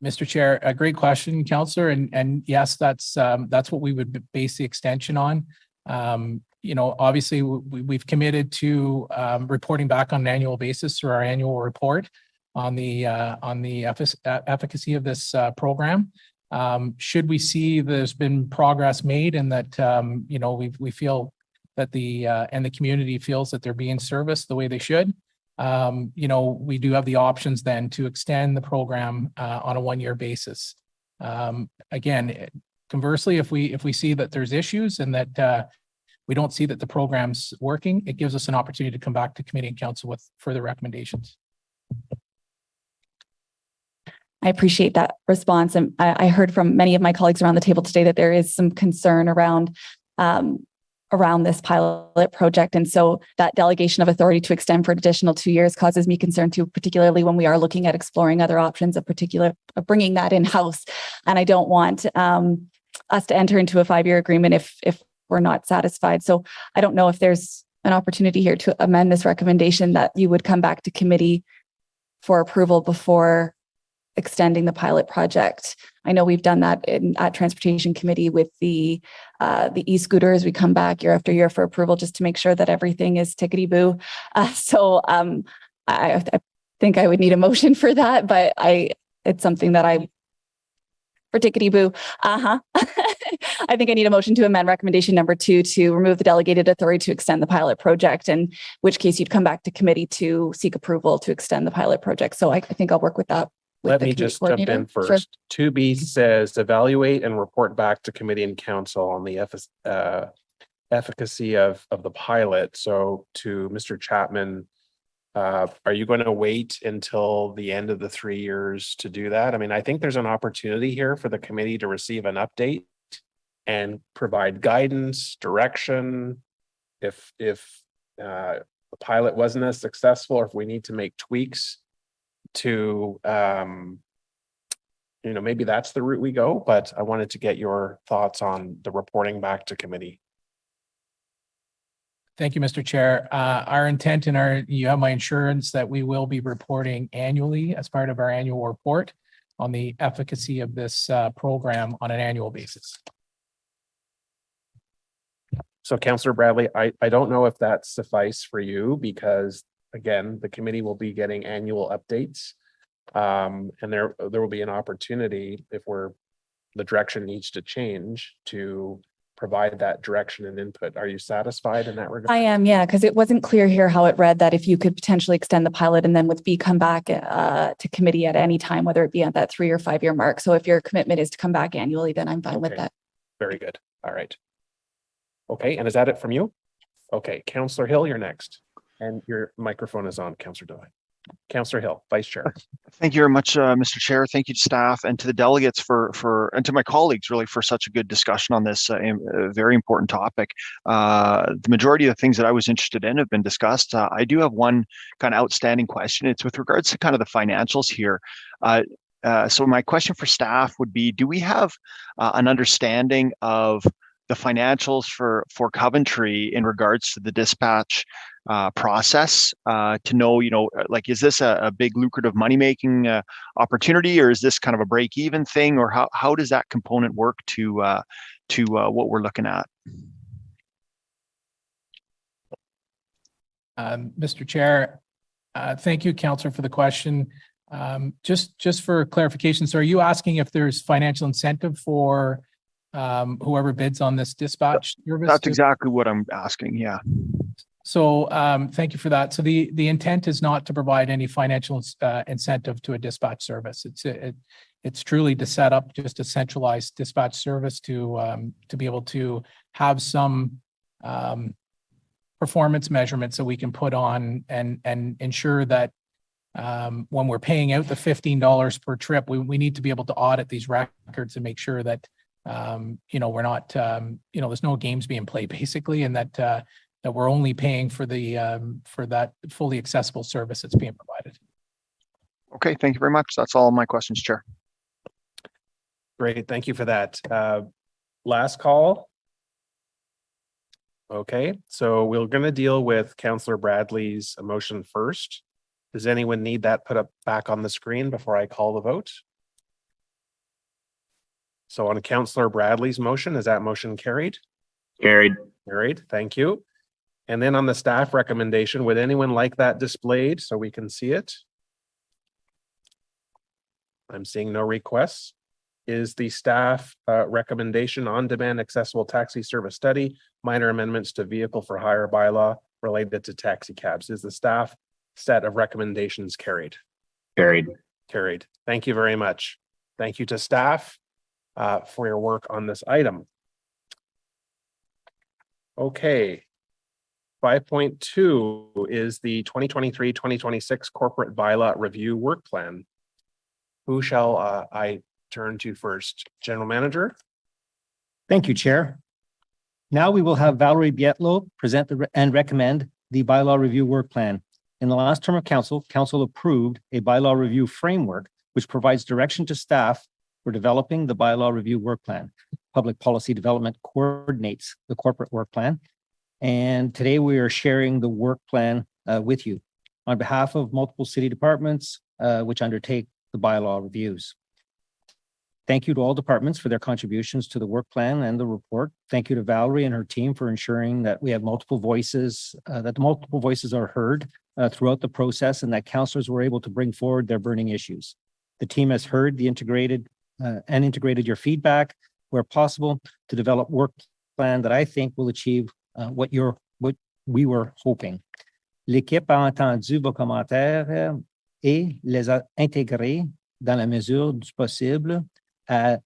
Mr. Chair, a great question, Councillor, and yes, that's what we would base the extension on. Obviously we've committed to reporting back on an annual basis through our annual report on the efficacy of this program. Should we see there's been progress made and that we feel that the community feels that they're being serviced the way they should, we do have the options then to extend the program on a 1-year basis. Again, conversely, if we see that there's issues and that we don't see that the program's working, it gives us an opportunity to come back to committee and council with further recommendations. I appreciate that response. And I heard from many of my colleagues around the table today that there is some concern around this pilot project. And so that delegation of authority to extend for an additional 2 years causes me concern too, particularly when we are looking at exploring other options of bringing that in-house. And I don't want us to enter into a 5-year agreement if we're not satisfied. So I don't know if there's an opportunity here to amend this recommendation that you would come back to committee for approval before extending the pilot project. I know we've done that at Transportation Committee with the e-scooters. We come back year after year for approval just to make sure that everything is tickety-boo. I think I would need a motion for that, but it's something that for tickety-boo. I think I need a motion to amend recommendation number 2 to remove the delegated authority to extend the pilot project, in which case you'd come back to committee to seek approval to extend the pilot project. So I think I'll work with that. Let me just jump in first. Sure. 2B says evaluate and report back to committee and council on the efficacy of the pilot. So to Mr. Chapman, are you going to wait until the end of the 3 years to do that? I mean, I think there's an opportunity here for the committee to receive an update and provide guidance, direction. If the pilot wasn't as successful, or if we need to make tweaks to, maybe that's the route we go, but I wanted to get your thoughts on the reporting back to committee. Thank you, Mr. Chair. Our intent you have my assurance that we will be reporting annually as part of our annual report on the efficacy of this program on an annual basis. So Councillor Bradley, I don't know if that's suffice for you, because again, the committee will be getting annual updates. And there will be an opportunity, if the direction needs to change, to provide that direction and input. Are you satisfied in that regard? I am, yeah, because it wasn't clear here how it read that if you could potentially extend the pilot and then with B come back to committee at any time, whether it be at that 3 or 5 year mark. So if your commitment is to come back annually, then I'm fine with that. Very good. All right. Okay, and is that it from you? Okay, Councillor Hill, you're next. And your microphone is on, Councillor Dillon. Councillor Hill, Vice Chair. Thank you very much, Mr. Chair. Thank you to staff and to the delegates and to my colleagues really for such a good discussion on this very important topic. The majority of the things that I was interested in have been discussed. I do have one kind of outstanding question. It's with regards to kind of the financials here. So my question for staff would be, do we have an understanding of the financials for Coventry in regards to the dispatch process to know, like, is this a big lucrative money-making opportunity, or is this kind of a break-even thing, or how does that component work to what we're looking at? Mr. Chair, thank you, Councillor, for the question. Just for clarification, so are you asking if there's financial incentive for whoever bids on this dispatch service? That's exactly what I'm asking, yeah. So thank you for that. So the intent is not to provide any financial incentive to a dispatch service. It's truly to set up just a centralized dispatch service to be able to have some performance measurements that we can put on and ensure that when we're paying out the $15 per trip, we need to be able to audit these records and make sure that we're not there's no games being played basically, and that we're only paying for that fully accessible service that's being provided. Okay, thank you very much. That's all my questions, Chair. Great, thank you for that. Last call. Okay, so we're going to deal with Councillor Bradley's motion first. Does anyone need that put up back on the screen before I call the vote? So on Councillor Bradley's motion, is that motion carried? Carried. Carried, thank you. And then on the staff recommendation, would anyone like that displayed so we can see it? I'm seeing no requests. Is the staff recommendation on-demand accessible taxi service study, minor amendments to vehicle for hire bylaw related to taxi cabs? Is the staff set of recommendations carried? Carried. Carried. Thank you very much. Thank you to staff for your work on this item. Okay. 5.2 is the 2023-2026 corporate bylaw review work plan. Who shall I turn to first? General Manager? Thank you, Chair. Now we will have Valerie Bietlo present and recommend the bylaw review work plan. In the last term of council, council approved a bylaw review framework which provides direction to staff for developing the bylaw review work plan. Public policy development coordinates the corporate work plan. And today we are sharing the work plan with you on behalf of multiple city departments which undertake the bylaw reviews. Thank you to all departments for their contributions to the work plan and the report. Thank you to Valerie and her team for ensuring that we have multiple voices, that the multiple voices are heard throughout the process and that councillors were able to bring forward their burning issues. The team has heard the integrated your feedback where possible to develop work plan that I think will achieve what we were hoping. L'équipe a entendu vos commentaires et les a intégrés dans la mesure du possible à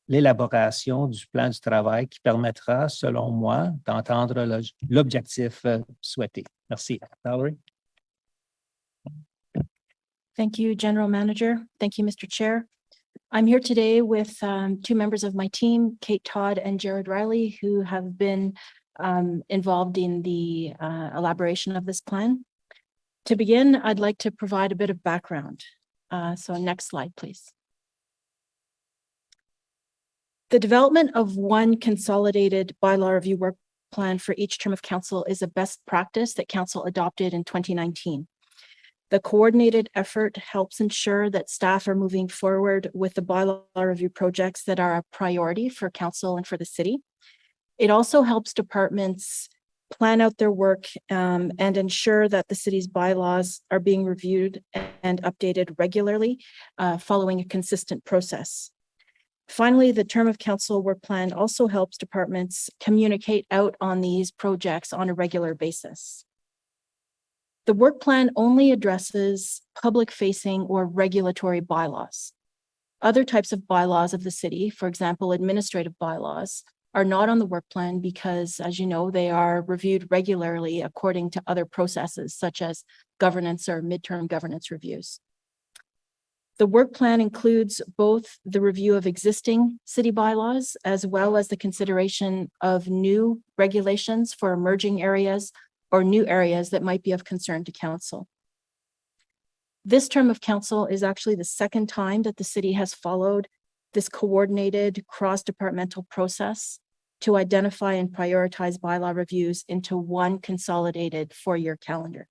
l'élaboration du plan du travail qui permettra, selon moi, d'entendre l'objectif souhaité. Merci. Valerie? Thank you, General Manager. Thank you, Mr. Chair. I'm here today with two members of my team, Kate Todd and Jared Riley, who have been involved in the elaboration of this plan. To begin, I'd like to provide a bit of background. So next slide, please. The development of one consolidated bylaw review work plan for each term of council is a best practice that council adopted in 2019. The coordinated effort helps ensure that staff are moving forward with the bylaw review projects that are a priority for council and for the city. It also helps departments plan out their work and ensure that the city's bylaws are being reviewed and updated regularly, following a consistent process. Finally, the term of council work plan also helps departments communicate out on these projects on a regular basis. The work plan only addresses public-facing or regulatory bylaws. Other types of bylaws of the city, for example, administrative bylaws, are not on the work plan because, as you know, they are reviewed regularly according to other processes such as governance or midterm governance reviews. The work plan includes both the review of existing city bylaws as well as the consideration of new regulations for emerging areas or new areas that might be of concern to council. This term of council is actually the second time that the city has followed this coordinated cross-departmental process to identify and prioritize bylaw reviews into one consolidated four-year calendar.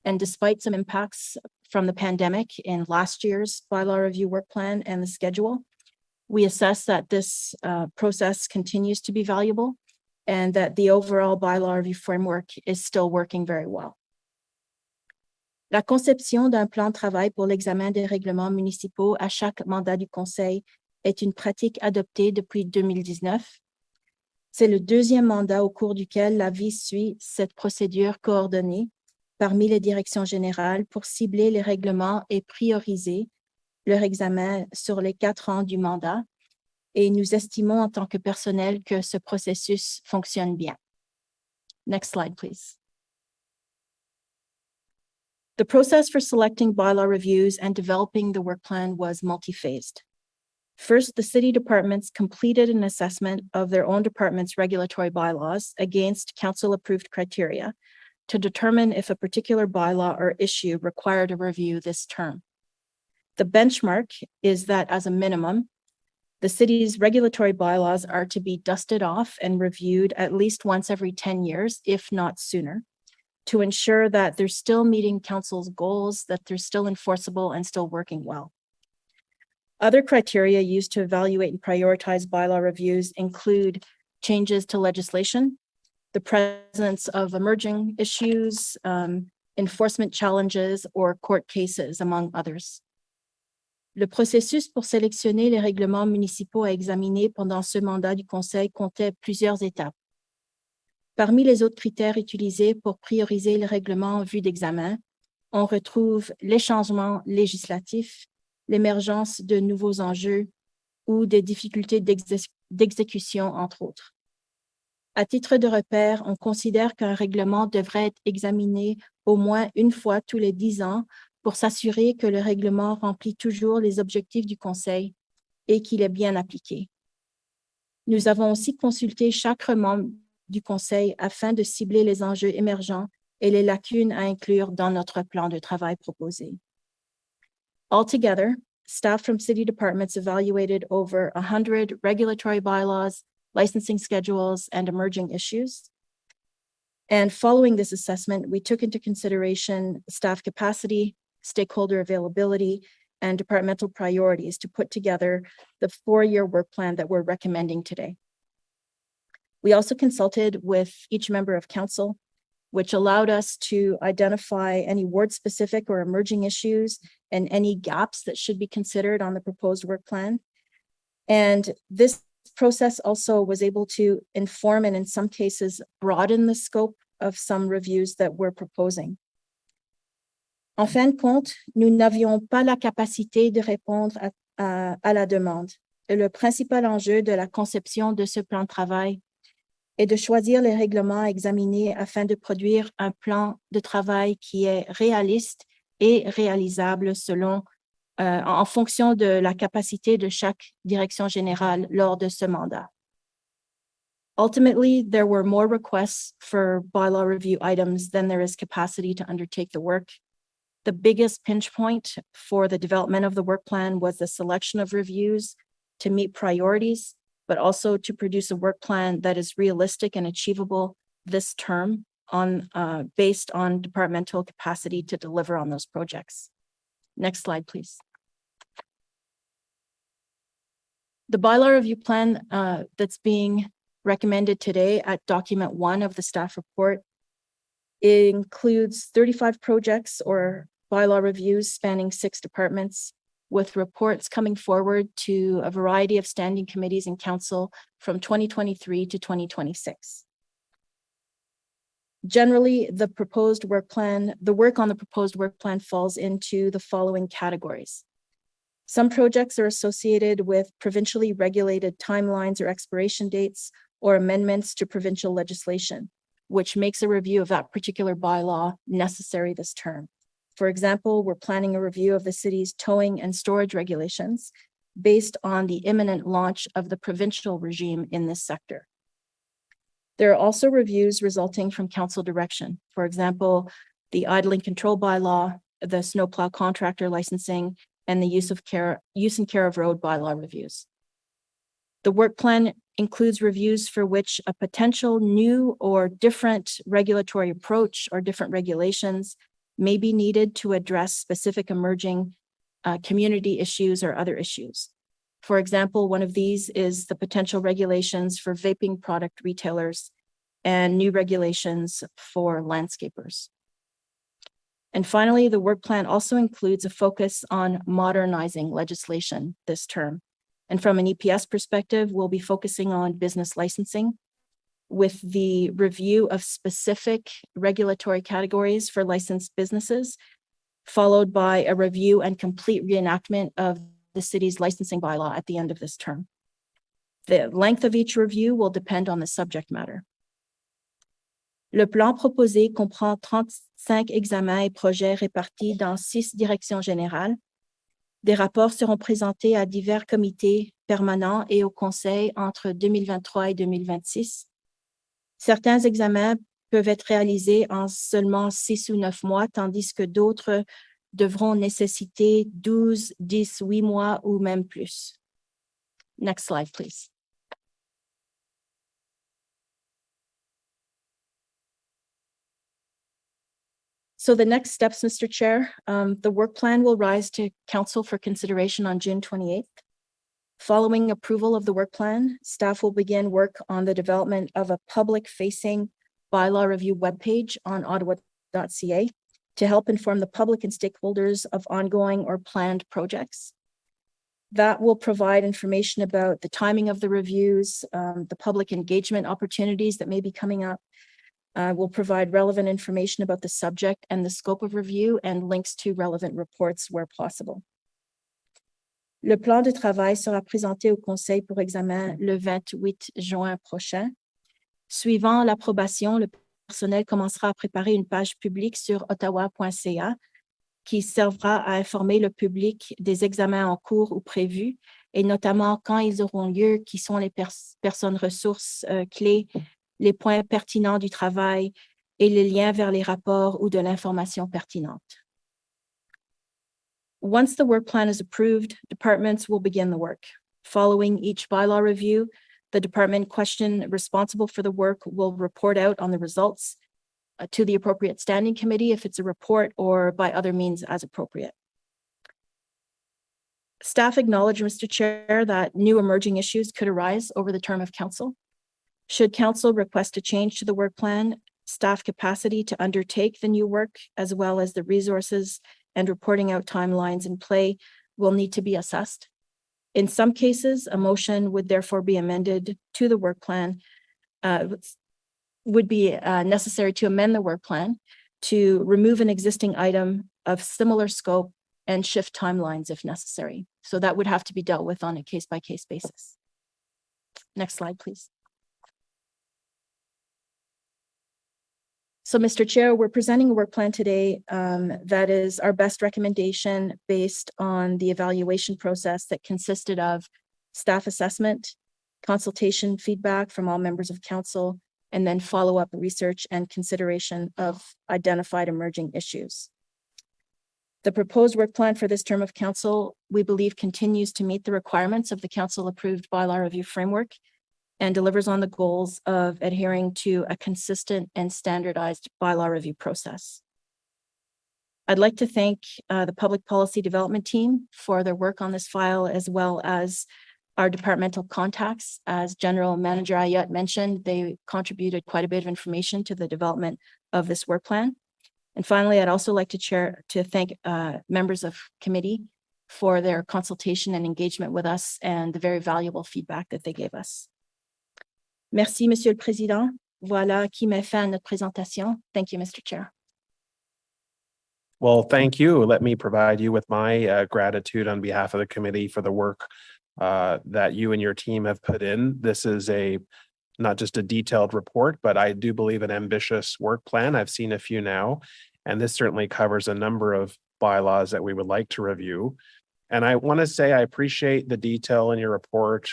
And despite some impacts from the pandemic in last year's bylaw review work plan and the schedule, we assess that this process continues to be valuable and that the overall bylaw review framework is still working very well. La conception d'un plan de travail pour l'examen des règlements municipaux à chaque mandat du Conseil est une pratique adoptée depuis 2019. C'est le deuxième mandat au cours duquel la vie suit cette procédure coordonnée parmi les directions générales pour cibler les règlements et prioriser leur examen sur les 4 ans du mandat et nous estimons en tant que personnel que ce processus fonctionne bien. Next slide, please. The process for selecting bylaw reviews and developing the work plan was multi-phased. First, the city departments completed an assessment of their own department's regulatory bylaws against council-approved criteria to determine if a particular bylaw or issue required a review this term. The benchmark is that as a minimum, the city's regulatory bylaws are to be dusted off and reviewed at least once every 10 years, if not sooner, to ensure that they're still meeting council's goals, that they're still enforceable and still working well. Other criteria used to evaluate and prioritize bylaw reviews include changes to legislation, the presence of emerging issues, enforcement challenges, or court cases, among others. Le processus pour sélectionner les règlements municipaux à examiner pendant ce mandat du Conseil comptait plusieurs étapes. Parmi les autres critères utilisés pour prioriser les règlements en vue d'examen, on retrouve les changements législatifs, l'émergence de nouveaux enjeux ou des difficultés d'exécution, entre autres. À titre de repère, on considère qu'un règlement devrait être examiné au moins une fois tous les 10 ans pour s'assurer que le règlement remplit toujours les objectifs du Conseil et qu'il est bien appliqué. Nous avons aussi consulté chaque membre du Conseil afin de cibler les enjeux émergents et les lacunes à inclure dans notre plan de travail proposé. Altogether, staff from city departments evaluated over 100 regulatory bylaws, licensing schedules, and emerging issues. And following this assessment, we took into consideration staff capacity, stakeholder availability, and departmental priorities to put together the 4-year work plan that we're recommending today. We also consulted with each member of council, which allowed us to identify any ward-specific or emerging issues and any gaps that should be considered on the proposed work plan. And this process also was able to inform and in some cases broaden the scope of some reviews that we're proposing. En fin de compte, nous n'avions pas la capacité de répondre à la demande. Et le principal enjeu de la conception de ce plan de travail est de choisir les règlements à examiner afin de produire un plan de travail qui est réaliste et réalisable en fonction de la capacité de chaque direction générale lors de ce mandat. Ultimately, there were more requests for bylaw review items than there is capacity to undertake the work. The biggest pinch point for the development of the work plan was the selection of reviews to meet priorities, but also to produce a work plan that is realistic and achievable this term based on departmental capacity to deliver on those projects. Next slide, please. The bylaw review plan that's being recommended today at document 1 of the staff report includes 35 projects or bylaw reviews spanning 6 departments, with reports coming forward to a variety of standing committees and council from 2023 to 2026. Generally, the work on the proposed work plan falls into the following categories. Some projects are associated with provincially regulated timelines or expiration dates or amendments to provincial legislation, which makes a review of that particular bylaw necessary this term. For example, we're planning a review of the city's towing and storage regulations based on the imminent launch of the provincial regime in this sector. There are also reviews resulting from council direction. For example, the idling control bylaw, the snowplow contractor licensing, and the use and care of road bylaw reviews. The work plan includes reviews for which a potential new or different regulatory approach or different regulations may be needed to address specific emerging community issues or other issues. For example, one of these is the potential regulations for vaping product retailers and new regulations for landscapers. And finally, the work plan also includes a focus on modernizing legislation this term. And from an EPS perspective, we'll be focusing on business licensing with the review of specific regulatory categories for licensed businesses followed by a review and complete reenactment of the city's licensing bylaw at the end of this term. The length of each review will depend on the subject matter. Le plan proposé comprend 35 examens et projets répartis dans 6 directions générales. Des rapports seront présentés à divers comités permanents et au Conseil entre 2023 et 2026. Certains examens peuvent être réalisés en seulement 6 ou 9 mois, tandis que d'autres devront nécessiter 12, 10, 8 mois ou même plus. Next slide, please. So the next steps, Mr. Chair, the work plan will rise to Council for consideration on June 28th. Following approval of the work plan, staff will begin work on the development of a public-facing bylaw review webpage on ottawa.ca to help inform the public and stakeholders of ongoing or planned projects. That will provide information about the timing of the reviews, the public engagement opportunities that may be coming up. Will provide relevant information about the subject and the scope of review and links to relevant reports where possible. Le plan de travail sera présenté au Conseil pour examen le 28 juin prochain. Suivant l'approbation, le personnel commencera à préparer une page publique sur ottawa.ca qui servira à informer le public des examens en cours ou prévus et notamment quand ils auront lieu, qui sont les personnes ressources clés, les points pertinents du travail et les liens vers les rapports ou de l'information pertinente. Once the work plan is approved, departments will begin the work. Following each bylaw review, the department question responsible for the work will report out on the results to the appropriate standing committee if it's a report or by other means as appropriate. Staff acknowledge, Mr. Chair, that new emerging issues could arise over the term of council. Should council request a change to the work plan, staff capacity to undertake the new work, as well as the resources and reporting out timelines in play, will need to be assessed. In some cases, a motion would therefore be amended to the work plan, would be necessary to amend the work plan to remove an existing item of similar scope and shift timelines if necessary. So that would have to be dealt with on a case-by-case basis. Next slide, please. So, Mr. Chair, we're presenting a work plan today that is our best recommendation based on the evaluation process that consisted of staff assessment, consultation feedback from all members of council, and then follow-up research and consideration of identified emerging issues. The proposed work plan for this term of council, we believe, continues to meet the requirements of the council-approved bylaw review framework and delivers on the goals of adhering to a consistent and standardized bylaw review process. I'd like to thank the Public Policy Development team for their work on this file, as well as our departmental contacts. As General Manager Ayat mentioned, they contributed quite a bit of information to the development of this work plan. And finally, I'd also like to thank members of committee for their consultation and engagement with us and the very valuable feedback that they gave us. Merci, Monsieur le Président. Voilà qui met fin à notre présentation. Thank you, Mr. Chair. Well, thank you. Let me provide you with my gratitude on behalf of the committee for the work that you and your team have put in. This is not just a detailed report, but I do believe an ambitious work plan. I've seen a few now, and this certainly covers a number of bylaws that we would like to review. And I want to say I appreciate the detail in your report.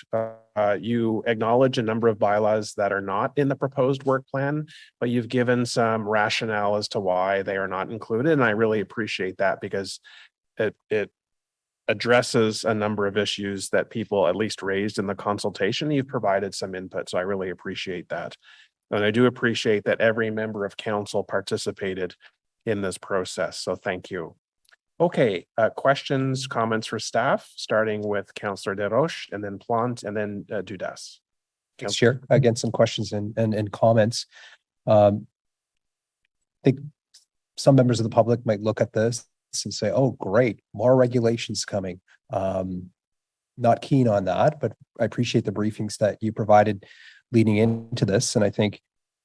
You acknowledge a number of bylaws that are not in the proposed work plan, but you've given some rationale as to why they are not included. And I really appreciate that because it addresses a number of issues that people at least raised in the consultation. You've provided some input, so I really appreciate that. And I do appreciate that every member of council participated in this process. So thank you. Okay, questions, comments for staff, starting with Councillor Desroches and then Plante and then Dudas. Chair, again, some questions and comments. I think some members of the public might look at this and say, oh, great, more regulations coming. Not keen on that, but I appreciate the briefings that you provided leading into this. And I think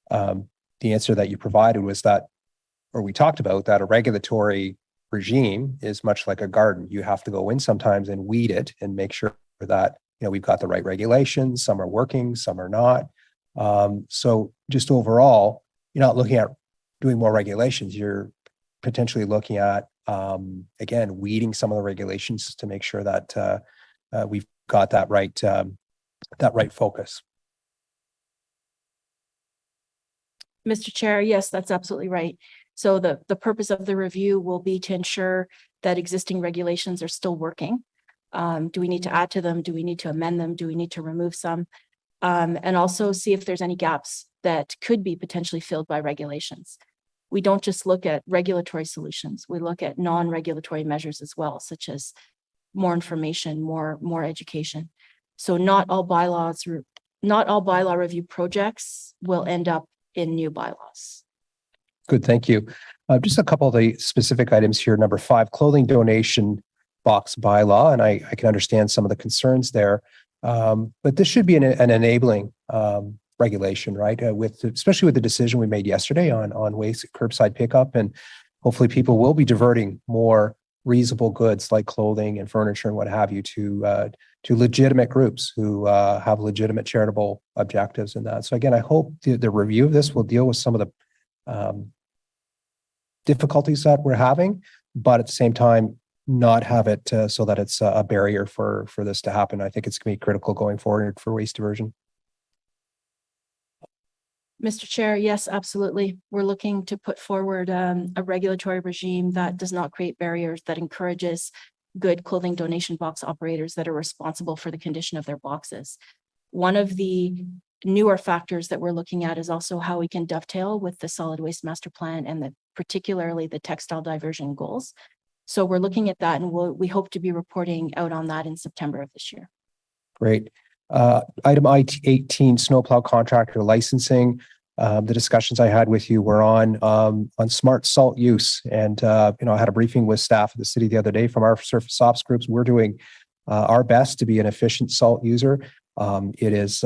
the answer that you provided was that, or we talked about that, a regulatory regime is much like a garden. You have to go in sometimes and weed it and make sure that, we've got the right regulations. Some are working, some are not. So just overall, you're not looking at doing more regulations. You're potentially looking at, again, weeding some of the regulations to make sure that we've got that right focus. Mr. Chair, yes, that's absolutely right. So the purpose of the review will be to ensure that existing regulations are still working. Do we need to add to them? Do we need to amend them? Do we need to remove some? And also see if there's any gaps that could be potentially filled by regulations. We don't just look at regulatory solutions. We look at non-regulatory measures as well, such as more information, more education. So not all bylaw review projects will end up in new bylaws. Good, thank you. Just a couple of the specific items here. Number 5, clothing donation box bylaw, and I can understand some of the concerns there. But this should be an enabling regulation, right? Especially with the decision we made yesterday on waste curbside pickup, and hopefully people will be diverting more reusable goods like clothing and furniture and what have you to legitimate groups who have legitimate charitable objectives in that. So again, I hope the review of this will deal with some of the difficulties that we're having, but at the same time, not have it so that it's a barrier for this to happen. I think it's going to be critical going forward for waste diversion. Mr. Chair, yes, absolutely. We're looking to put forward a regulatory regime that does not create barriers, that encourages good clothing donation box operators that are responsible for the condition of their boxes. One of the newer factors that we're looking at is also how we can dovetail with the solid waste master plan and particularly the textile diversion goals. So we're looking at that, and we hope to be reporting out on that in September of this year. Great. Item 18, snowplow contractor licensing. The discussions I had with you were on smart salt use, and I had a briefing with staff of the city the other day from our surface ops groups. We're doing our best to be an efficient salt user. It is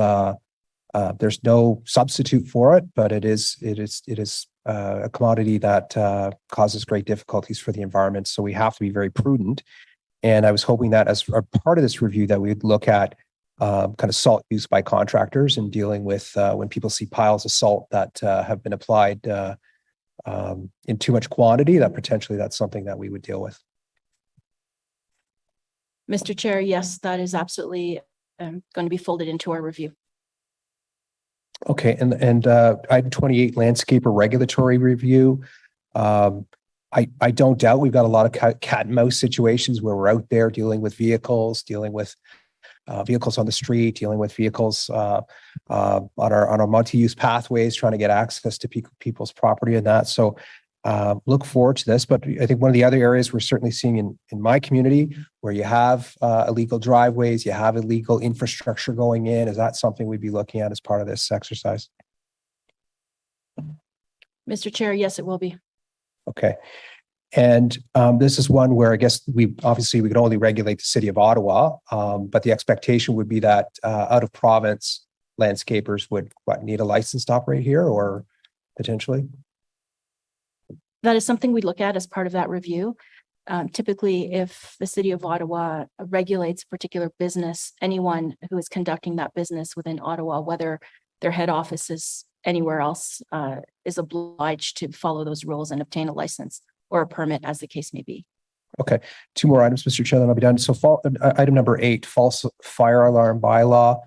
there's no substitute for it, but it is a commodity that causes great difficulties for the environment. So we have to be very prudent. And I was hoping that as a part of this review that we'd look at kind of salt use by contractors and dealing with when people see piles of salt that have been applied in too much quantity, that potentially that's something that we would deal with. Mr. Chair, yes, that is absolutely going to be folded into our review. Okay, and item 28, landscaper regulatory review. I don't doubt we've got a lot of cat and mouse situations where we're out there dealing with vehicles, dealing with vehicles on the street, dealing with vehicles on our multi-use pathways, trying to get access to people's property and that. So look forward to this. But I think one of the other areas we're certainly seeing in my community where you have illegal driveways, you have illegal infrastructure going in, is that something we'd be looking at as part of this exercise? Mr. Chair, yes, it will be. Okay. And this is one where I guess we can only regulate the city of Ottawa, but the expectation would be that out of province landscapers would need a license to operate here, or potentially? That is something we look at as part of that review. Typically, if the city of Ottawa regulates a particular business, anyone who is conducting that business within Ottawa, whether their head office is anywhere else, is obliged to follow those rules and obtain a license or a permit, as the case may be. Okay, 2 more items, Mr. Chair, then I'll be done. So item number 8, false fire alarm bylaw.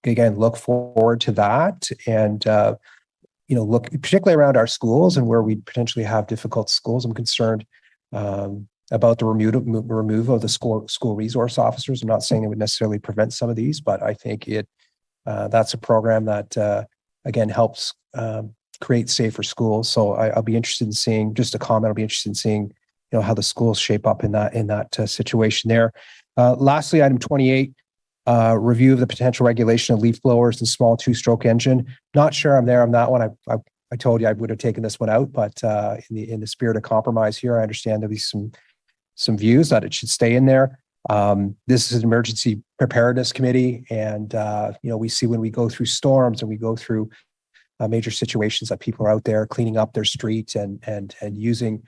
Again, look forward to that, and look particularly around our schools and where we potentially have difficult schools. I'm concerned about the removal of the school resource officers. I'm not saying it would necessarily prevent some of these, but I think that's a program that again helps create safer schools. So I'll be interested in seeing, just a comment, I'll be interested in seeing how the schools shape up in that situation there. Lastly, item 28. Review of the potential regulation of leaf blowers and small 2-stroke engine. Not sure I'm there on that one. I told you I would have taken this one out, but in the spirit of compromise here, I understand there'll be some views that it should stay in there. This is an emergency preparedness committee, and we see when we go through storms and we go through major situations that people are out there cleaning up their streets and using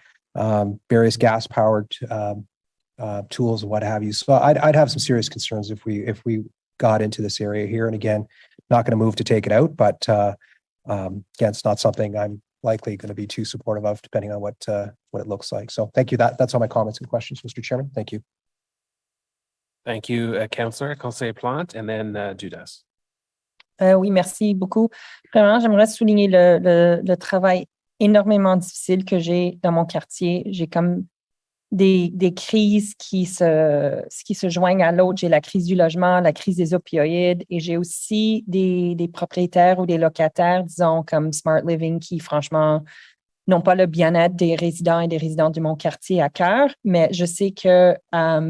various gas powered tools and what have you. So I'd have some serious concerns if we got into this area here. And again, not going to move to take it out, but again, it's not something I'm likely going to be too supportive of, depending on what it looks like. So thank you. That's all my comments and questions, Mr. Chairman. Thank you. Thank you, Councillor Plante, and then Dudas. Oui, merci beaucoup. Vraiment, j'aimerais souligner le travail énormément difficile que j'ai dans mon quartier. J'ai comme des crises qui se joignent à l'autre. J'ai la crise du logement, la crise des opioïdes, et j'ai aussi des propriétaires ou des locataires, disons, comme Smart Living, qui franchement n'ont pas le bien-être des résidents et des résidentes de mon quartier à cœur, mais je sais que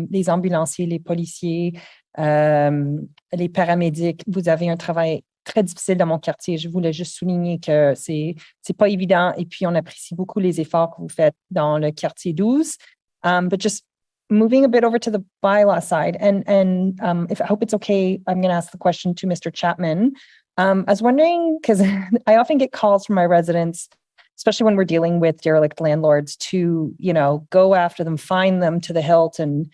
les ambulanciers, les policiers, les paramédics, vous avez un travail très difficile dans mon quartier. Je voulais juste souligner que c'est pas évident, et puis on apprécie beaucoup les efforts que vous faites dans le quartier 12. But just moving a bit over to the bylaw side, and if I hope it's okay, I'm going to ask the question to Mr. Chapman. I was wondering, because I often get calls from my residents, especially when we're dealing with derelict landlords, to, go after them, fine them to the hilt, and,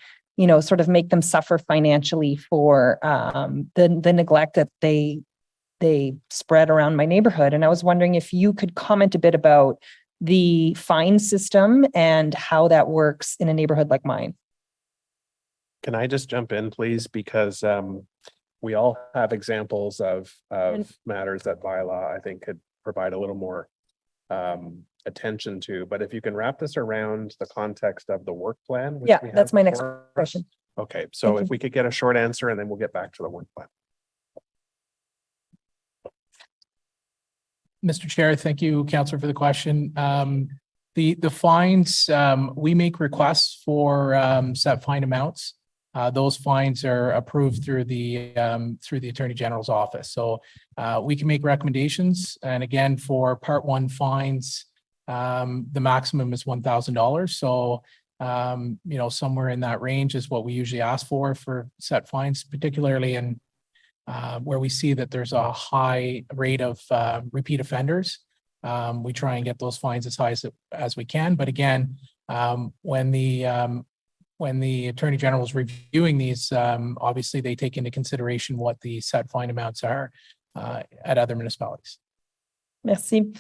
sort of make them suffer financially for the neglect that they spread around my neighborhood. And I was wondering if you could comment a bit about the fine system and how that works in a neighborhood like mine. Can I just jump in, please? Because we all have examples of matters that bylaw, I think, could provide a little more attention to. But if you can wrap this around the context of the work plan. Yeah, that's my next question. Okay, so if we could get a short answer, and then we'll get back to the work plan. Mr. Chair, thank you, Councillor, for the question. The fines, we make requests for set fine amounts. Those fines are approved through the Attorney General's office. So we can make recommendations. And again, for Part 1 fines, the maximum is $1,000. So somewhere in that range is what we usually ask for set fines, particularly in where we see that there's a high rate of repeat offenders. We try and get those fines as high as we can. But again, when the Attorney General is reviewing these, obviously they take into consideration what the set fine amounts are at other municipalities. Merci.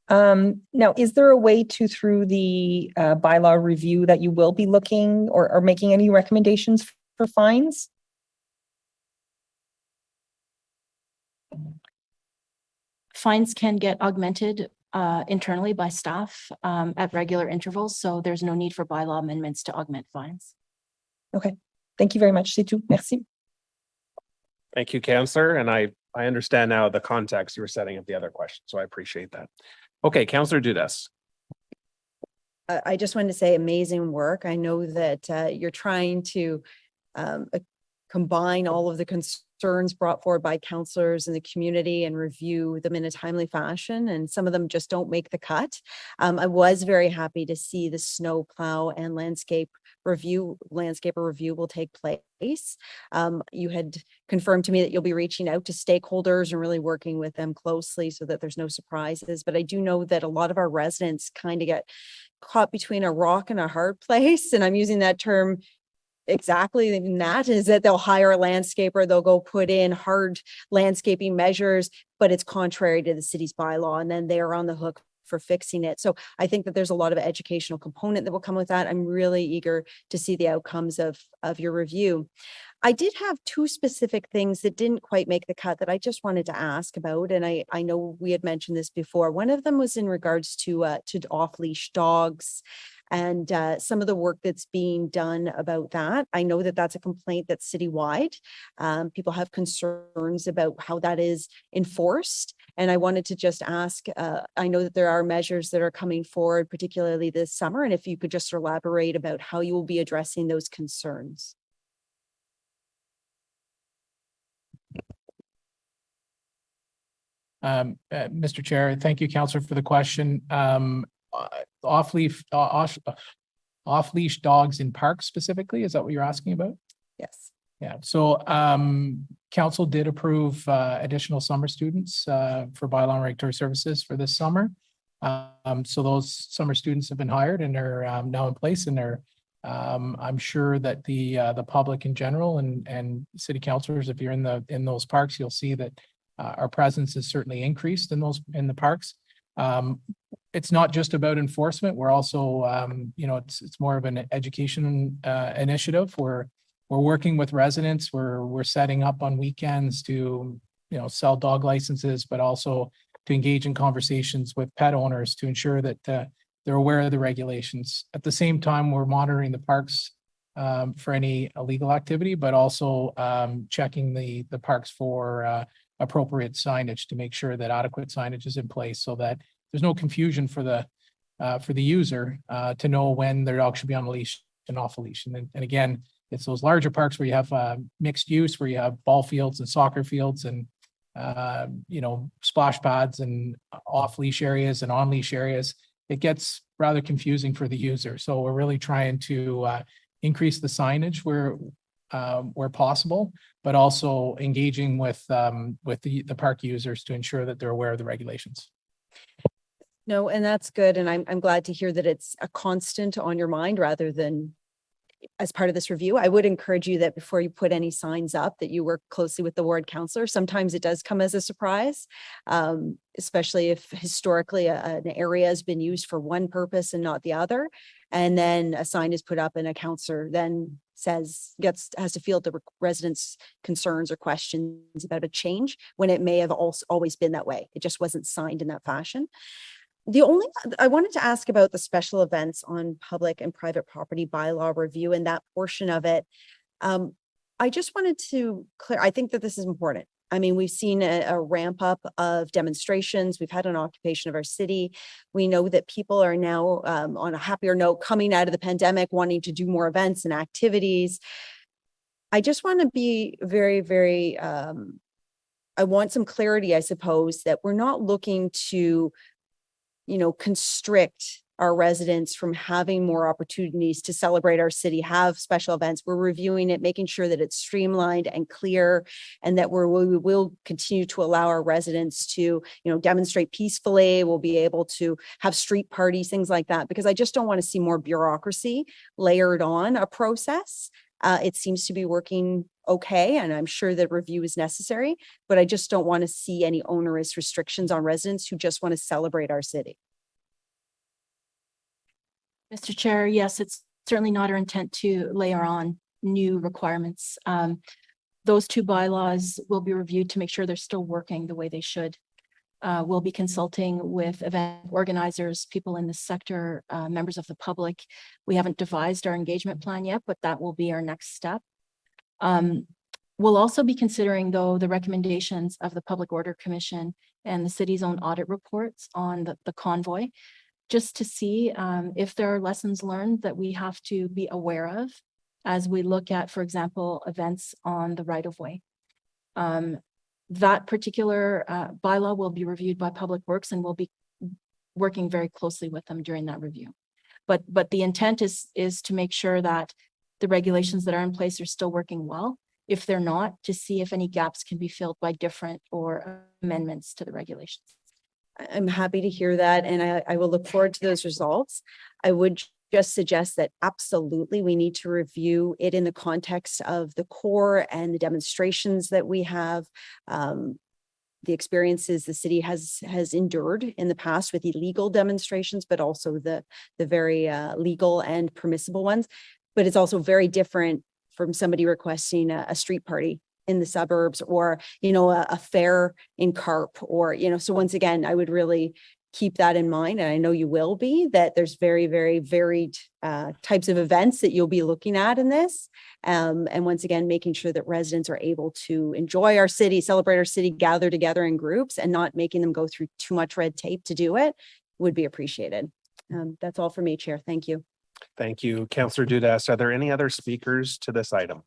Now, is there a way through the bylaw review, that you will be looking or making any recommendations for fines? Fines can get augmented internally by staff at regular intervals, so there's no need for bylaw amendments to augment fines. Okay, thank you very much. C'est tout. Merci. Thank you, Councillor. And I understand now the context you were setting up the other question, so I appreciate that. Okay, Councillor Dudas. I just wanted to say amazing work. I know that you're trying to combine all of the concerns brought forward by councillors in the community and review them in a timely fashion, and some of them just don't make the cut. I was very happy to see the snow plow and landscaper review will take place. You had confirmed to me that you'll be reaching out to stakeholders and really working with them closely so that there's no surprises. But I do know that a lot of our residents kind of get caught between a rock and a hard place, and I'm using that term exactly in that, is that they'll hire a landscaper, they'll go put in hard landscaping measures, but it's contrary to the city's bylaw, and then they're on the hook for fixing it. So I think that there's a lot of educational component that will come with that. I'm really eager to see the outcomes of your review. I did have two specific things that didn't quite make the cut that I just wanted to ask about. And I know we had mentioned this before. One of them was in regards to off-leash dogs and some of the work that's being done about that. I know that that's a complaint that's citywide. People have concerns about how that is enforced. And I wanted to just ask, I know that there are measures that are coming forward, particularly this summer, and if you could just elaborate about how you will be addressing those concerns. Mr. Chair, thank you, Councillor, for the question. Off-leash dogs in parks specifically, is that what you're asking about? Yes. Yeah, so council did approve additional summer students for bylaw and regulatory services for this summer. So those summer students have been hired and they're now in place, and they're I'm sure that the public in general and city councilors, if you're in those parks, you'll see that our presence is certainly increased in the parks. It's not just about enforcement. We're also, it's more of an education initiative. We're working with residents. We're setting up on weekends to, sell dog licenses, but also to engage in conversations with pet owners to ensure that they're aware of the regulations. At the same time, we're monitoring the parks for any illegal activity, but also checking the parks for appropriate signage to make sure that adequate signage is in place so that there's no confusion for the user to know when their dog should be on a leash and off a leash. And again, it's those larger parks where you have mixed use, where you have ball fields and soccer fields and splash pads and off leash areas and on leash areas. It gets rather confusing for the user. So we're really trying to increase the signage where possible, but also engaging with the park users to ensure that they're aware of the regulations. No, and that's good. And I'm glad to hear that it's a constant on your mind rather than as part of this review. I would encourage you that before you put any signs up, that you work closely with the ward councillor. Sometimes it does come as a surprise, especially if historically an area has been used for one purpose and not the other. And then a sign is put up and a councillor then has to field the residents' concerns or questions about a change when it may have also always been that way. It just wasn't signed in that fashion. I wanted to ask about the special events on public and private property bylaw review and that portion of it. I just wanted to I think that this is important. I mean, we've seen a ramp up of demonstrations. We've had an occupation of our city. We know that people are now on a happier note coming out of the pandemic, wanting to do more events and activities. I just want to be very, very, I want some clarity, I suppose, that we're not looking to constrict our residents from having more opportunities to celebrate our city, have special events. We're reviewing it, making sure that it's streamlined and clear, and that we will continue to allow our residents to, demonstrate peacefully. We'll be able to have street parties, things like that, because I just don't want to see more bureaucracy layered on a process. It seems to be working okay, and I'm sure that review is necessary, but I just don't want to see any onerous restrictions on residents who just want to celebrate our city. Mr. Chair, yes, it's certainly not our intent to layer on new requirements. Those two bylaws will be reviewed to make sure they're still working the way they should. We'll be consulting with event organizers, people in the sector, members of the public. We haven't devised our engagement plan yet, but that will be our next step. We'll also be considering, though, the recommendations of the Public Order Commission and the city's own audit reports on the convoy, just to see if there are lessons learned that we have to be aware of as we look at, for example, events on the right-of-way. That particular bylaw will be reviewed by Public Works, and we'll be working very closely with them during that review. But the intent is to make sure that the regulations that are in place are still working well. If they're not, to see if any gaps can be filled by different or amendments to the regulations. I'm happy to hear that, and I will look forward to those results. I would just suggest that absolutely we need to review it in the context of the core and the demonstrations that we have, the experiences the city has endured in the past with illegal demonstrations, but also the very legal and permissible ones. But it's also very different from somebody requesting a street party in the suburbs, or, a fair in Carp, or, so once again, I would really keep that in mind. And I know you will be, that there's very, very varied types of events that you'll be looking at in this. And once again, making sure that residents are able to enjoy our city, celebrate our city, gather together in groups, and not making them go through too much red tape to do it would be appreciated. That's all for me, Chair. Thank you. Thank you, Councillor Dudas. Are there any other speakers to this item?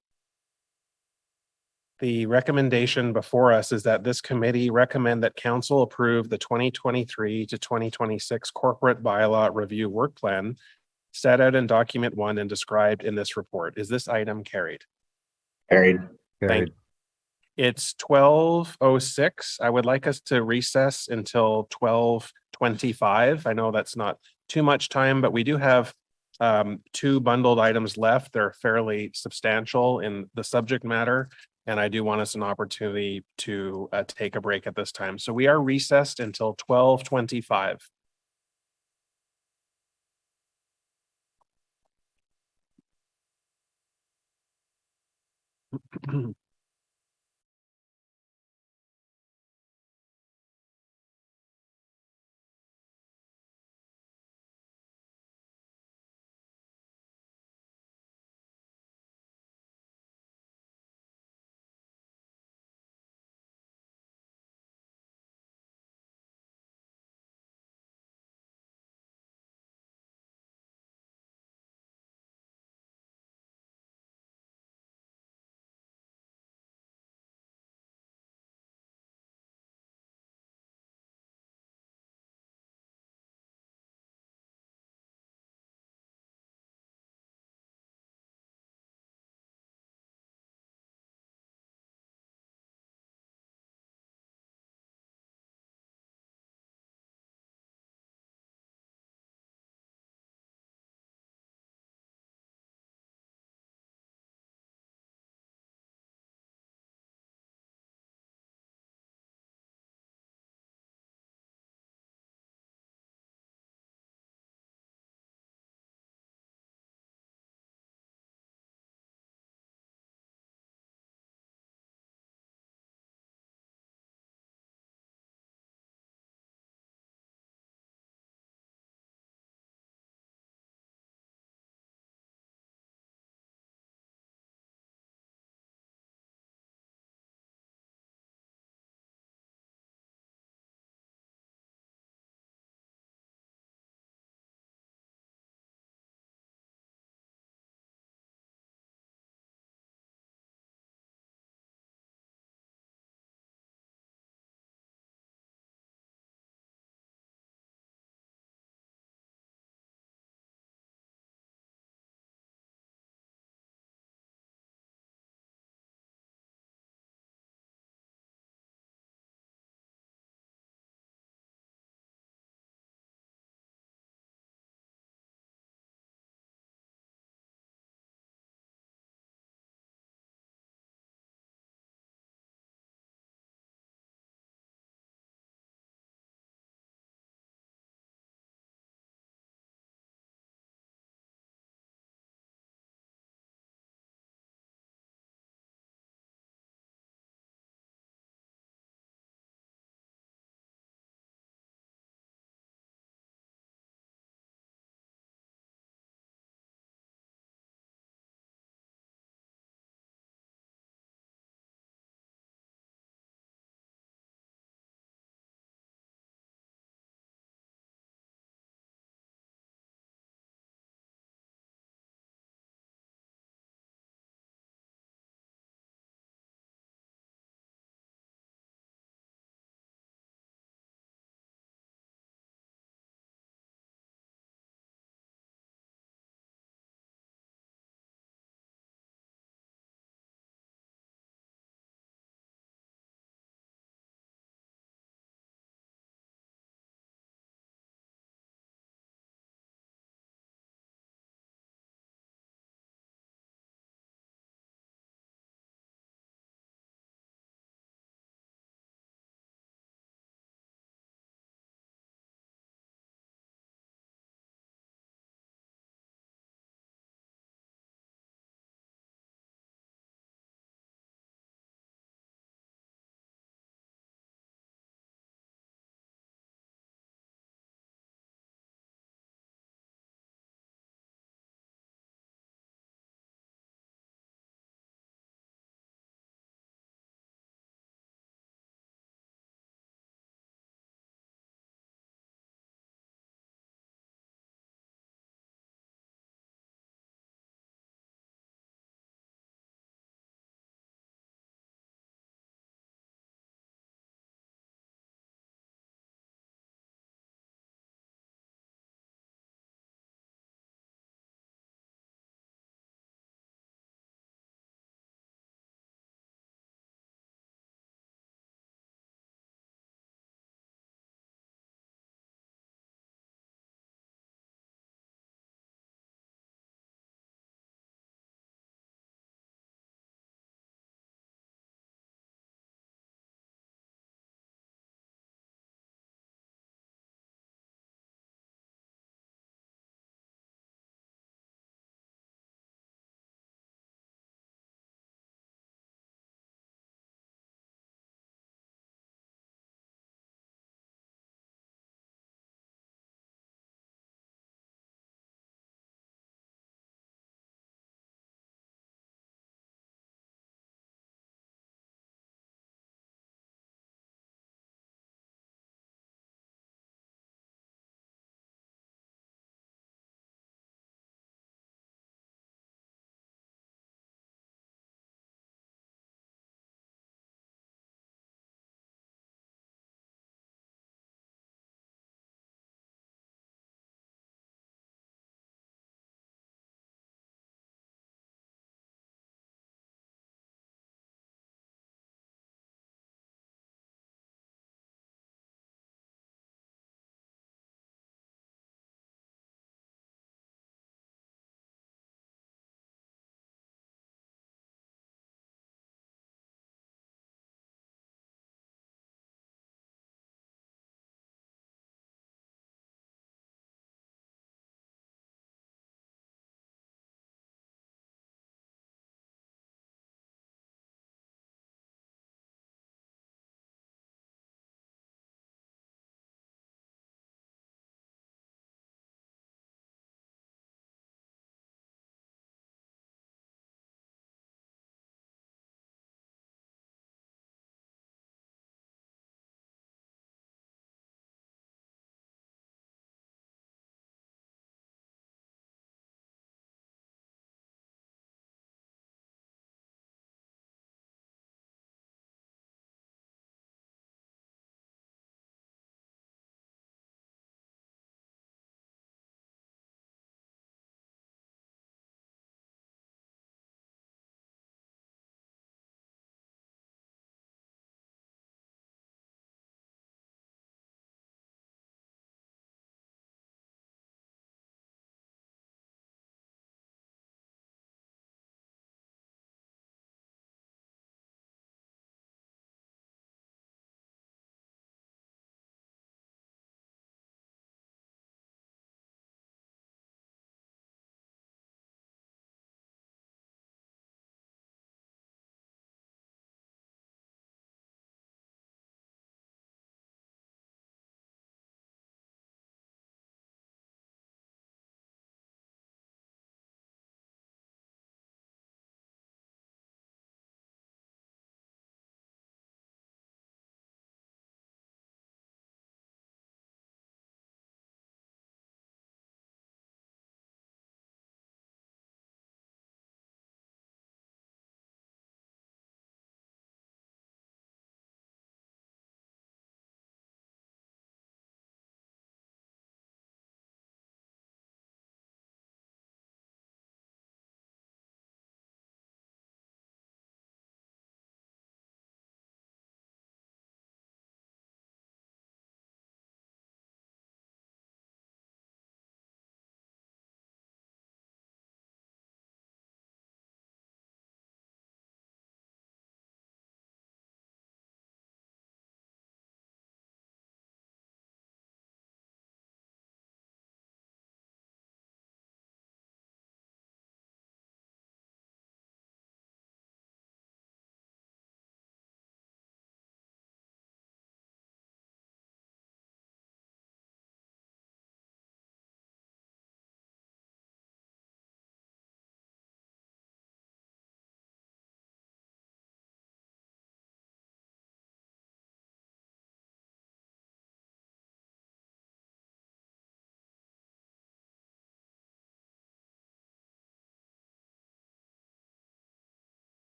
The recommendation before us is that this committee recommend that council approve the 2023 to 2026 corporate bylaw review work plan set out in document 1 and described in this report. Is this item carried? Carried. Thank you. It's 12:06. I would like us to recess until 12:25. I know that's not too much time, but we do have two bundled items left. They're fairly substantial in the subject matter, and I do want us an opportunity to take a break at this time. So we are recessed until 12:25.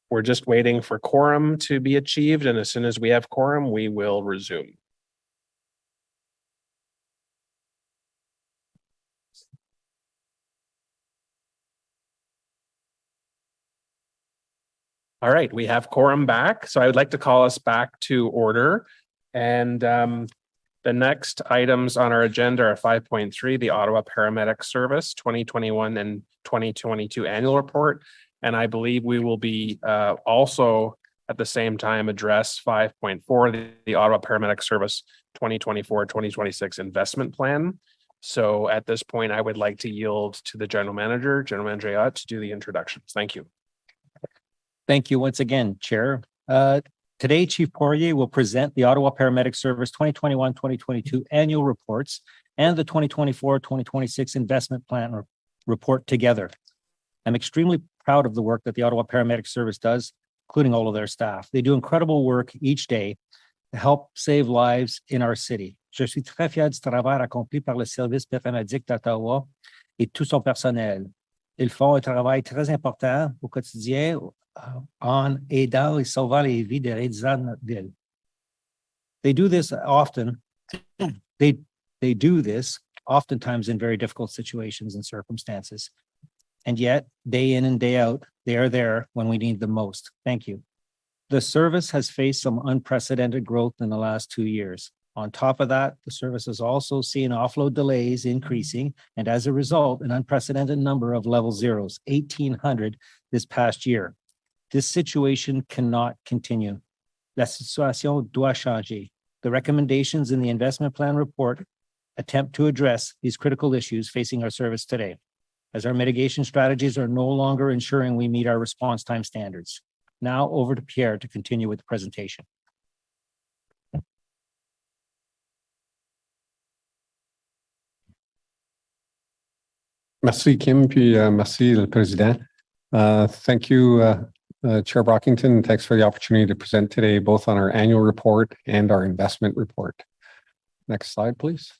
We're just waiting for quorum to be achieved, and as soon as we have quorum, we will resume. All right, we have quorum back, so I would like to call us back to order. And the next items on our agenda are 5.3, the Ottawa Paramedic Service 2021 and 2022 annual report. And I believe we will be also at the same time address 5.4, the Ottawa Paramedic Service 2024-2026 investment plan. So at this point, I would like to yield to the General Manager Ayotte, to do the introductions. Thank you. Thank you once again, Chair. Today, Chief Poirier will present the Ottawa Paramedic Service 2021-2022 annual reports and the 2024-2026 investment plan report together. I'm extremely proud of the work that the Ottawa Paramedic Service does, including all of their staff. They do incredible work each day to help save lives in our city. Je suis très fier du travail accompli par le service paramédic d'Ottawa et tout son personnel. Ils font un travail très important au quotidien en aidant et sauvant les vies des résidents de notre ville. They do this often. They do this oftentimes in very difficult situations and circumstances. And yet, day in and day out, they are there when we need them most. Thank you. The service has faced some unprecedented growth in the last 2 years. On top of that, the service has also seen offload delays increasing, and as a result, an unprecedented number of level zeros, 1,800 this past year. This situation cannot continue. La situation doit changer. The recommendations in the investment plan report attempt to address these critical issues facing our service today, as our mitigation strategies are no longer ensuring we meet our response time standards. Now over to Pierre to continue with the presentation. Merci Kim, puis merci le Président. Thank you, Chair Brockington. Thanks for the opportunity to present today, both on our annual report and our investment report. Next slide, please.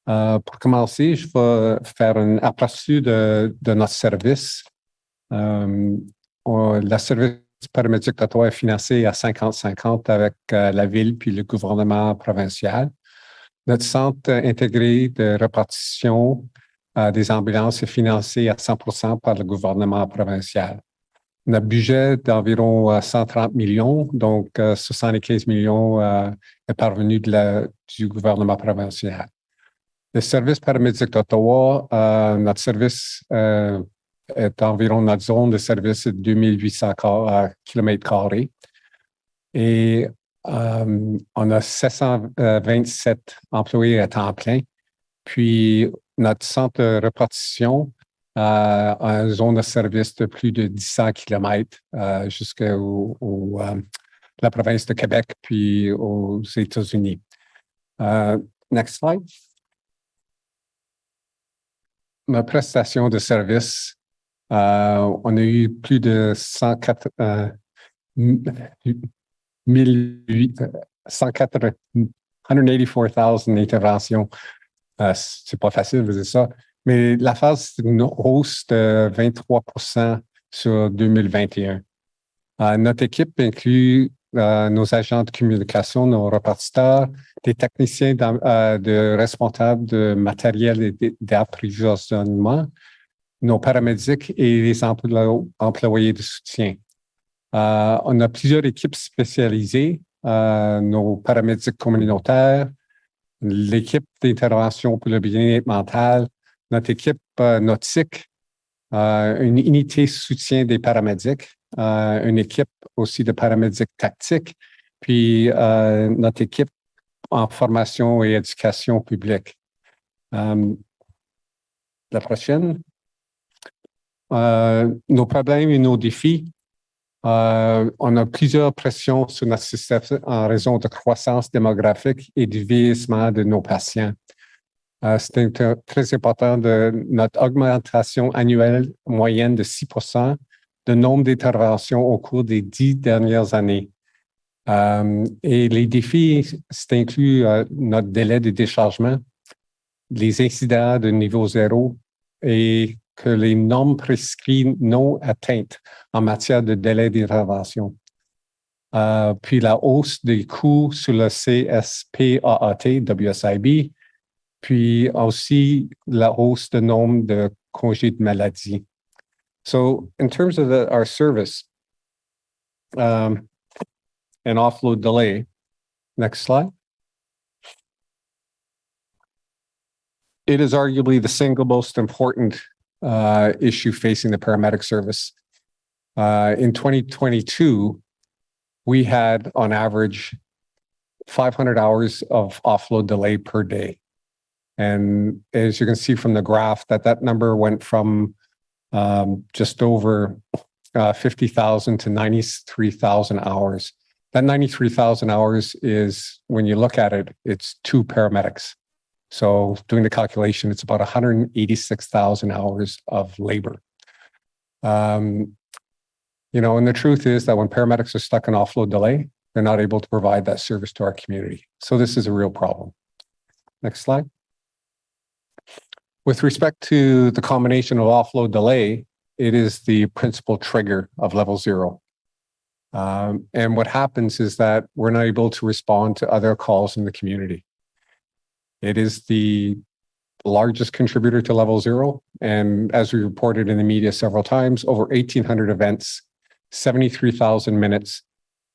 Pour commencer, je vais faire un aperçu de notre service. Le service paramédic d'Ottawa est financé à 50-50 avec la Ville puis le gouvernement provincial. Notre centre intégré de répartition des ambulances est financé à 100% par le gouvernement provincial. Notre budget d'environ 130 millions, donc 75 millions est parvenu du gouvernement provincial. Le service paramédic d'Ottawa, notre service est environ, notre zone de service est 2800 km². Et on a 727 employés à temps plein. Puis, notre centre de répartition a une zone de service de plus de 100 km jusqu'à la province de Québec, puis aux États-Unis. Next slide. Ma prestation de service, on a eu plus de 184 interventions. C'est pas facile de dire ça, mais la phase, c'est une hausse de 23% sur 2021. Notre équipe inclut nos agents de communication, nos répartiteurs, des techniciens de responsables de matériel et d'approvisionnement, nos paramédics et les employés de soutien. On a plusieurs équipes spécialisées, nos paramédics communautaires, l'équipe d'intervention pour le bien-être mental, notre équipe nautique, une unité soutien des paramédics, une équipe aussi de paramédics tactiques, puis notre équipe en formation et éducation publique. La prochaine. Nos problèmes et nos défis. On a plusieurs pressions sur notre système en raison de croissance démographique et du vieillissement de nos patients. C'est très important de notre augmentation annuelle moyenne de 6% de nombre d'interventions au cours des 10 dernières années. Et les défis, c'est inclus notre délai de déchargement, les incidents de niveau 0 et que les normes prescrites non atteintes en matière de délai d'intervention. Puis la hausse des coûts sur le CSPAAT, WSIB, puis aussi la hausse de nombre de congés de maladie. So in terms of our service and offload delay, next slide. It is arguably the single most important issue facing the paramedic service. In 2022, we had on average 500 hours of offload delay per day. And as you can see from the graph, that number went from just over 50,000 to 93,000 hours. That 93,000 hours is, when you look at it, it's 2 paramedics. So doing the calculation, it's about 186,000 hours of labor. You know, and the truth is that when paramedics are stuck in offload delay, they're not able to provide that service to our community. So this is a real problem. Next slide. With respect to the combination of offload delay, it is the principal trigger of level 0. And what happens is that we're not able to respond to other calls in the community. It is the largest contributor to level 0. And as we reported in the media several times, over 1,800 events, 73,000 minutes,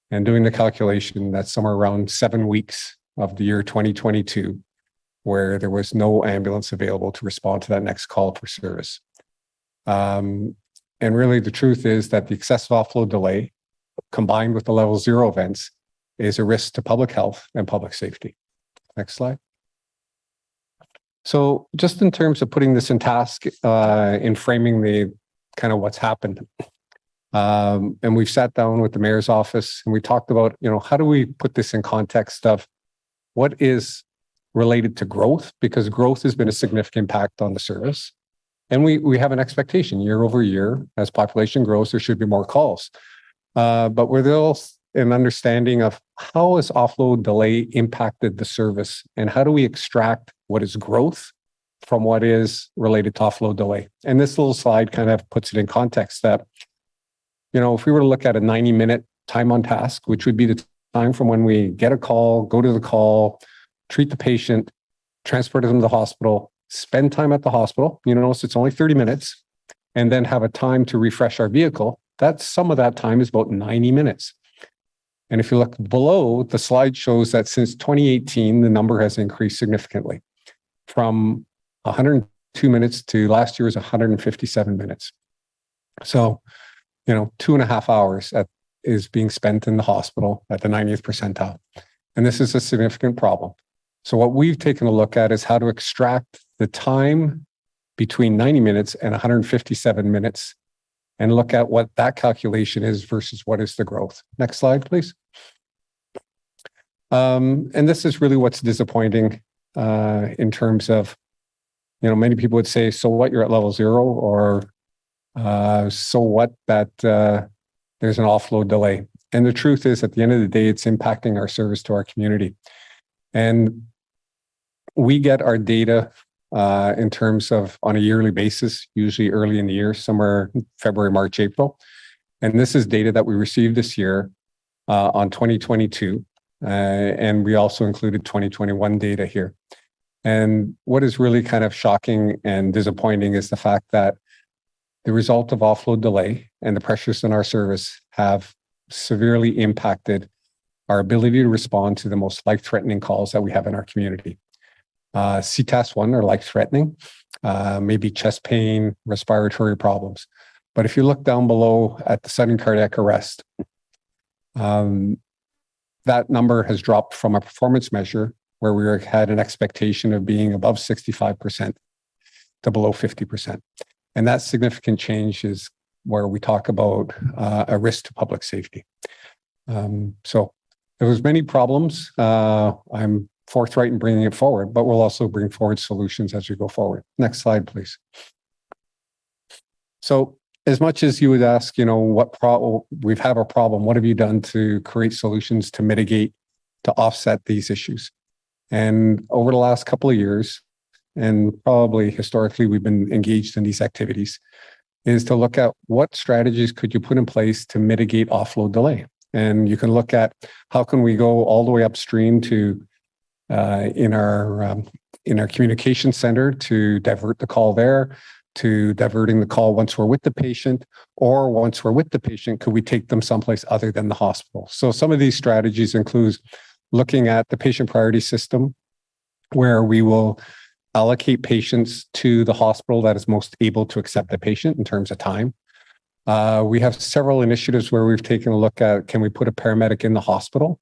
and doing the calculation, that's somewhere around 7 weeks of the year 2022, where there was no ambulance available to respond to that next call for service. And really the truth is that the excessive offload delay, combined with the level 0 events, is a risk to public health and public safety. Next slide. So just in terms of putting this in task, in framing the kind of what's happened, and we've sat down with the mayor's office and we talked about, you know, how do we put this in context of what is related to growth, because growth has been a significant impact on the service. And we have an expectation year over year, as population grows, there should be more calls. But we're still an understanding of how has offload delay impacted the service and how do we extract what is growth from what is related to offload delay. And this little slide kind of puts it in context that, you know, if we were to look at a 90-minute time on task, which would be the time from when we get a call, go to the call, treat the patient, transport them to the hospital, spend time at the hospital, you notice it's only 30 minutes, and then have a time to refresh our vehicle, that's some of that time is about 90 minutes. And if you look below, the slide shows that since 2018, the number has increased significantly from 102 minutes to last year's 157 minutes. So, you know, 2.5 hours is being spent in the hospital at the 90th percentile. And this is a significant problem. So what we've taken a look at is how to extract the time between 90 minutes and 157 minutes and look at what that calculation is versus what is the growth. Next slide, please. And this is really what's disappointing in terms of, you know, many people would say, so what, you're at level 0, or so what that there's an offload delay. And the truth is, at the end of the day, it's impacting our service to our community. And we get our data in terms of on a yearly basis, usually early in the year, somewhere February, March, April. And this is data that we received this year on 2022. And we also included 2021 data here. And what is really kind of shocking and disappointing is the fact that the result of offload delay and the pressures in our service have severely impacted our ability to respond to the most life-threatening calls that we have in our community. CTAS-1 are life-threatening, maybe chest pain, respiratory problems. But if you look down below at the sudden cardiac arrest, that number has dropped from a performance measure where we had an expectation of being above 65% to below 50%. And that significant change is where we talk about a risk to public safety. So there was many problems. I'm forthright in bringing it forward, but we'll also bring forward solutions as we go forward. Next slide, please. So as much as you would ask, you know, what we've had a problem, what have you done to create solutions to mitigate, to offset these issues? And over the last couple of years, and probably historically we've been engaged in these activities, is to look at what strategies could you put in place to mitigate offload delay. And you can look at how can we go all the way upstream to in our communication center to divert the call there, to diverting the call once we're with the patient, or once we're with the patient, could we take them someplace other than the hospital? So some of these strategies include looking at the patient priority system, where we will allocate patients to the hospital that is most able to accept the patient in terms of time. We have several initiatives where we've taken a look at, can we put a paramedic in the hospital?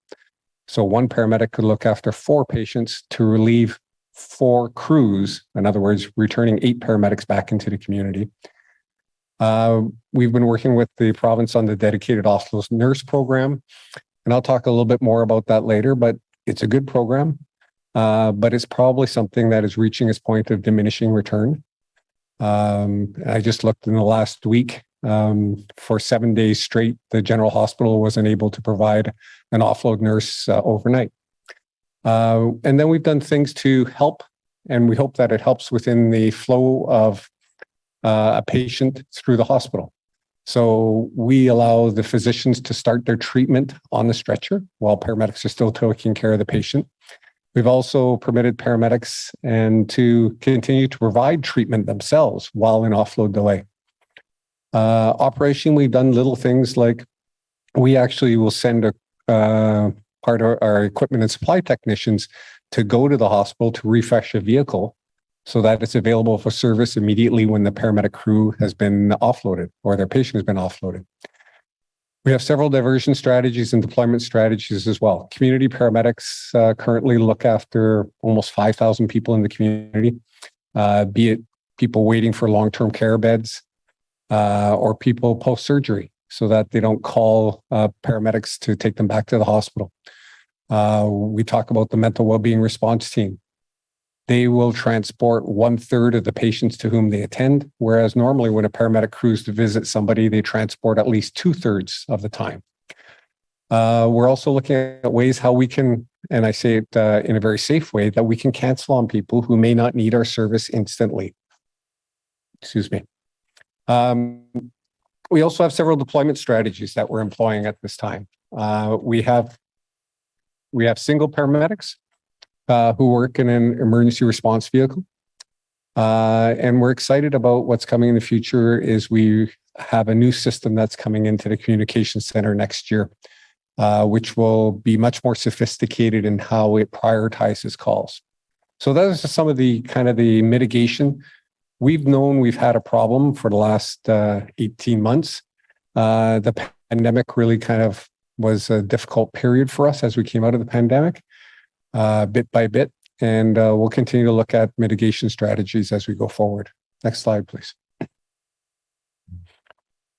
So one paramedic could look after 4 patients to relieve 4 crews. In other words, returning 8 paramedics back into the community. We've been working with the province on the dedicated offload nurse program, and I'll talk a little bit more about that later, but it's a good program, but it's probably something that is reaching its point of diminishing return. I just looked in the last week, for 7 days straight, the general hospital wasn't able to provide an offload nurse overnight. And then we've done things to help, and we hope that it helps within the flow of a patient through the hospital. So we allow the physicians to start their treatment on the stretcher while paramedics are still taking care of the patient. We've also permitted paramedics and to continue to provide treatment themselves while in offload delay. Operation, we've done little things like we actually will send a part of our equipment and supply technicians to go to the hospital to refresh a vehicle so that it's available for service immediately when the paramedic crew has been offloaded or their patient has been offloaded. We have several diversion strategies and deployment strategies as well. Community paramedics currently look after almost 5,000 people in the community, be it people waiting for long-term care beds or people post-surgery, so that they don't call paramedics to take them back to the hospital. We talk about the mental well-being response team. They will transport 1/3 of the patients to whom they attend, whereas normally when a paramedic crews to visit somebody, they transport at least 2/3 of the time. We're also looking at ways how we can, and I say it in a very safe way, that we can cancel on people who may not need our service instantly. Excuse me. We also have several deployment strategies that we're employing at this time. We have single paramedics who work in an emergency response vehicle. And we're excited about what's coming in the future is we have a new system that's coming into the communication center next year, which will be much more sophisticated in how it prioritizes calls. So those are some of the kind of the mitigation. We've known we've had a problem for the last 18 months. The pandemic really kind of was a difficult period for us as we came out of the pandemic, bit by bit, and we'll continue to look at mitigation strategies as we go forward. Next slide, please.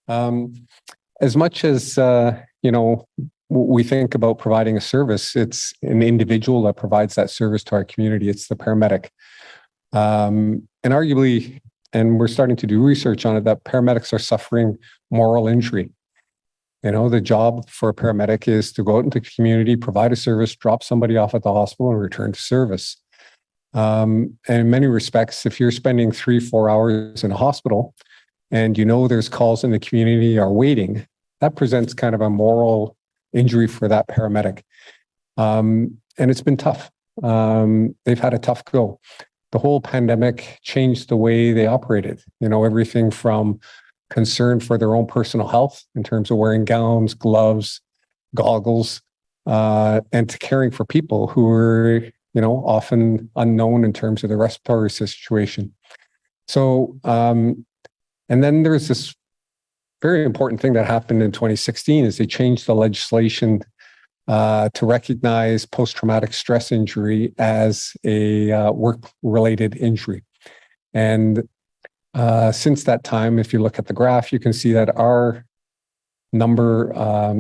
As much as, we think about providing a service, it's an individual that provides that service to our community. It's the paramedic. And arguably, and we're starting to do research on it, that paramedics are suffering moral injury. The job for a paramedic is to go out into the community, provide a service, drop somebody off at the hospital, and return to service. And in many respects, if you're spending 3-4 hours in a hospital and there's calls in the community are waiting, that presents kind of a moral injury for that paramedic. And it's been tough. They've had a tough go. The whole pandemic changed the way they operated. Everything from concern for their own personal health in terms of wearing gowns, gloves, goggles, and to caring for people who are, often unknown in terms of the respiratory situation. So, and then there's this very important thing that happened in 2016 is they changed the legislation to recognize post-traumatic stress injury as a work-related injury. And since that time, if you look at the graph, you can see that our number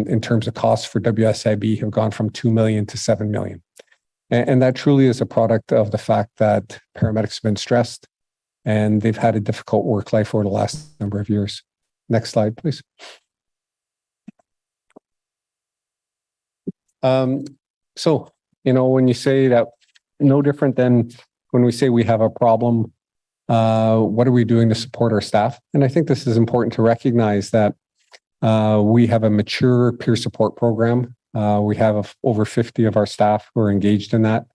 in terms of costs for WSIB have gone from 2 million to 7 million. And that truly is a product of the fact that paramedics have been stressed and they've had a difficult work life over the last number of years. Next slide, please. So, when you say that no different than when we say we have a problem, what are we doing to support our staff? And I think this is important to recognize that we have a mature peer support program. We have over 50 of our staff who are engaged in that.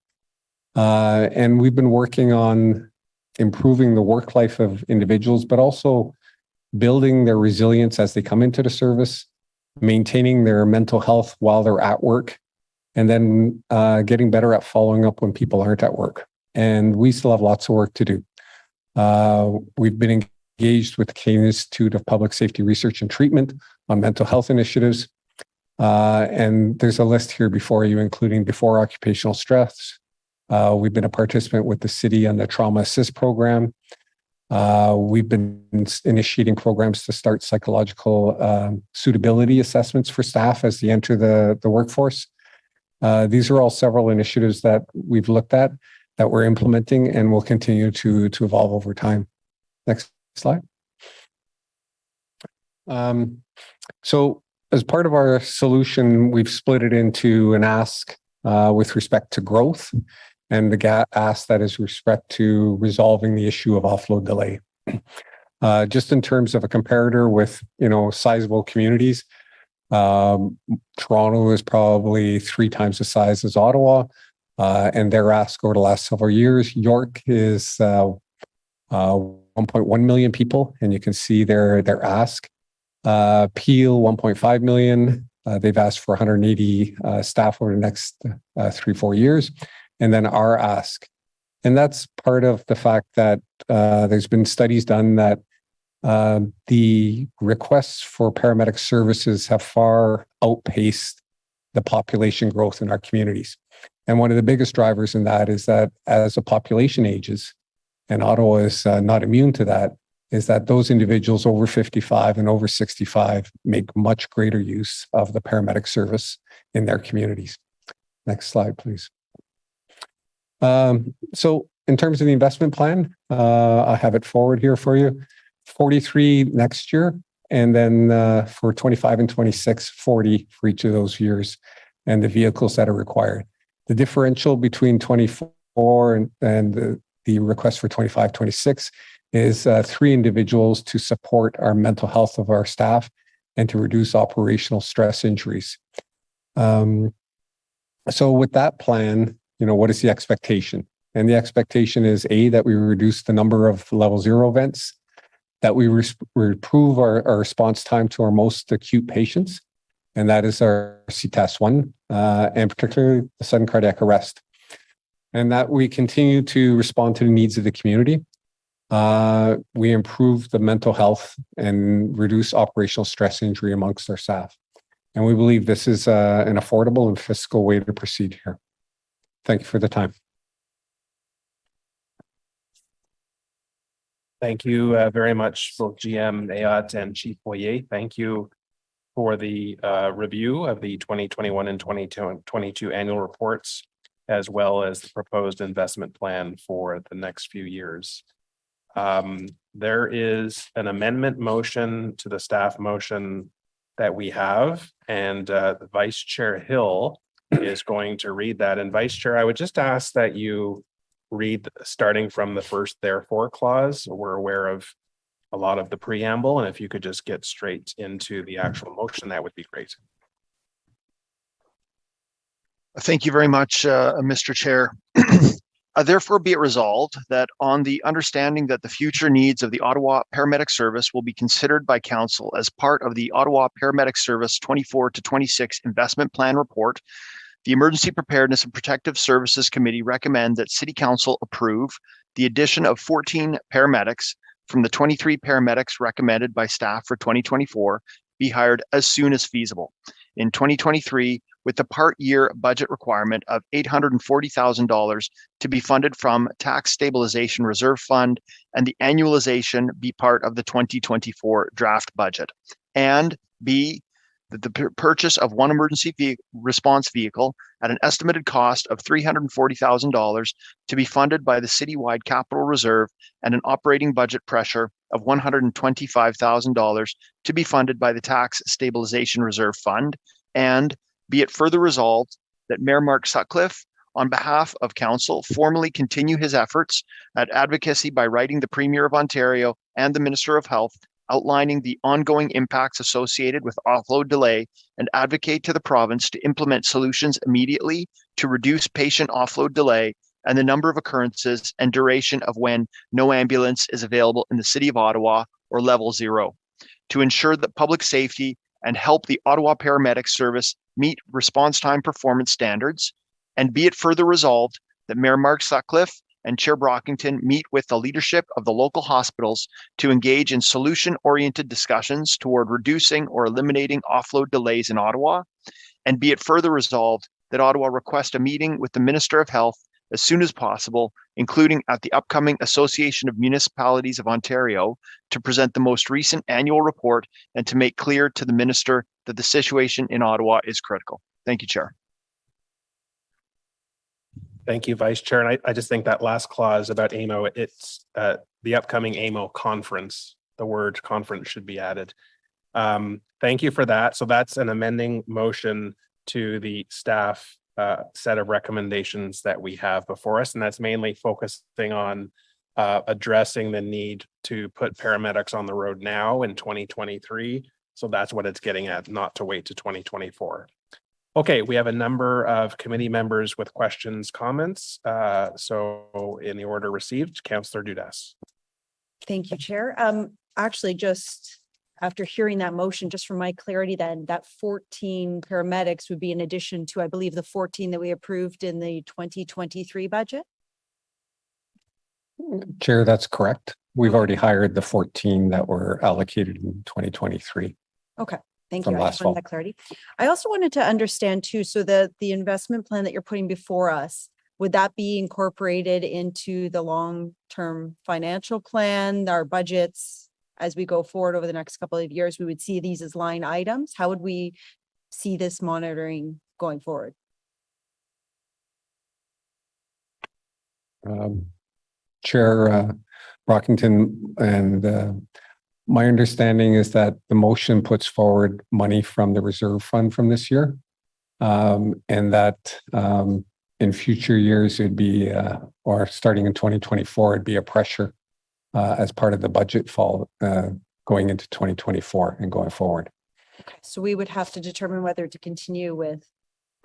And we've been working on improving the work life of individuals, but also building their resilience as they come into the service, maintaining their mental health while they're at work, and then getting better at following up when people aren't at work. And we still have lots of work to do. We've been engaged with the Canadian Institute of Public Safety Research and Treatment on mental health initiatives. And there's a list here before you, including before occupational stress. We've been a participant with the city on the Trauma Assist program. We've been initiating programs to start psychological suitability assessments for staff as they enter the workforce. These are all several initiatives that we've looked at, that we're implementing, and will continue to evolve over time. Next slide. So as part of our solution, we've split it into an ask with respect to growth, and the ask that is respect to resolving the issue of offload delay. Just in terms of a comparator with, sizable communities, Toronto is probably 3 times the size as Ottawa, and their ask over the last several years. York is 1.1 million people, and you can see their ask. Peel, 1.5 million. They've asked for 180 staff over the next 3-4 years. And then our ask. And that's part of the fact that there's been studies done that the requests for paramedic services have far outpaced the population growth in our communities. And one of the biggest drivers in that is that as the population ages, and Ottawa is not immune to that, is that those individuals over 55 and over 65 make much greater use of the paramedic service in their communities. Next slide, please. So in terms of the investment plan, I have it forward here for you. 43 next year, and then for 25 and 26, 40 for each of those years, and the vehicles that are required. The differential between 24 and the request for 25, 26 is 3 individuals to support our mental health of our staff and to reduce operational stress injuries. So with that plan, what is the expectation? And the expectation is that we reduce the number of level 0 events, that we improve our response time to our most acute patients, and that is our CTAS-1, and particularly the sudden cardiac arrest. And that we continue to respond to the needs of the community. We improve the mental health and reduce operational stress injury amongst our staff. And we believe this is an affordable and fiscal way to proceed here. Thank you for the time. Thank you very much, both GM Ayat and Chief Boyer. Thank you for the review of the 2021 and 2022 annual reports, as well as the proposed investment plan for the next few years. There is an amendment motion to the staff motion that we have, and the Vice Chair Hill is going to read that. And Vice Chair, I would just ask that you read starting from the first therefore clause. We're aware of a lot of the preamble, and if you could just get straight into the actual motion, that would be great. Thank you very much, Mr. Chair. Therefore be it resolved that on the understanding that the future needs of the Ottawa Paramedic Service will be considered by Council as part of the Ottawa Paramedic Service 24 to 26 Investment Plan Report, the Emergency Preparedness and Protective Services Committee recommend that City Council approve the addition of 14 paramedics from the 23 paramedics recommended by staff for 2024 be hired as soon as feasible. In 2023, with the part-year budget requirement of $840,000 to be funded from Tax Stabilization Reserve Fund, and the annualization be part of the 2024 draft budget. And B, that the purchase of one emergency response vehicle at an estimated cost of $340,000 to be funded by the citywide capital reserve and an operating budget pressure of $125,000 to be funded by the Tax Stabilization Reserve Fund. And be it further resolved that Mayor Mark Sutcliffe, on behalf of council, formally continue his efforts at advocacy by writing the Premier of Ontario and the Minister of Health, outlining the ongoing impacts associated with offload delay, and advocate to the province to implement solutions immediately to reduce patient offload delay and the number of occurrences and duration of when no ambulance is available in the City of Ottawa or level 0, to ensure that public safety and help the Ottawa Paramedic Service meet response time performance standards, and be it further resolved that Mayor Mark Sutcliffe and Chair Brockington meet with the leadership of the local hospitals to engage in solution-oriented discussions toward reducing or eliminating offload delays in Ottawa, and be it further resolved that Ottawa request a meeting with the Minister of Health as soon as possible, including at the upcoming Association of Municipalities of Ontario, to present the most recent annual report and to make clear to the Minister that the situation in Ottawa is critical. Thank you, Chair. Thank you, Vice Chair. And I just think that last clause about AMO, it's the upcoming AMO conference. The word conference should be added. Thank you for that. So that's an amending motion to the staff set of recommendations that we have before us. And that's mainly focusing on addressing the need to put paramedics on the road now in 2023. So that's what it's getting at, not to wait to 2024. Okay, we have a number of committee members with questions, comments. So in the order received, Councillor Dudas. Thank you, Chair. Actually, just after hearing that motion, just for my clarity, then that 14 paramedics would be in addition to, I believe, the 14 that we approved in the 2023 budget. Chair, that's correct. We've already hired the 14 that were allocated in 2023. Okay. Thank From you. I last just wanted fall. that clarity. I also wanted to understand too, so the investment plan that you're putting before us, would that be incorporated into the long-term financial plan, our budgets, as we go forward over the next couple of years? We would see these as line items. How would we see this monitoring going forward? Chair Brockington, and my understanding is that the motion puts forward money from the reserve fund from this year, and that in future years it'd be, or starting in 2024, it'd be a pressure as part of the budget fall going into 2024 and going forward. Okay, so we would have to determine whether to continue with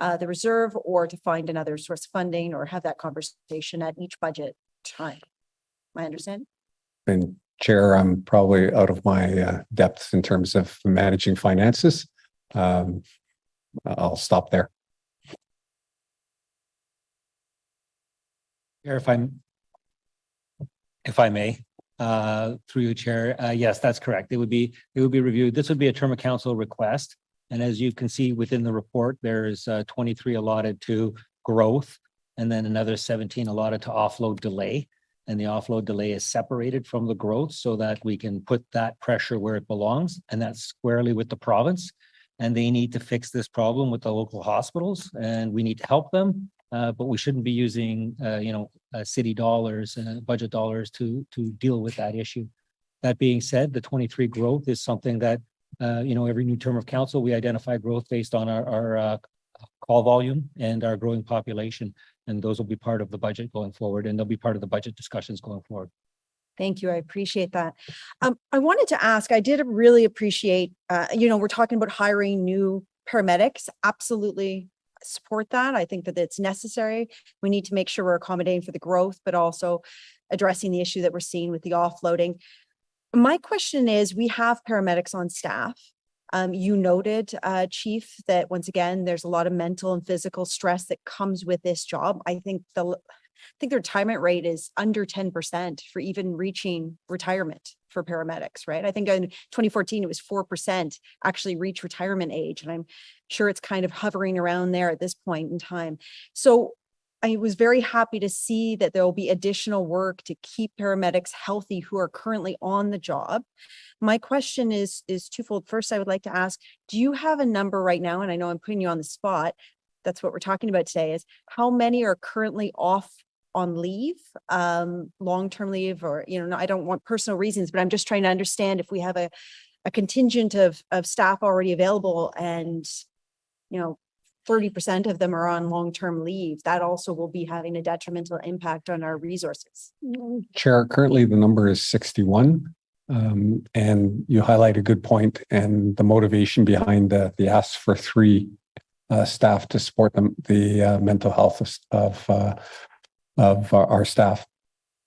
the reserve or to find another source of funding or have that conversation at each budget time. My understanding? And Chair, I'm probably out of my depth in terms of managing finances. I'll stop there. If I may, through you, Chair, yes, that's correct. It would be reviewed. This would be a term of council request. And as you can see within the report, there is 23 allotted to growth and then another 17 allotted to offload delay. And the offload delay is separated from the growth so that we can put that pressure where it belongs, and that's squarely with the province. And they need to fix this problem with the local hospitals, and we need to help them. But we shouldn't be using, city dollars and budget dollars to deal with that issue. That being said, the 23 growth is something that, every new term of council, we identify growth based on our call volume and our growing population. And those will be part of the budget going forward, and they'll be part of the budget discussions going forward. Thank you. I appreciate that. I wanted to ask, I did really appreciate, we're talking about hiring new paramedics. Absolutely support that. I think that it's necessary. We need to make sure we're accommodating for the growth, but also addressing the issue that we're seeing with the offloading. My question is, we have paramedics on staff. You noted, Chief, that once again, there's a lot of mental and physical stress that comes with this job. I think the retirement rate is under 10% for even reaching retirement for paramedics, right? I think in 2014, it was 4% actually reach retirement age. And I'm sure it's kind of hovering around there at this point in time. So I was very happy to see that there will be additional work to keep paramedics healthy who are currently on the job. My question is twofold. First, I would like to ask, do you have a number right now? And I know I'm putting you on the spot. That's what we're talking about today, is how many are currently off on leave, long-term leave, or, I don't want personal reasons, but I'm just trying to understand if we have a contingent of staff already available and, 30% of them are on long-term leave, that also will be having a detrimental impact on our resources. Chair, currently the number is 61. And you highlight a good point, and the motivation behind the ask for 3 staff to support the mental health of our staff.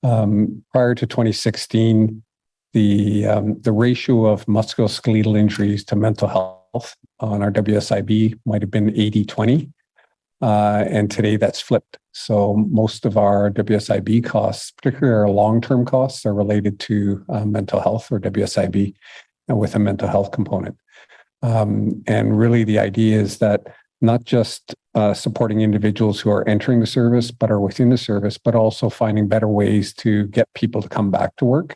Prior to 2016, the ratio of musculoskeletal injuries to mental health on our WSIB might have been 80-20. And today that's flipped. So most of our WSIB costs, particularly our long-term costs, are related to mental health or WSIB with a mental health component. And really the idea is that not just supporting individuals who are entering the service, but are within the service, but also finding better ways to get people to come back to work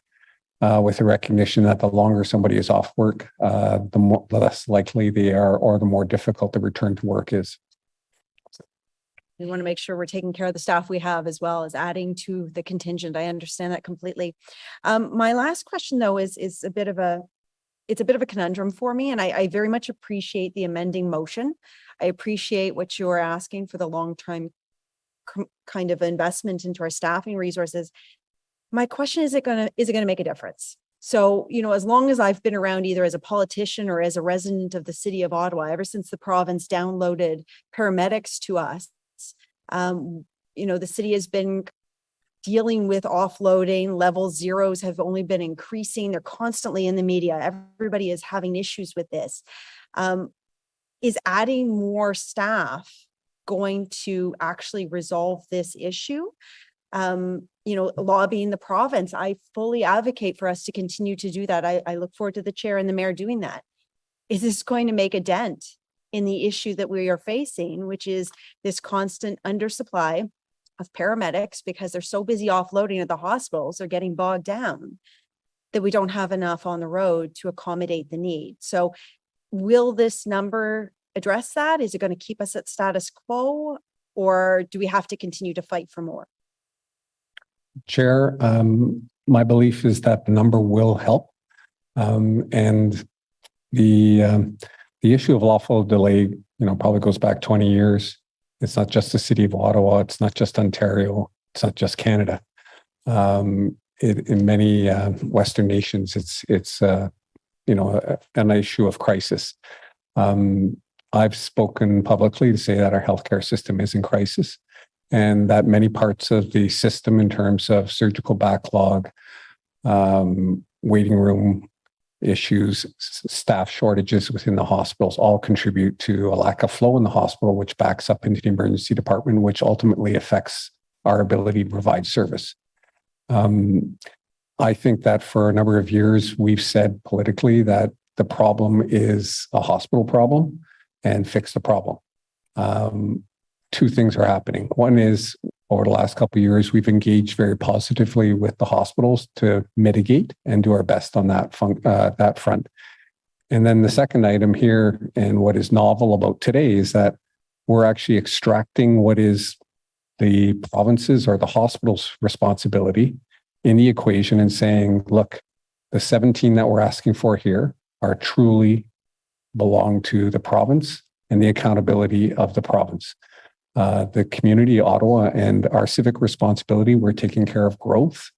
with the recognition that the longer somebody is off work, the less likely they are, or the more difficult the return to work is. We want to make sure we're taking care of the staff we have as well as adding to the contingent. I understand that completely. My last question though is a bit of a conundrum for me, and I very much appreciate the amending motion. I appreciate what you're asking for the long-term kind of investment into our staffing resources. My question is it going to make a difference? So, as long as I've been around either as a politician or as a resident of the city of Ottawa, ever since the province downloaded paramedics to us, the city has been dealing with offloading. Level zeros have only been increasing. They're constantly in the media. Everybody is having issues with this. Is adding more staff going to actually resolve this issue? Lobbying the province, I fully advocate for us to continue to do that. I look forward to the chair and the mayor doing that. Is this going to make a dent in the issue that we are facing, which is this constant undersupply of paramedics because they're so busy offloading at the hospitals, they're getting bogged down that we don't have enough on the road to accommodate the need. So will this number address that? Is it going to keep us at status quo, or do we have to continue to fight for more? Chair, my belief is that the number will help. And the issue of lawful delay, probably goes back 20 years. It's not just the city of Ottawa. It's not just Ontario. It's not just Canada. In many Western nations, it's an issue of crisis. I've spoken publicly to say that our healthcare system is in crisis, and that many parts of the system, in terms of surgical backlog, waiting room issues, staff shortages within the hospitals, all contribute to a lack of flow in the hospital, which backs up into the emergency department, which ultimately affects our ability to provide service. I think that for a number of years, we've said politically that the problem is a hospital problem and fix the problem. Two things are happening. One is, over the last couple of years, we've engaged very positively with the hospitals to mitigate and do our best on that front. And then the second item here, and what is novel about today, is that we're actually extracting what is the province's or the hospital's responsibility in the equation and saying, look, the 17 that we're asking for here are truly belong to the province and the accountability of the province. The community of Ottawa and our civic responsibility, we're taking care of growth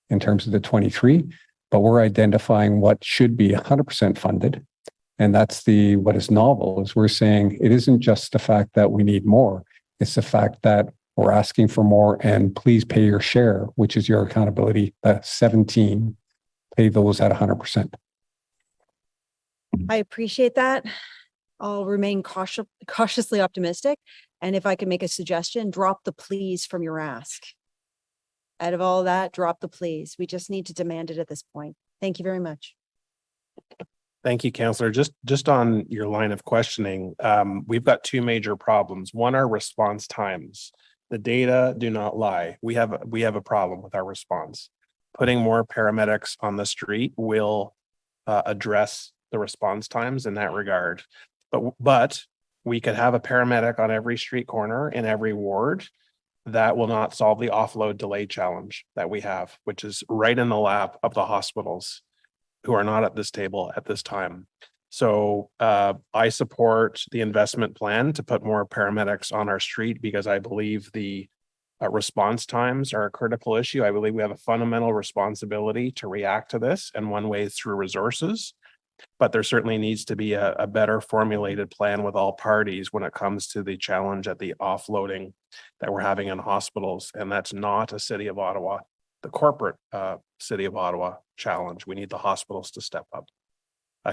in terms of the 23, but we're identifying what should be 100% funded. And that's what is novel, is we're saying it isn't just the fact that we need more, it's the fact that we're asking for more, and please pay your share, which is your accountability. That 17, pay those at 100%. I appreciate that. I'll remain cautiously optimistic. And if I can make a suggestion, drop the please from your ask. Out of all that, drop the please. We just need to demand it at this point. Thank you very much. Thank you, Councillor. Just on your line of questioning, we've got two major problems. One are response times. The data do not lie. We have a problem with our response. Putting more paramedics on the street will address the response times in that regard. But we could have a paramedic on every street corner in every ward. That will not solve the offload delay challenge that we have, which is right in the lap of the hospitals who are not at this table at this time. So I support the investment plan to put more paramedics on our street because I believe the response times are a critical issue. I believe we have a fundamental responsibility to react to this, and one way is through resources. But there certainly needs to be a better formulated plan with all parties when it comes to the challenge at the offloading that we're having in hospitals. And that's not a City of Ottawa, the corporate City of Ottawa challenge. We need the hospitals to step up.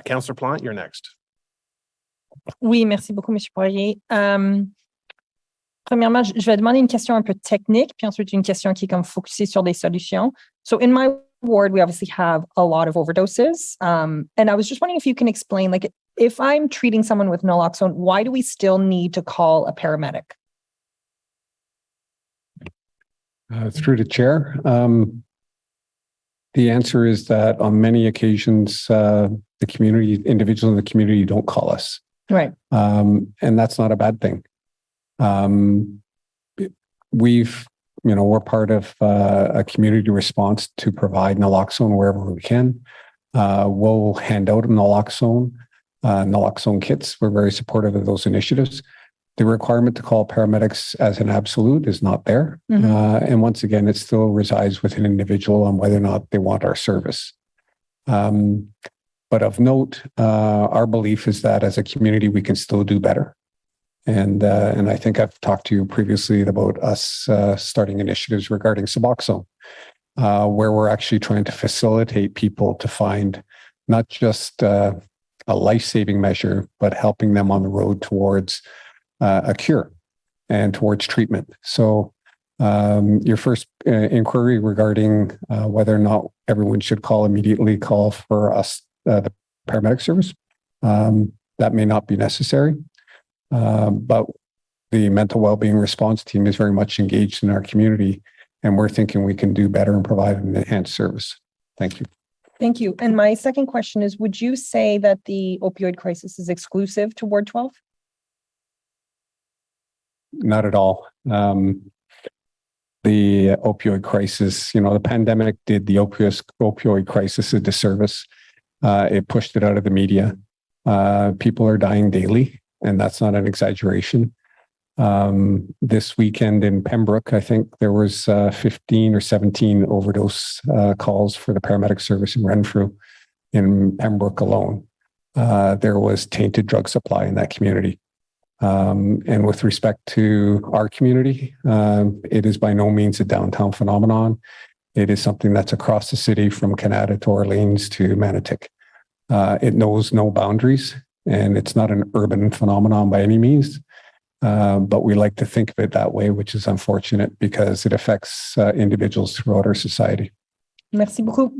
Councillor Plante, you're next. Oui, merci beaucoup, M. Poirier. Premièrement, je vais demander une question un peu technique, puis ensuite une question qui est comme focusée sur des solutions. So in my ward, we obviously have a lot of overdoses. And I was just wondering if you can explain, like, if I'm treating someone with naloxone, why do we still need to call a paramedic? Through the chair, the answer is that on many occasions, the community, individuals in the community don't call us. Right. And that's not a bad thing. We're part of a community response to provide naloxone wherever we can. We'll hand out naloxone kits. We're very supportive of those initiatives. The requirement to call paramedics as an absolute is not there. And once again, it still resides with an individual on whether or not they want our service. But of note, our belief is that as a community, we can still do better. And I think I've talked to you previously about us starting initiatives regarding Suboxone, where we're actually trying to facilitate people to find not just a life-saving measure, but helping them on the road towards a cure and towards treatment. So your first inquiry regarding whether or not everyone should immediately call for us, the paramedic service, that may not be necessary. But the mental well-being response team is very much engaged in our community, and we're thinking we can do better and provide an enhanced service. Thank you. Thank you. And my second question is, would you say that the opioid crisis is exclusive to Ward 12? Not at all. The opioid crisis, the pandemic did the opioid crisis a disservice. It pushed it out of the media. People are dying daily. And that's not an exaggeration. This weekend in Pembroke, I think there was 15 or 17 overdose calls for the paramedic service in Renfrew in Pembroke alone. There was tainted drug supply in that community. And with respect to our community, it is by no means a downtown phenomenon. It is something that's across the city from Canada to Orleans to Manotick. It knows no boundaries. And it's not an urban phenomenon by any means, but we like to think of it that way, which is unfortunate because it affects individuals throughout our society. Merci beaucoup.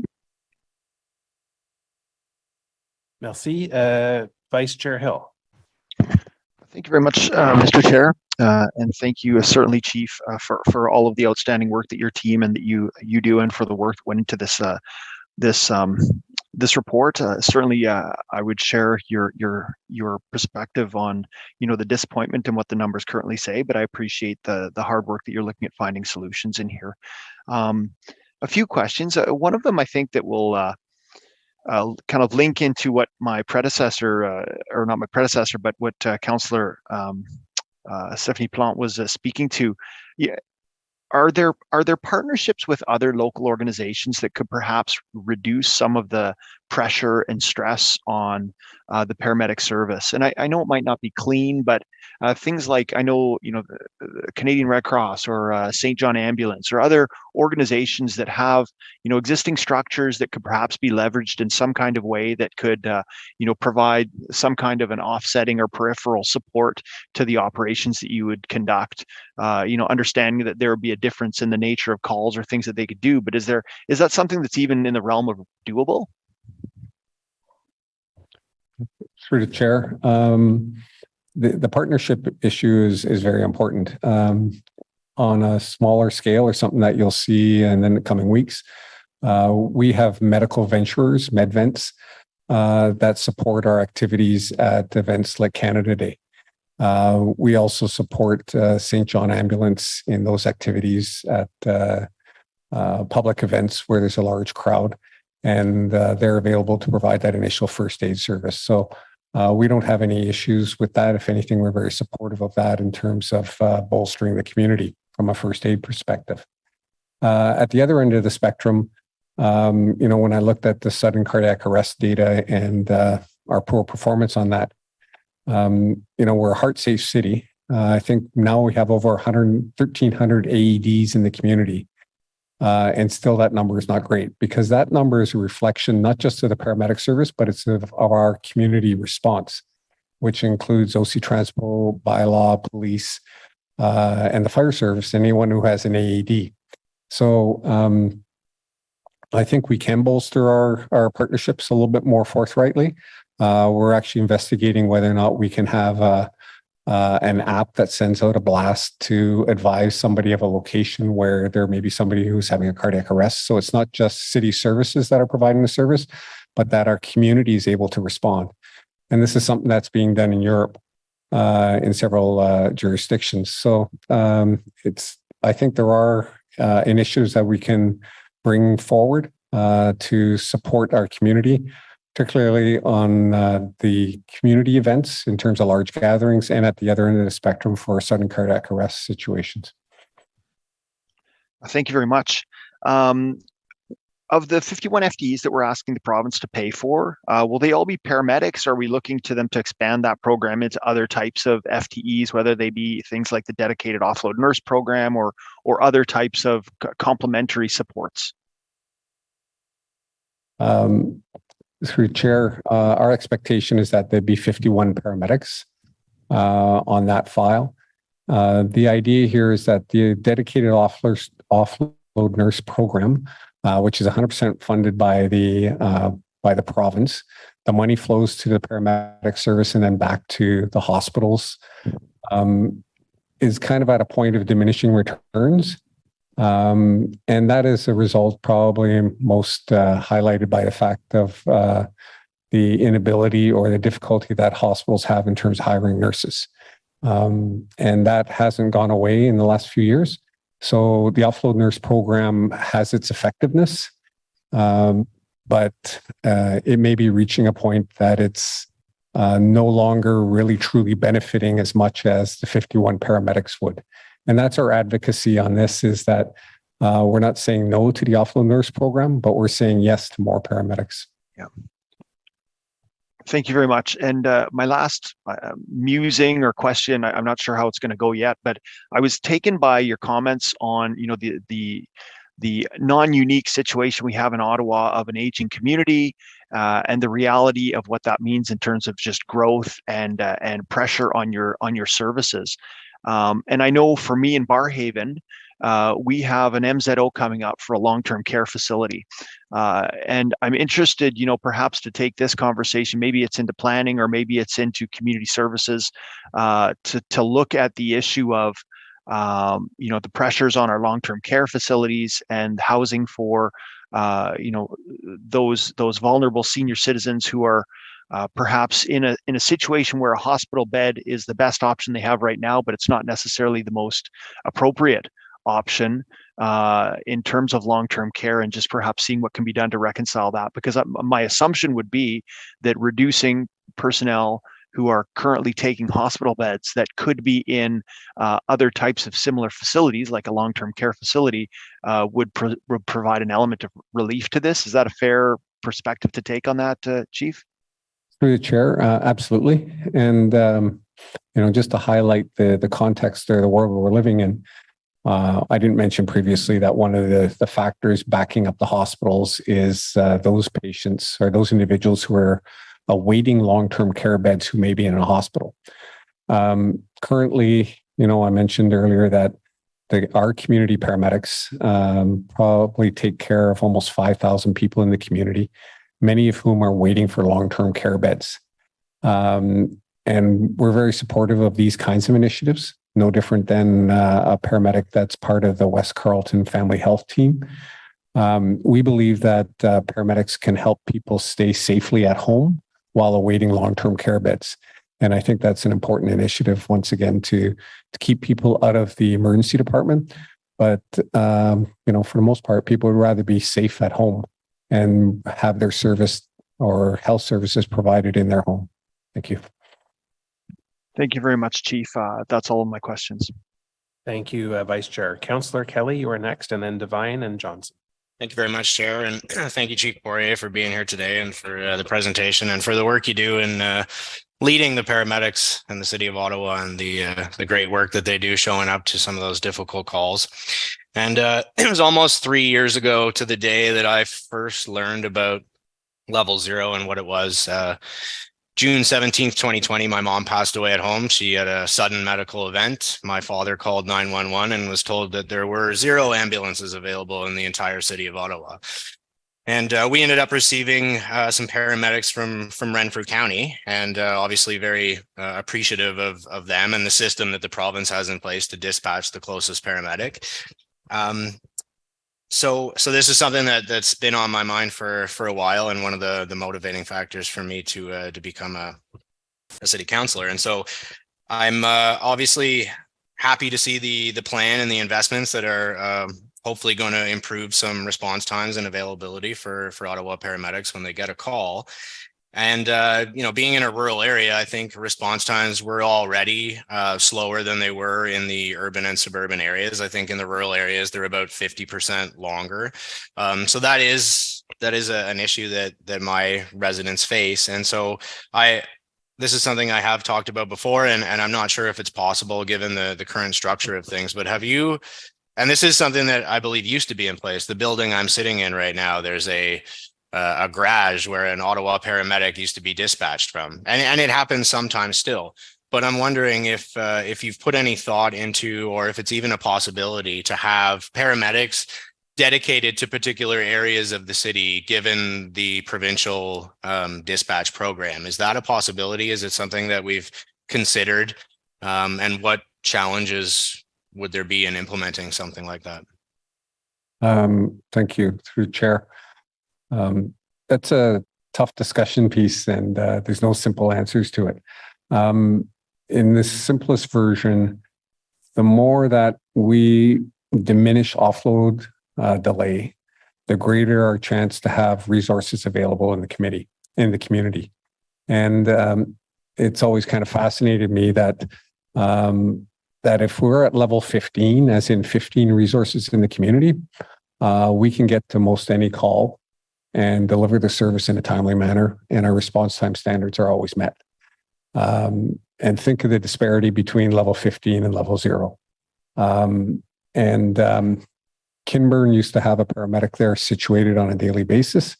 Merci. Vice Chair Hill. Thank you very much, Mr. Chair, and thank you, certainly, Chief, for all of the outstanding work that your team and that you do, and for the work that went into this report. Certainly, I would share your perspective on the disappointment and what the numbers currently say, but I appreciate the hard work that you're looking at finding solutions in here. A few questions. One of them I think that will kind of link into what my predecessor, or not my predecessor, but what Councillor Stephanie Plante was speaking to. Yeah. Are there partnerships with other local organizations that could perhaps reduce some of the pressure and stress on the paramedic service? And I know it might not be clean, but things like, I know, the Canadian Red Cross or St. John Ambulance or other organizations that have, existing structures that could perhaps be leveraged in some kind of way that could, provide some kind of an offsetting or peripheral support to the operations that you would conduct, understanding that there would be a difference in the nature of calls or things that they could do. But is that something that's even in the realm of doable? Through the chair, the partnership issue is very important. On a smaller scale, or something that you'll see in the coming weeks, we have medical venturers, MedVents, that support our activities at events like Canada Day. We also support St. John Ambulance in those activities at public events where there's a large crowd. and they're available to provide that initial first aid service. So we don't have any issues with that. If anything, we're very supportive of that in terms of bolstering the community from a first aid perspective. At the other end of the spectrum, when I looked at the sudden cardiac arrest data and our poor performance on that, we're a heart safe city. I think now we have over 1,300 AEDs in the community. And still that number is not great, because that number is a reflection not just of the paramedic service, but it's of our community response, which includes OC Transpo, bylaw, police, and the fire service, anyone who has an AED. So I think we can bolster our partnerships a little bit more forthrightly. We're actually investigating whether or not we can have an app that sends out a blast to advise somebody of a location where there may be somebody who's having a cardiac arrest. So it's not just city services that are providing the service, but that our community is able to respond. And this is something that's being done in Europe in several jurisdictions. So I think there are initiatives that we can bring forward to support our community, particularly on the community events in terms of large gatherings, and at the other end of the spectrum for sudden cardiac arrest situations. Thank you very much. Of the 51 FTEs that we're asking the province to pay for, will they all be paramedics? Or are we looking to them to expand that program into other types of FTEs, whether they be things like the dedicated offload nurse program or other types of complementary supports? Through Chair, our expectation is that there'd be 51 paramedics on that file. The idea here is that the dedicated offload nurse program, which is 100% funded by the province, the money flows to the paramedic service and then back to the hospitals, is kind of at a point of diminishing returns. And that is a result probably most highlighted by the fact of the inability or the difficulty that hospitals have in terms of hiring nurses. And that hasn't gone away in the last few years. So the offload nurse program has its effectiveness, but it may be reaching a point that it's no longer really truly benefiting as much as the 51 paramedics would. And that's our advocacy on this, is that we're not saying no to the offload nurse program, but we're saying yes to more paramedics. Yeah. Thank you very much. And my last musing or question, I'm not sure how it's going to go yet, but I was taken by your comments on, the non-unique situation we have in Ottawa of an aging community, and the reality of what that means in terms of just growth and pressure on your services. And I know for me in Barrhaven, we have an MZO coming up for a long-term care facility. And I'm interested, perhaps to take this conversation, maybe it's into planning or maybe it's into community services, to look at the issue of, the pressures on our long-term care facilities and housing for, those vulnerable senior citizens who are perhaps in a situation where a hospital bed is the best option they have right now, but it's not necessarily the most appropriate option in terms of long-term care, and just perhaps seeing what can be done to reconcile that. Because my assumption would be that reducing personnel who are currently taking hospital beds that could be in other types of similar facilities, like a long-term care facility, would provide an element of relief to this. Is that a fair perspective to take on that, Chief? Through the Chair, absolutely. And, just to highlight the context or the world we're living in, I didn't mention previously that one of the factors backing up the hospitals is those patients or those individuals who are awaiting long-term care beds who may be in a hospital. Currently, I mentioned earlier that our community paramedics probably take care of almost 5,000 people in the community, many of whom are waiting for long-term care beds. And we're very supportive of these kinds of initiatives, no different than a paramedic that's part of the West Carleton Family Health Team. We believe that paramedics can help people stay safely at home while awaiting long-term care beds. And I think that's an important initiative, once again, to keep people out of the emergency department. But, for the most part, people would rather be safe at home and have their service or health services provided in their home. Thank you. Thank you very much, Chief. That's all of my questions. Thank you, Vice Chair. Councillor Kelly, you are next, and then Devine and Johnson. Thank you very much, Chair, and thank you, Chief Poirier, for being here today and for the presentation and for the work you do in leading the paramedics in the city of Ottawa and the great work that they do showing up to some of those difficult calls. And it was almost 3 years ago to the day that I first learned about Level 0 and what it was. June 17th, 2020, my mom passed away at home. She had a sudden medical event. My father called 911 and was told that there were 0 ambulances available in the entire city of Ottawa. And we ended up receiving some paramedics from Renfrew County, and obviously very appreciative of them and the system that the province has in place to dispatch the closest paramedic. So this is something that's been on my mind for a while, and one of the motivating factors for me to become a city councillor. And so I'm obviously happy to see the plan and the investments that are hopefully going to improve some response times and availability for Ottawa paramedics when they get a call. And, being in a rural area, I think response times were already slower than they were in the urban and suburban areas. I think in the rural areas, they're about 50% longer. So that is an issue that my residents face. And so this is something I have talked about before, and I'm not sure if it's possible given the current structure of things, but have you, and this is something that I believe used to be in place, the building I'm sitting in right now, there's a garage where an Ottawa paramedic used to be dispatched from, and it happens sometimes still. But I'm wondering if you've put any thought into, or if it's even a possibility to have paramedics dedicated to particular areas of the city, given the provincial dispatch program. Is that a possibility? Is it something that we've considered? And what challenges would there be in implementing something like that? Thank you, through Chair. That's a tough discussion piece, and there's no simple answers to it. In the simplest version, the more that we diminish offload delay, the greater our chance to have resources available in the community. And it's always kind of fascinated me that if we're at level 15, as in 15 resources in the community, we can get to most any call and deliver the service in a timely manner, and our response time standards are always met. And think of the disparity between level 15 and level 0. Kinburn used to have a paramedic there situated on a daily basis.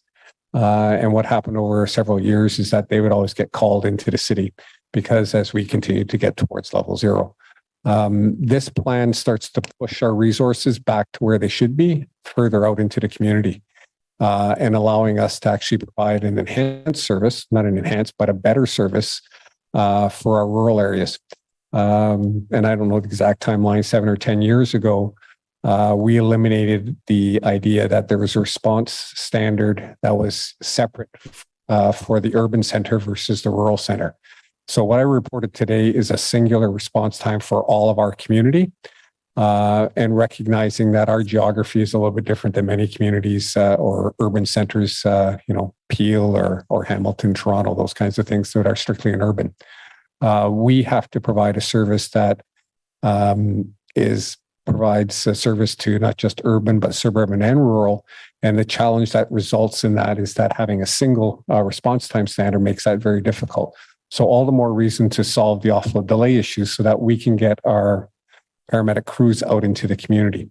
And what happened over several years is that they would always get called into the city, because as we continued to get towards level 0, this plan starts to push our resources back to where they should be, further out into the community. And allowing us to actually provide an enhanced service, not an enhanced, but a better service for our rural areas. And I don't know the exact timeline, 7 or 10 years ago, we eliminated the idea that there was a response standard that was separate for the urban center versus the rural center. So what I reported today is a singular response time for all of our community. And recognizing that our geography is a little bit different than many communities or urban centers, Peel or Hamilton, Toronto, those kinds of things that are strictly in urban. We have to provide a service that provides a service to not just urban, but suburban and rural. And the challenge that results in that is that having a single response time standard makes that very difficult. So all the more reason to solve the offload delay issue so that we can get our paramedic crews out into the community.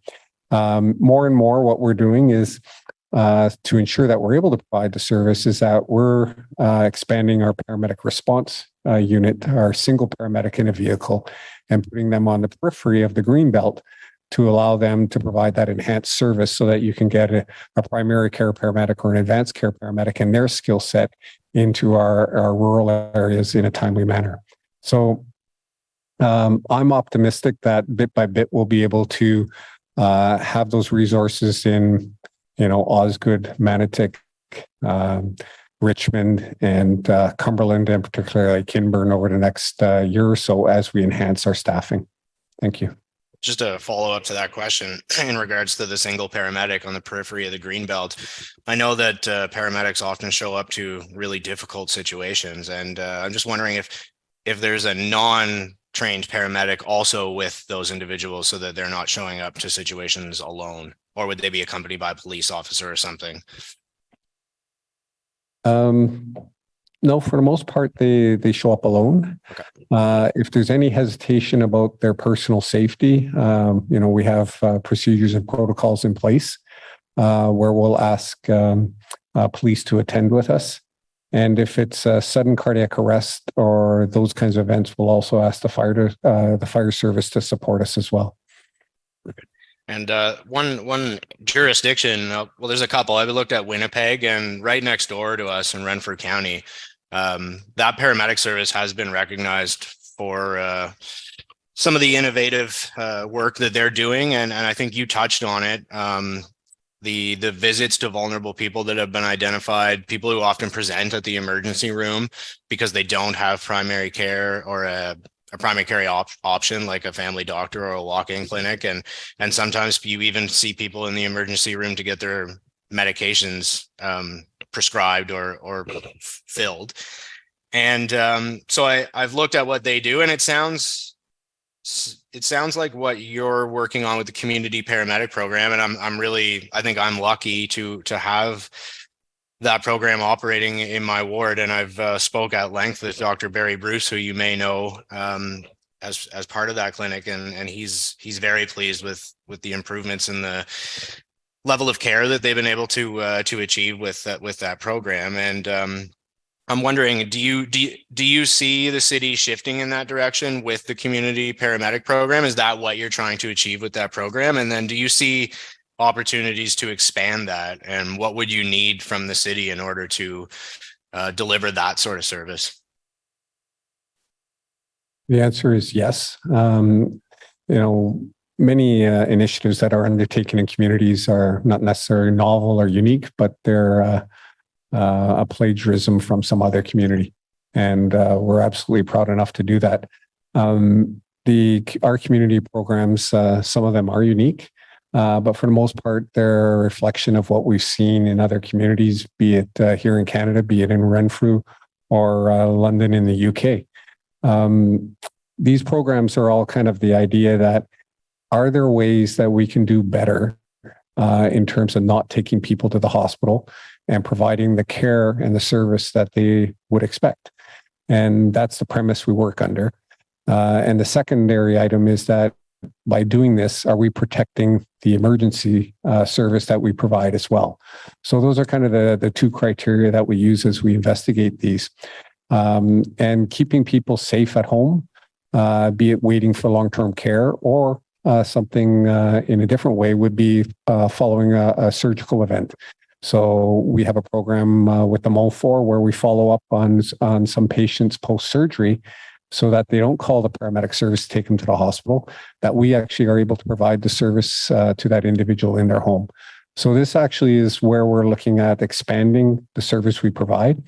More and more what we're doing is to ensure that we're able to provide the service is that we're expanding our paramedic response unit, our single paramedic in a vehicle, and putting them on the periphery of the Greenbelt to allow them to provide that enhanced service so that you can get a primary care paramedic or an advanced care paramedic and their skill set into our rural areas in a timely manner. So I'm optimistic that bit by bit we'll be able to have those resources in, Osgood, Manotick, Richmond, and Cumberland, and particularly Kinburn over the next year or so as we enhance our staffing. Thank you. just a follow up to that question in regards to the single paramedic on the periphery of the Greenbelt. I know that paramedics often show up to really difficult situations, and I'm just wondering if there's a non-trained paramedic also with those individuals so that they're not showing up to situations alone, or would they be accompanied by a police officer or something? No, for the most part, they show up alone. Okay. If there's any hesitation about their personal safety, we have procedures and protocols in place where we'll ask police to attend with us. And if it's a sudden cardiac arrest or those kinds of events, we'll also ask the fire service to support us as well. And one jurisdiction, well, there's a couple. I've looked at Winnipeg, and right next door to us in Renfrew County, that paramedic service has been recognized for some of the innovative work that they're doing. And I think you touched on it. The visits to vulnerable people that have been identified, people who often present at the emergency room because they don't have primary care or a primary care option like a family doctor or a walk-in clinic. And sometimes you even see people in the emergency room to get their medications prescribed or filled. And so I've looked at what they do, and it sounds like what you're working on with the community paramedic program. And I think I'm lucky to have that program operating in my ward. And I've spoke at length with Dr. Barry Bruce, who you may know as part of that clinic. And he's very pleased with the improvements in the level of care that they've been able to achieve with that program. And I'm wondering, do you see the city shifting in that direction with the community paramedic program? Is that what you're trying to achieve with that program? And then do you see opportunities to expand that? And what would you need from the city in order to deliver that sort of service? The answer is yes. Many initiatives that are undertaken in communities are not necessarily novel or unique, but they're a plagiarism from some other community. And we're absolutely proud enough to do that. Our community programs, some of them are unique, but for the most part, they're a reflection of what we've seen in other communities, be it here in Canada, be it in Renfrew or London in the UK. These programs are all kind of the idea that, are there ways that we can do better in terms of not taking people to the hospital and providing the care and the service that they would expect? And that's the premise we work under. And the secondary item is that by doing this, are we protecting the emergency service that we provide as well? So those are kind of the two criteria that we use as we investigate these. And keeping people safe at home, be it waiting for long-term care or something in a different way, would be following a surgical event. So we have a program with the MO4 where we follow up on some patients post-surgery so that they don't call the paramedic service to take them to the hospital, that we actually are able to provide the service to that individual in their home. So this actually is where we're looking at expanding the service we provide.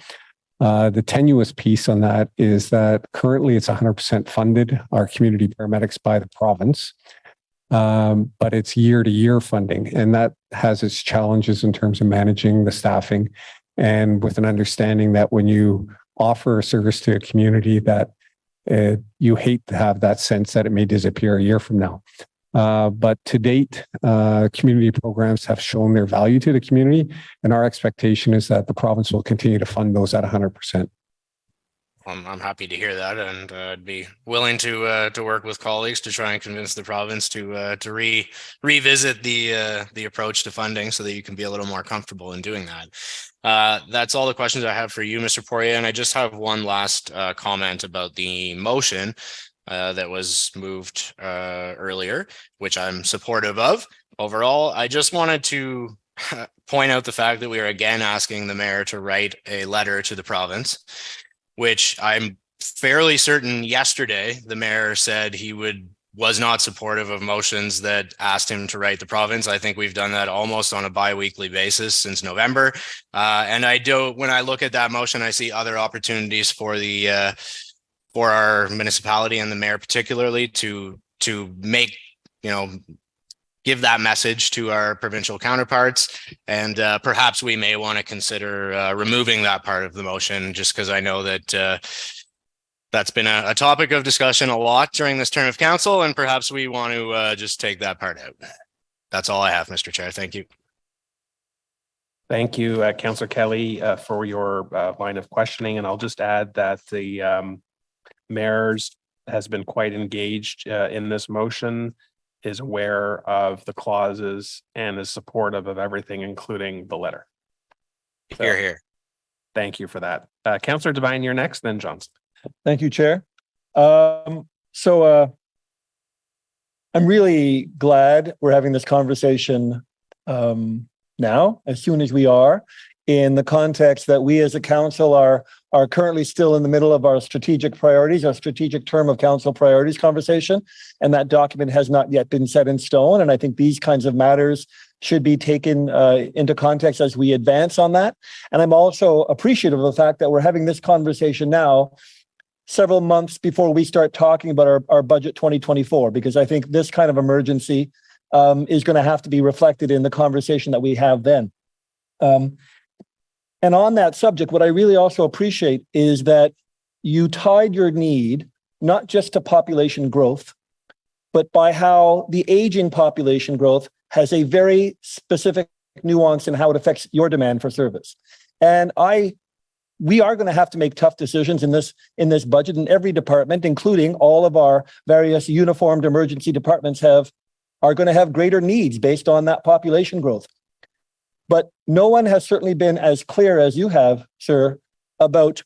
The tenuous piece on that is that currently it's 100% funded, our community paramedics, by the province. But it's year-to-year funding, and that has its challenges in terms of managing the staffing, and with an understanding that when you offer a service to a community, that you hate to have that sense that it may disappear a year from now. But to date, community programs have shown their value to the community, and our expectation is that the province will continue to fund those at 100%. I'm happy to hear that, and I'd be willing to work with colleagues to try and convince the province to revisit the approach to funding so that you can be a little more comfortable in doing that. That's all the questions I have for you, Mr. Poirier, and I just have one last comment about the motion that was moved earlier, which I'm supportive of. Overall, I just wanted to point out the fact that we are again asking the mayor to write a letter to the province, which I'm fairly certain yesterday the mayor said he was not supportive of motions that asked him to write the province. I think we've done that almost on a bi-weekly basis since November. And when I look at that motion, I see other opportunities for our municipality and the mayor particularly to make give that message to our provincial counterparts. And perhaps we may want to consider removing that part of the motion, just because I know that that's been a topic of discussion a lot during this term of council, and perhaps we want to just take that part out. That's all I have, Mr. Chair. Thank you. Thank you, Councillor Kelly, for your line of questioning. And I'll just add that the mayor's has been quite engaged in this motion, is aware of the clauses, and is supportive of everything, including the letter. So, Here. Thank you for that. Councillor Devine, you're next, then Johnson. Thank you, Chair. I'm really glad we're having this conversation now, as soon as we are, in the context that we as a council are currently still in the middle of our strategic priorities, our strategic term of council priorities conversation, and that document has not yet been set in stone. And I think these kinds of matters should be taken into context as we advance on that. And I'm also appreciative of the fact that we're having this conversation now, several months before we start talking about our budget 2024, because I think this kind of emergency is going to have to be reflected in the conversation that we have then. And on that subject, what I really also appreciate is that you tied your need not just to population growth, but by how the aging population growth has a very specific nuance in how it affects your demand for service. And we are going to have to make tough decisions in this budget, and every department, including all of our various uniformed emergency departments, are going to have greater needs based on that population growth. But no one has certainly been as clear as you have, sir, about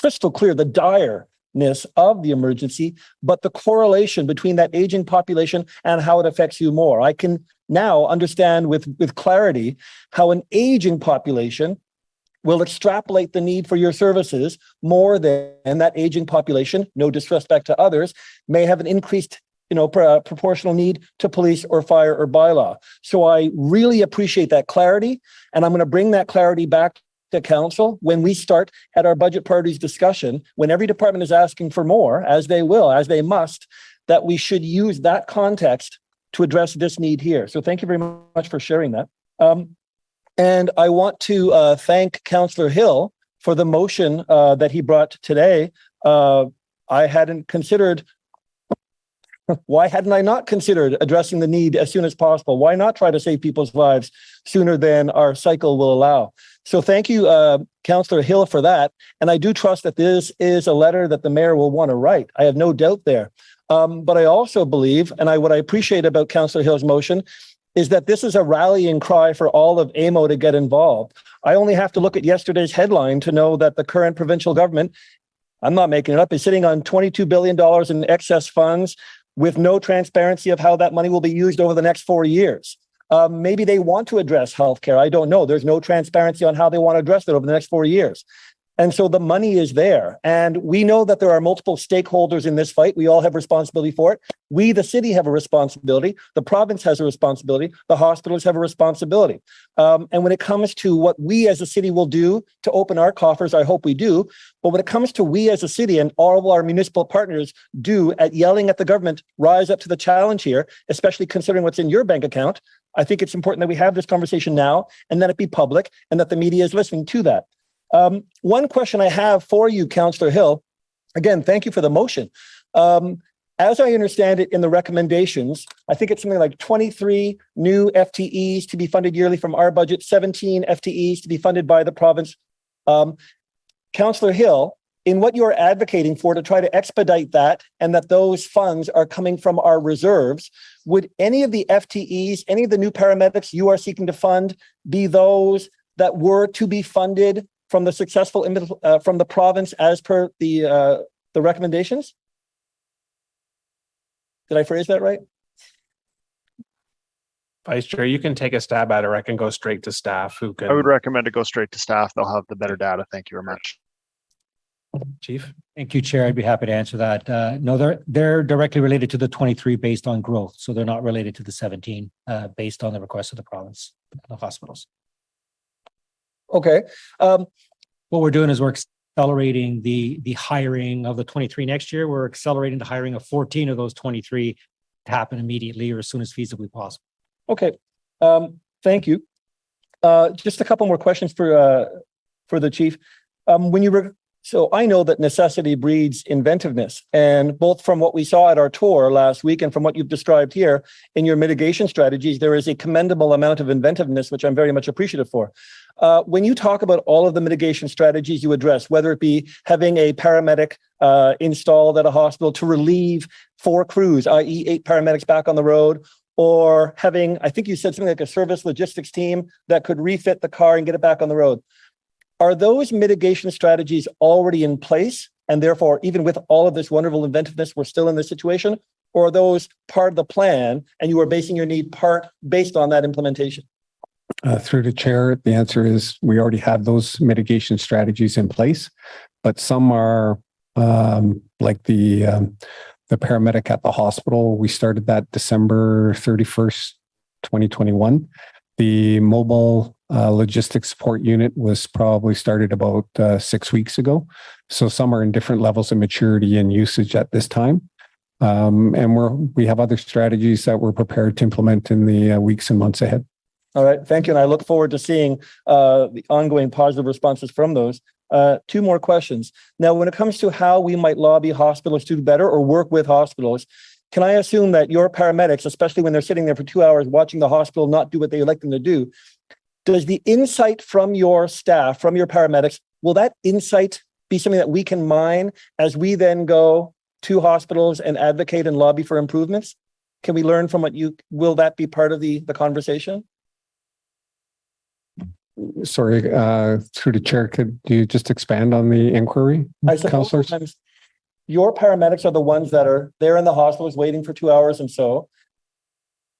crystal clear the direness of the emergency, but the correlation between that aging population and how it affects you more. I can now understand with clarity how an aging population will extrapolate the need for your services more than that aging population, no disrespect to others, may have an increased proportional need to police or fire or bylaw. So I really appreciate that clarity, and I'm going to bring that clarity back to council when we start at our budget priorities discussion, when every department is asking for more, as they will, as they must, that we should use that context to address this need here. So thank you very much for sharing that. And I want to thank Councillor Hill for the motion that he brought today. I hadn't considered why hadn't I not considered addressing the need as soon as possible? Why not try to save people's lives sooner than our cycle will allow? So thank you, Councillor Hill, for that. And I do trust that this is a letter that the mayor will want to write. I have no doubt there. But I also believe, and what I appreciate about Councillor Hill's motion, is that this is a rallying cry for all of AMO to get involved. I only have to look at yesterday's headline to know that the current provincial government, I'm not making it up, is sitting on $22 billion in excess funds, with no transparency of how that money will be used over the next 4 years. Maybe they want to address healthcare. I don't know. There's no transparency on how they want to address it over the next 4 years. And so the money is there. And we know that there are multiple stakeholders in this fight. We all have responsibility for it. We, the city, have a responsibility. The province has a responsibility. The hospitals have a responsibility. And when it comes to what we as a city will do to open our coffers, I hope we do. But when it comes to we as a city and all of our municipal partners do at yelling at the government, rise up to the challenge here, especially considering what's in your bank account, I think it's important that we have this conversation now and that it be public and that the media is listening to that. One question I have for you, Councillor Hill, again, thank you for the motion. As I understand it in the recommendations, I think it's something like 23 new FTEs to be funded yearly from our budget, 17 FTEs to be funded by the province. Councillor Hill, in what you're advocating for to try to expedite that and that those funds are coming from our reserves, would any of the FTEs, any of the new paramedics you are seeking to fund be those that were to be funded from the successful from the province as per the recommendations? Did I phrase that right? Vice Chair, you can take a stab at it, or I can go straight to staff who can. I would recommend to go straight to staff. They'll have the better data. Thank you very much. Chief. Thank you, Chair. I'd be happy to answer that. No, they're directly related to the 23 based on growth. So they're not related to the 17 based on the request of the province and the hospitals. Okay. What we're doing is we're accelerating the hiring of the 23 next year. We're accelerating the hiring of 14 of those 23 happen immediately or as soon as feasibly possible. Okay, thank you. Just a couple more questions for the chief. So I know that necessity breeds inventiveness, and both from what we saw at our tour last week and from what you've described here in your mitigation strategies, there is a commendable amount of inventiveness, which I'm very much appreciative for. When you talk about all of the mitigation strategies you address, whether it be having a paramedic installed at a hospital to relieve 4 crews, i.e. 8 paramedics back on the road, or having, I think you said something like a service logistics team that could refit the car and get it back on the road. Are those mitigation strategies already in place? And therefore, even with all of this wonderful inventiveness, we're still in this situation? Or are those part of the plan and you are basing your need part based on that implementation? Through the chair, the answer is we already have those mitigation strategies in place, but some are like the paramedic at the hospital. We started that December 31st, 2021. The mobile logistics support unit was probably started about 6 weeks ago. So some are in different levels of maturity and usage at this time. And we have other strategies that we're prepared to implement in the weeks and months ahead. All right, thank you. And I look forward to seeing the ongoing positive responses from those. 2 more questions. Now, when it comes to how we might lobby hospitals to do better or work with hospitals, can I assume that your paramedics, especially when they're sitting there for 2 hours watching the hospital not do what they would like them to do, does the insight from your staff, from your paramedics, will that insight be something that we can mine as we then go to hospitals and advocate and lobby for improvements? Can we learn from will that be part of the conversation? Sorry, through the chair, could you just expand on the inquiry, I suppose sometimes your paramedics are the ones that are there in the hospitals waiting for 2 hours and so.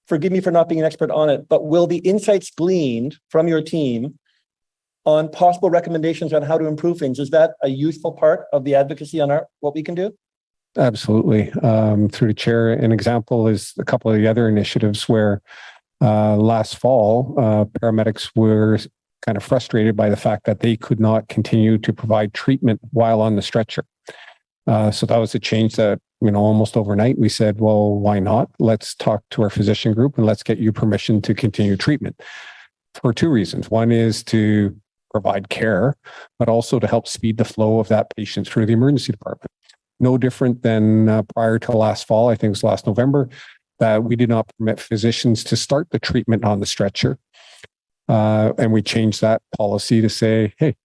Forgive me for not being an expert on it, but will the insights gleaned from your team on possible recommendations on how to improve things, is that a useful part of the advocacy on what we can do? Absolutely. Through the chair, an example is a couple of the other initiatives where last fall, paramedics were kind of frustrated by the fact that they could not continue to provide treatment while on the stretcher. So that was a change that, almost overnight, we said, well, why not? Let's talk to our physician group and let's get you permission to continue treatment for 2 reasons. One is to provide care, but also to help speed the flow of that patient through the emergency department. No different than prior to last fall, I think it was last November, that we did not permit physicians to start the treatment on the stretcher. And we changed that policy to say, hey,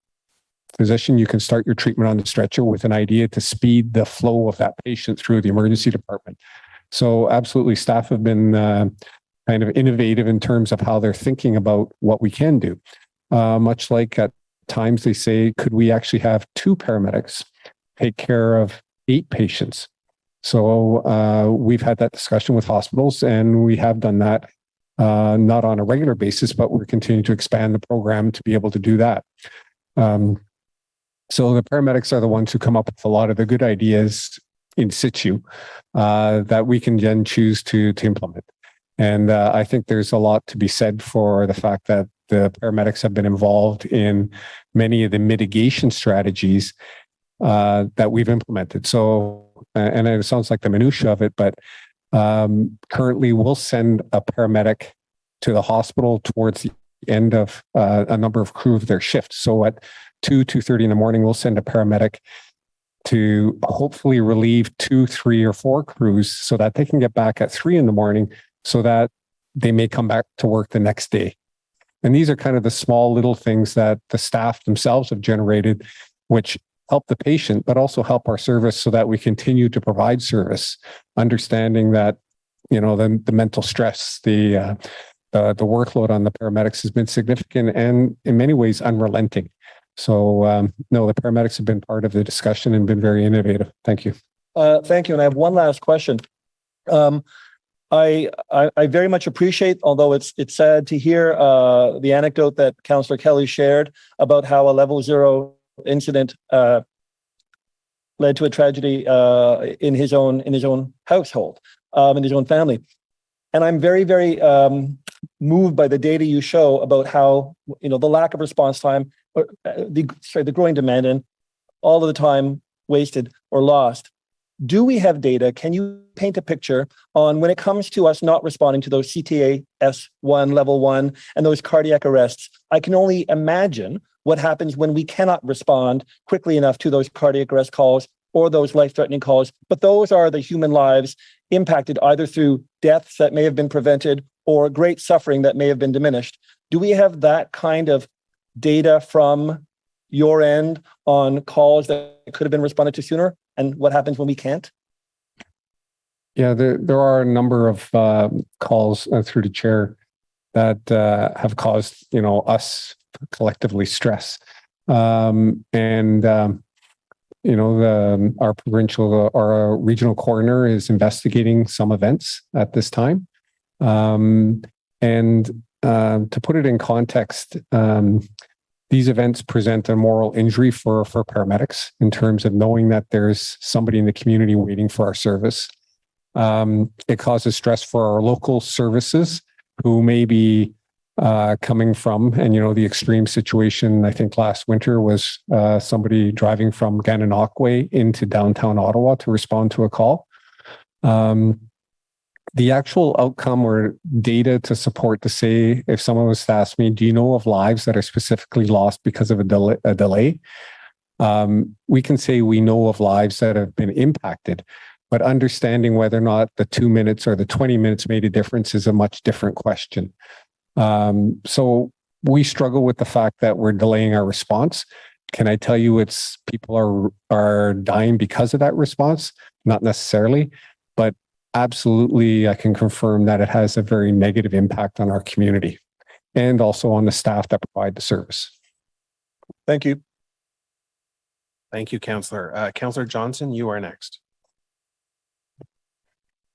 physician, you can start your treatment on the stretcher with an idea to speed the flow of that patient through the emergency department. So absolutely, staff have been kind of innovative in terms of how they're thinking about what we can do. Much like at times they say, could we actually have 2 paramedics take care of 8 patients? So we've had that discussion with hospitals and we have done that not on a regular basis, but we're continuing to expand the program to be able to do that. So the paramedics are the ones who come up with a lot of the good ideas in situ that we can then choose to implement. And I think there's a lot to be said for the fact that the paramedics have been involved in many of the mitigation strategies that we've implemented. So, and it sounds like the minutia of it, but currently we'll send a paramedic to the hospital towards the end of a number of crew of their shift. So at 2:30 in the morning, we'll send a paramedic to hopefully relieve 2, 3, or 4 crews so that they can get back at 3 in the morning so that they may come back to work the next day. And these are kind of the small little things that the staff themselves have generated, which help the patient, but also help our service so that we continue to provide service, understanding that, the mental stress, the workload on the paramedics has been significant and in many ways unrelenting. So no, the paramedics have been part of the discussion and been very innovative. Thank you. Thank you. And I have one last question. I very much appreciate, although it's sad to hear the anecdote that Councillor Kelly shared about how a level 0 incident led to a tragedy in his own household, in his own family. And I'm very, very moved by the data you show about how, the lack of response time, the growing demand and all of the time wasted or lost. do we have data? Can you paint a picture on when it comes to us not responding to those CTAS1, level 1, and those cardiac arrests? I can only imagine what happens when we cannot respond quickly enough to those cardiac arrest calls or those life-threatening calls. But those are the human lives impacted either through deaths that may have been prevented or great suffering that may have been diminished. Do we have that kind of data from your end on calls that could have been responded to sooner and what happens when we can't? Yeah, there are a number of calls through the chair that have caused, us collectively stress. Our provincial or our regional coroner is investigating some events at this time. To put it in context, these events present a moral injury for paramedics in terms of knowing that there's somebody in the community waiting for our service. It causes stress for our local services who may be coming from, and the extreme situation, I think last winter was somebody driving from Gananoque into downtown Ottawa to respond to a call. The actual outcome or data to support to say, if someone was to ask me, do you know of lives that are specifically lost because of a delay? We can say we know of lives that have been impacted, but understanding whether or not the 2 minutes or the 20 minutes made a difference is a much different question. So we struggle with the fact that we're delaying our response. Can I tell you people are dying because of that response? Not necessarily, but absolutely, I can confirm that it has a very negative impact on our community and also on the staff that provide the service. Thank you. Thank you, Councillor. Councillor Johnson, you are next.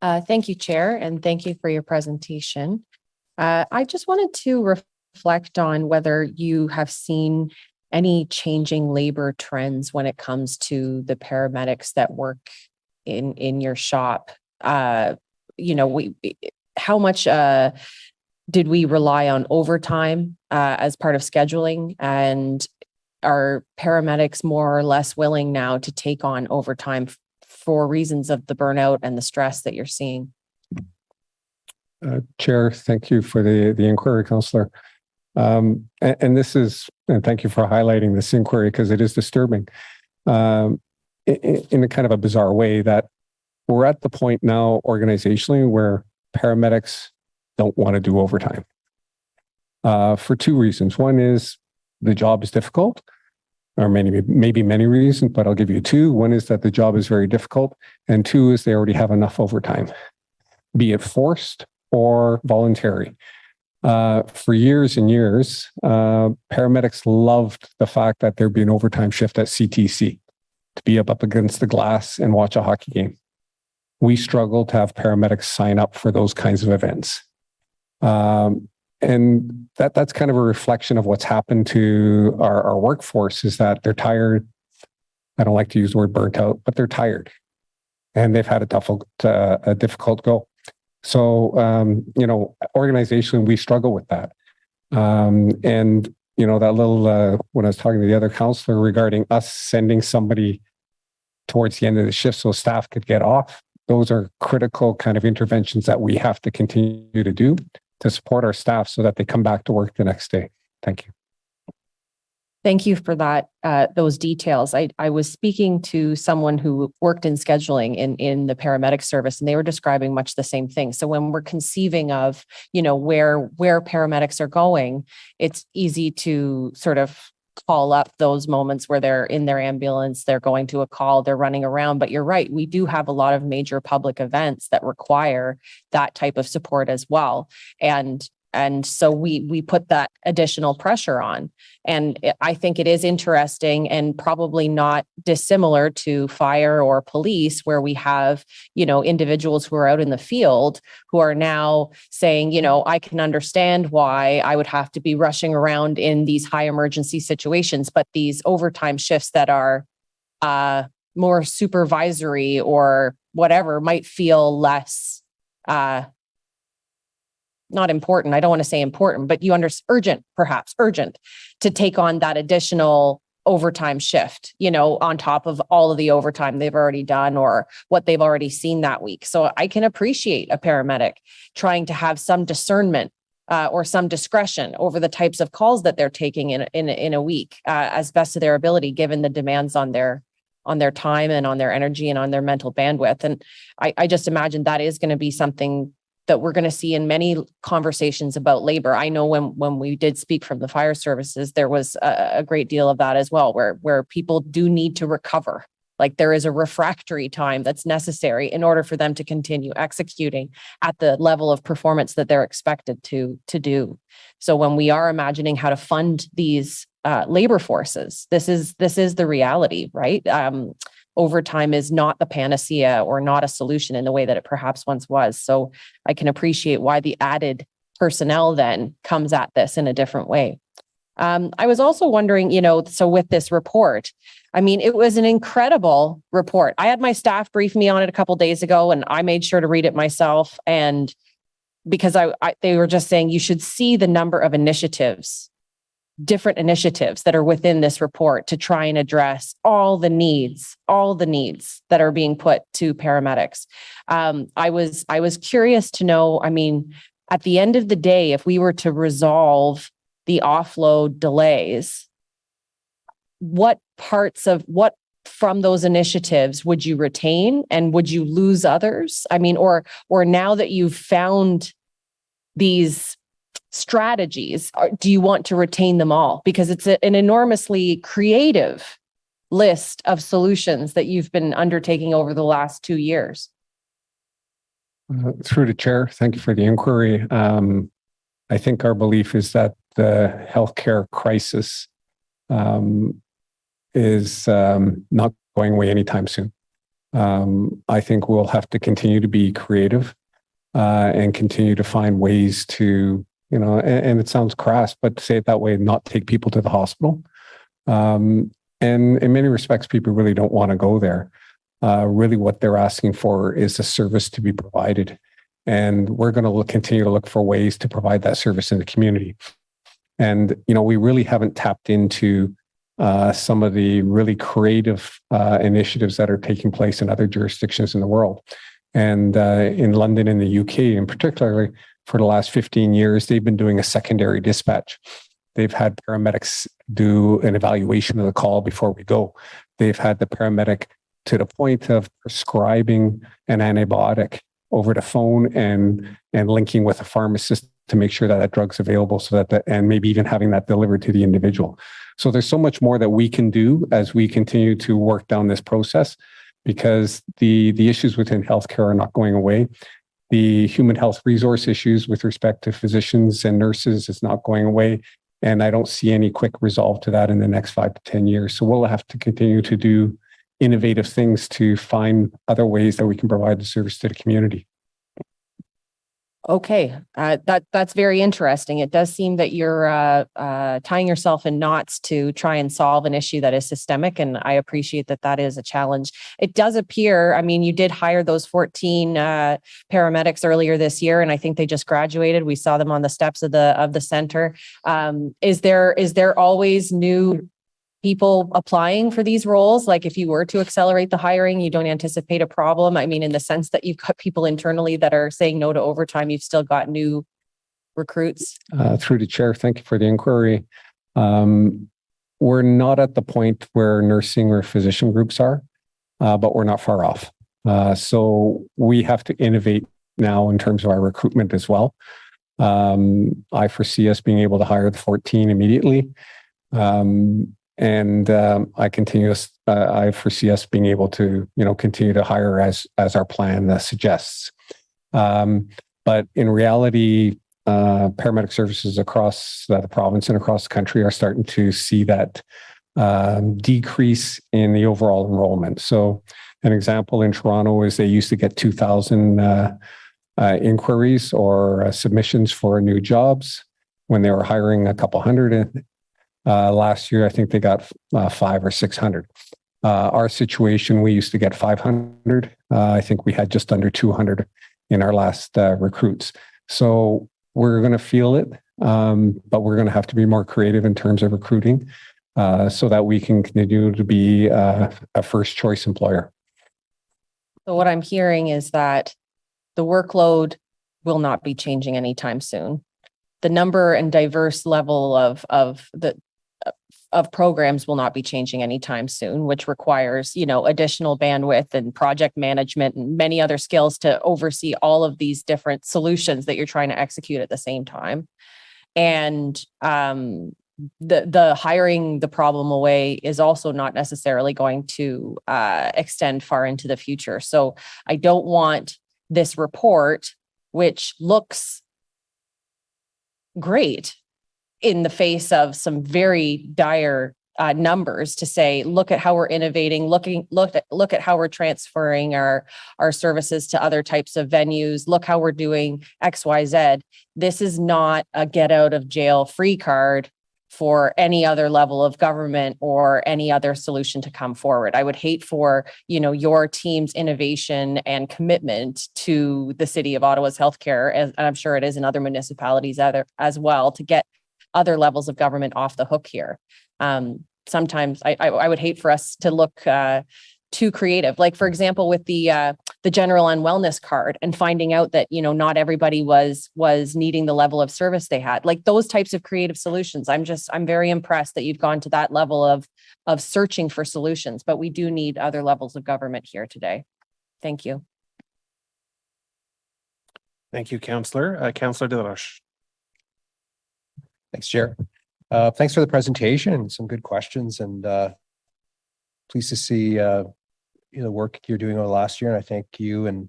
Thank you, Chair, and thank you for your presentation. I just wanted to reflect on whether you have seen any changing labor trends when it comes to the paramedics that work in your shop. How much did we rely on overtime as part of scheduling, and are paramedics more or less willing now to take on overtime for reasons of the burnout and the stress that you're seeing? Chair, thank you for the inquiry, Councillor. And thank you for highlighting this inquiry because it is disturbing in a kind of a bizarre way that we're at the point now organizationally where paramedics don't want to do overtime for two reasons. One is the job is difficult, or maybe many reasons, but I'll give you two. One is that the job is very difficult, and two is they already have enough overtime, be it forced or voluntary. For years and years, paramedics loved the fact that there'd be an overtime shift at CTC to be up against the glass and watch a hockey game. We struggle to have paramedics sign up for those kinds of events. And that's kind of a reflection of what's happened to our workforce, is that they're tired. I don't like to use the word burnt out, but they're tired and they've had a difficult go. So, organizationally, we struggle with that. That little, when I was talking to the other councillor regarding us sending somebody towards the end of the shift so staff could get off, those are critical kind of interventions that we have to continue to do to support our staff so that they come back to work the next day. Thank you. Thank you for that, those details. I was speaking to someone who worked in scheduling in the paramedic service, and they were describing much the same thing. So when we're conceiving of, where paramedics are going, it's easy to sort of call up those moments where they're in their ambulance, they're going to a call, they're running around. But you're right, we do have a lot of major public events that require that type of support as well. And so we put that additional pressure on. And I think it is interesting and probably not dissimilar to fire or police, where we have, individuals who are out in the field who are now saying, I can understand why I would have to be rushing around in these high emergency situations, but these overtime shifts that are more supervisory or whatever might feel less not important. I don't want to say important, but urgent to take on that additional overtime shift, on top of all of the overtime they've already done or what they've already seen that week. So I can appreciate a paramedic trying to have some discernment or some discretion over the types of calls that they're taking in a week as best of their ability, given the demands on their time and on their energy and on their mental bandwidth. And I just imagine that is going to be something that we're going to see in many conversations about labor. I know when we did speak from the fire services, there was a great deal of that as well, where people do need to recover. Like there is a refractory time that's necessary in order for them to continue executing at the level of performance that they're expected to do. So when we are imagining how to fund these labor forces, this is the reality, right? Overtime is not the panacea or not a solution in the way that it perhaps once was. So I can appreciate why the added personnel then comes at this in a different way. I was also wondering, so with this report, I mean, it was an incredible report. I had my staff brief me on it a couple of days ago, and I made sure to read it myself. And because they were just saying you should see the number of different initiatives that are within this report to try and address all the needs that are being put to paramedics. I was curious to know, I mean, at the end of the day, if we were to resolve the offload delays, what from those initiatives would you retain and would you lose others? I mean, or now that you've found these strategies, do you want to retain them all? Because it's an enormously creative list of solutions that you've been undertaking over the last 2 years. Through the chair, thank you for the inquiry. I think our belief is that the healthcare crisis is not going away anytime soon. I think we'll have to continue to be creative and continue to find ways to, and it sounds crass, but to say it that way, not take people to the hospital. And in many respects, people really don't want to go there. Really what they're asking for is a service to be provided. And we're going to continue to look for ways to provide that service in the community. And, we really haven't tapped into some of the really creative initiatives that are taking place in other jurisdictions in the world. And in London and the UK in particular, for the last 15 years, they've been doing a secondary dispatch. They've had paramedics do an evaluation of the call before we go. They've had the paramedic to the point of prescribing an antibiotic over the phone and linking with a pharmacist to make sure that that drug's available, so that and maybe even having that delivered to the individual. So there's so much more that we can do as we continue to work down this process, because the issues within healthcare are not going away. The human health resource issues with respect to physicians and nurses is not going away. And I don't see any quick resolve to that in the next 5 to 10 years. So we'll have to continue to do innovative things to find other ways that we can provide the service to the community. Okay, that's very interesting. It does seem that you're tying yourself in knots to try and solve an issue that is systemic, and I appreciate that is a challenge. It does appear, I mean, you did hire those 14 paramedics earlier this year, and I think they just graduated. We saw them on the steps of the center. Is there always new people applying for these roles? Like if you were to accelerate the hiring, you don't anticipate a problem? I mean, in the sense that you've got people internally that are saying no to overtime, you've still got new recruits? Through the chair, thank you for the inquiry. We're not at the point where nursing or physician groups are, but we're not far off. So we have to innovate now in terms of our recruitment as well. I foresee us being able to hire the 14 immediately. And I foresee us being able to, continue to hire as our plan suggests. But in reality, paramedic services across the province and across the country are starting to see that decrease in the overall enrollment. So an example in Toronto is they used to get 2,000 inquiries or submissions for new jobs when they were hiring a couple hundred. Last year, I think they got 500 or 600. Our situation, we used to get 500. I think we had just under 200 in our last recruits. So we're going to feel it, but we're going to have to be more creative in terms of recruiting. so that we can continue to be a first choice employer. So what I'm hearing is that the workload will not be changing anytime soon. The number and diverse level of programs will not be changing anytime soon, which requires, additional bandwidth and project management and many other skills to oversee all of these different solutions that you're trying to execute at the same time. And the hiring the problem away is also not necessarily going to extend far into the future. So I don't want this report, which looks great in the face of some very dire numbers, to say, look at how we're innovating, look at how we're transferring our services to other types of venues, look how we're doing XYZ. This is not a get out of jail free card for any other level of government or any other solution to come forward. I would hate for, your team's innovation and commitment to the city of Ottawa's healthcare, and I'm sure it is in other municipalities as well, to get other levels of government off the hook here. Sometimes I would hate for us to look too creative. Like, for example, with the general and wellness card, and finding out that, not everybody was needing the level of service they had. Like those types of creative solutions. I'm very impressed that you've gone to that level of searching for solutions, but we do need other levels of government here today. Thank you. Thank you, Councillor. Councillor De La Roche. Thanks, Chair. Thanks for the presentation and some good questions, and pleased to see the work you're doing over the last year. And I thank you and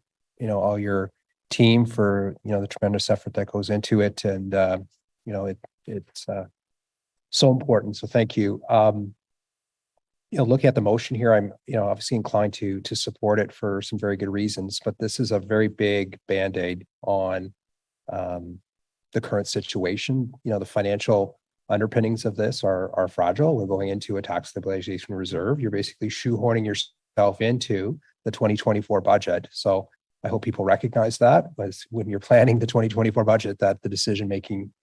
all your team for the tremendous effort that goes into it, and it's so important. So thank you. Looking at the motion here, I'm obviously inclined to support it for some very good reasons, but this is a very big band-aid on the current situation. The financial underpinnings of this are fragile. We're going into a tax stabilization reserve. You're basically shoehorning yourself into the 2024 budget. So I hope people recognize that when you're planning the 2024 budget, that the decision making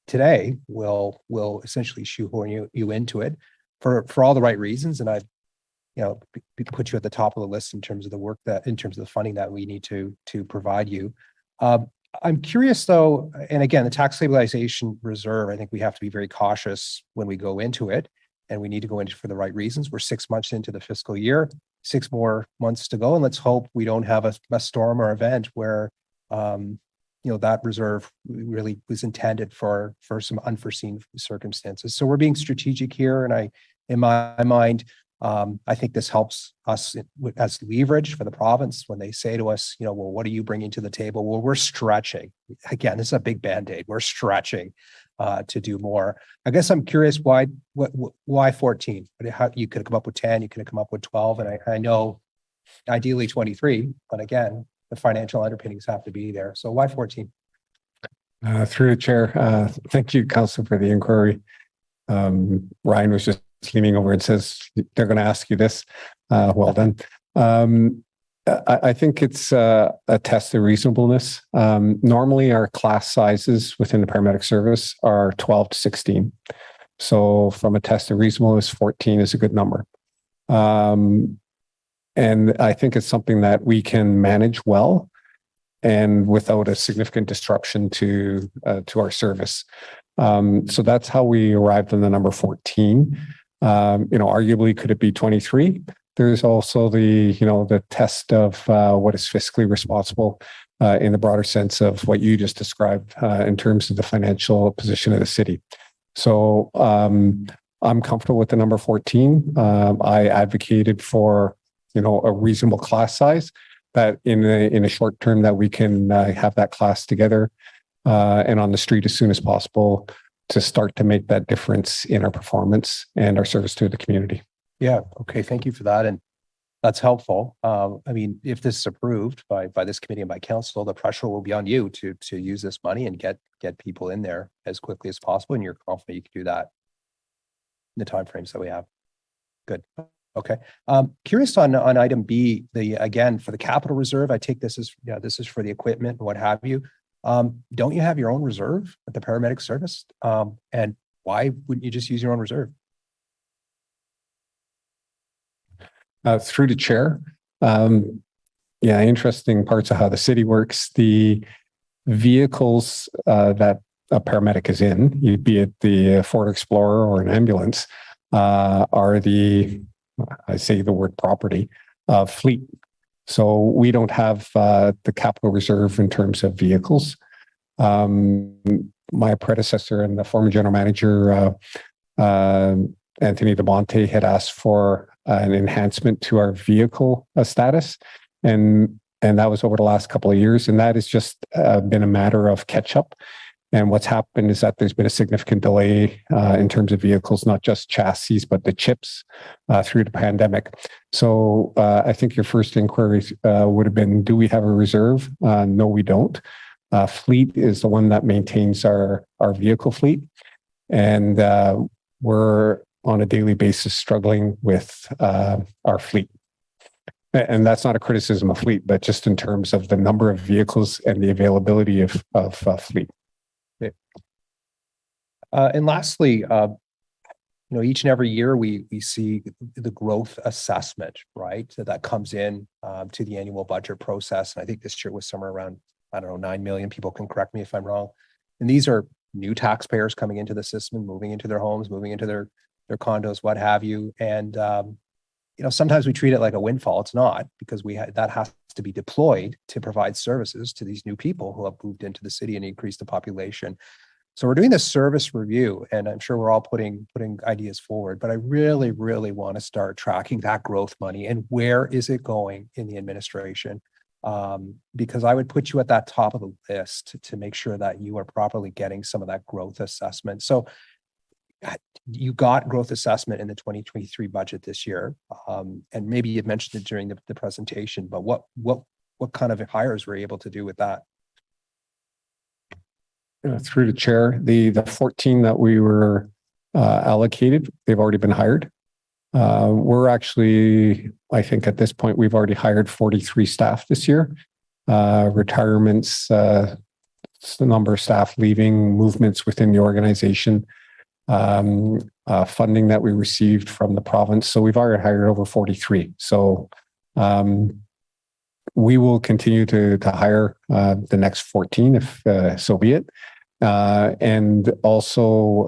today will essentially shoehorn you into it for all the right reasons. And I've put you at the top of the list in terms of the funding that we need to provide you. I'm curious though, and again, the tax stabilization reserve, I think we have to be very cautious when we go into it, and we need to go into it for the right reasons. We're 6 months into the fiscal year, 6 more months to go, and let's hope we don't have a storm or event where that reserve really was intended for some unforeseen circumstances. So we're being strategic here, and in my mind, I think this helps us as leverage for the province when they say to us, well, what are you bringing to the table? Well, we're stretching. Again, this is a big band-aid. We're stretching to do more. I guess I'm curious why 14? You could have come up with 10, you could have come up with 12, and I know ideally 23, but again, the financial underpinnings have to be there. So why 14? Through the chair, thank you, Councillor, for the inquiry. Ryan was just leaning over and says, they're going to ask you this. Well done. I think it's a test of reasonableness. Normally, our class sizes within the paramedic service are 12 to 16. So from a test of reasonableness, 14 is a good number. And I think it's something that we can manage well and without a significant disruption to our service. So that's how we arrived on the number 14. Arguably, could it be 23? There's also the test of what is fiscally responsible in the broader sense of what you just described in terms of the financial position of the city. So I'm comfortable with the number 14. I advocated for a reasonable class size, that in a short term that we can have that class together and on the street as soon as possible to start to make that difference in our performance and our service to the community. Yeah. Okay. Thank you for that. And that's helpful. If this is approved by this committee and by council, the pressure will be on you to use this money and get people in there as quickly as possible. And you're confident you can do that in the timeframes that we have. Good. Okay. Curious on item B, again, for the capital reserve, I take this as for the equipment and what have you. Don't you have your own reserve at the paramedic service? And why wouldn't you just use your own reserve? Through the chair. Yeah, interesting parts of how the city works. The vehicles that a paramedic is in, be it the Ford Explorer or an ambulance, are the, I say the word property, fleet. So we don't have the capital reserve in terms of vehicles. My predecessor and the former general manager, Anthony DeMonte, had asked for an enhancement to our vehicle status. And that was over the last couple of years. And that has just been a matter of catch up. And what's happened is that there's been a significant delay in terms of vehicles, not just chassis, but the chips through the pandemic. So I think your first inquiry would have been, do we have a reserve? No, we don't. Fleet is the one that maintains our vehicle fleet. And we're on a daily basis struggling with our fleet. And that's not a criticism of fleet, but just in terms of the number of vehicles and the availability of fleet. Okay. And lastly, each and every year we see the growth assessment, right? That comes in to the annual budget process. And I think this year was somewhere around, 9 million. People can correct me if I'm wrong. And these are new taxpayers coming into the system, moving into their homes, moving into their condos, what have you. And sometimes we treat it like a windfall. It's not, because that has to be deployed to provide services to these new people who have moved into the city and increase the population. So we're doing this service review, and I'm sure we're all putting ideas forward, but I really, really want to start tracking that growth money and where is it going in the administration? Because I would put you at that top of the list to make sure that you are properly getting some of that growth assessment. So you got growth assessment in the 2023 budget this year. And maybe you've mentioned it during the presentation, but what kind of hires were you able to do with that? Through the chair, the 14 that we were allocated, they've already been hired. We're actually, I think at this point, we've already hired 43 staff this year. Retirements, the number of staff leaving, movements within the organization, funding that we received from the province. So we've already hired over 43. So we will continue to hire the next 14 if so be it. And also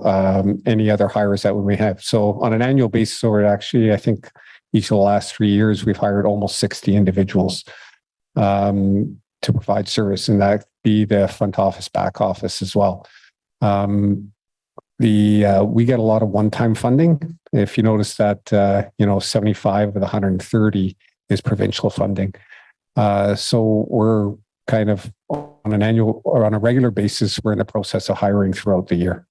any other hires that we may have. So on an annual basis, or actually, I think each of the last 3 years, we've hired almost 60 individuals to provide service, and that be the front office, back office as well. We get a lot of one-time funding. If you notice that, 75 of the 130 is provincial funding. So we're kind of on an annual or on a regular basis, we're in the process of hiring throughout the year.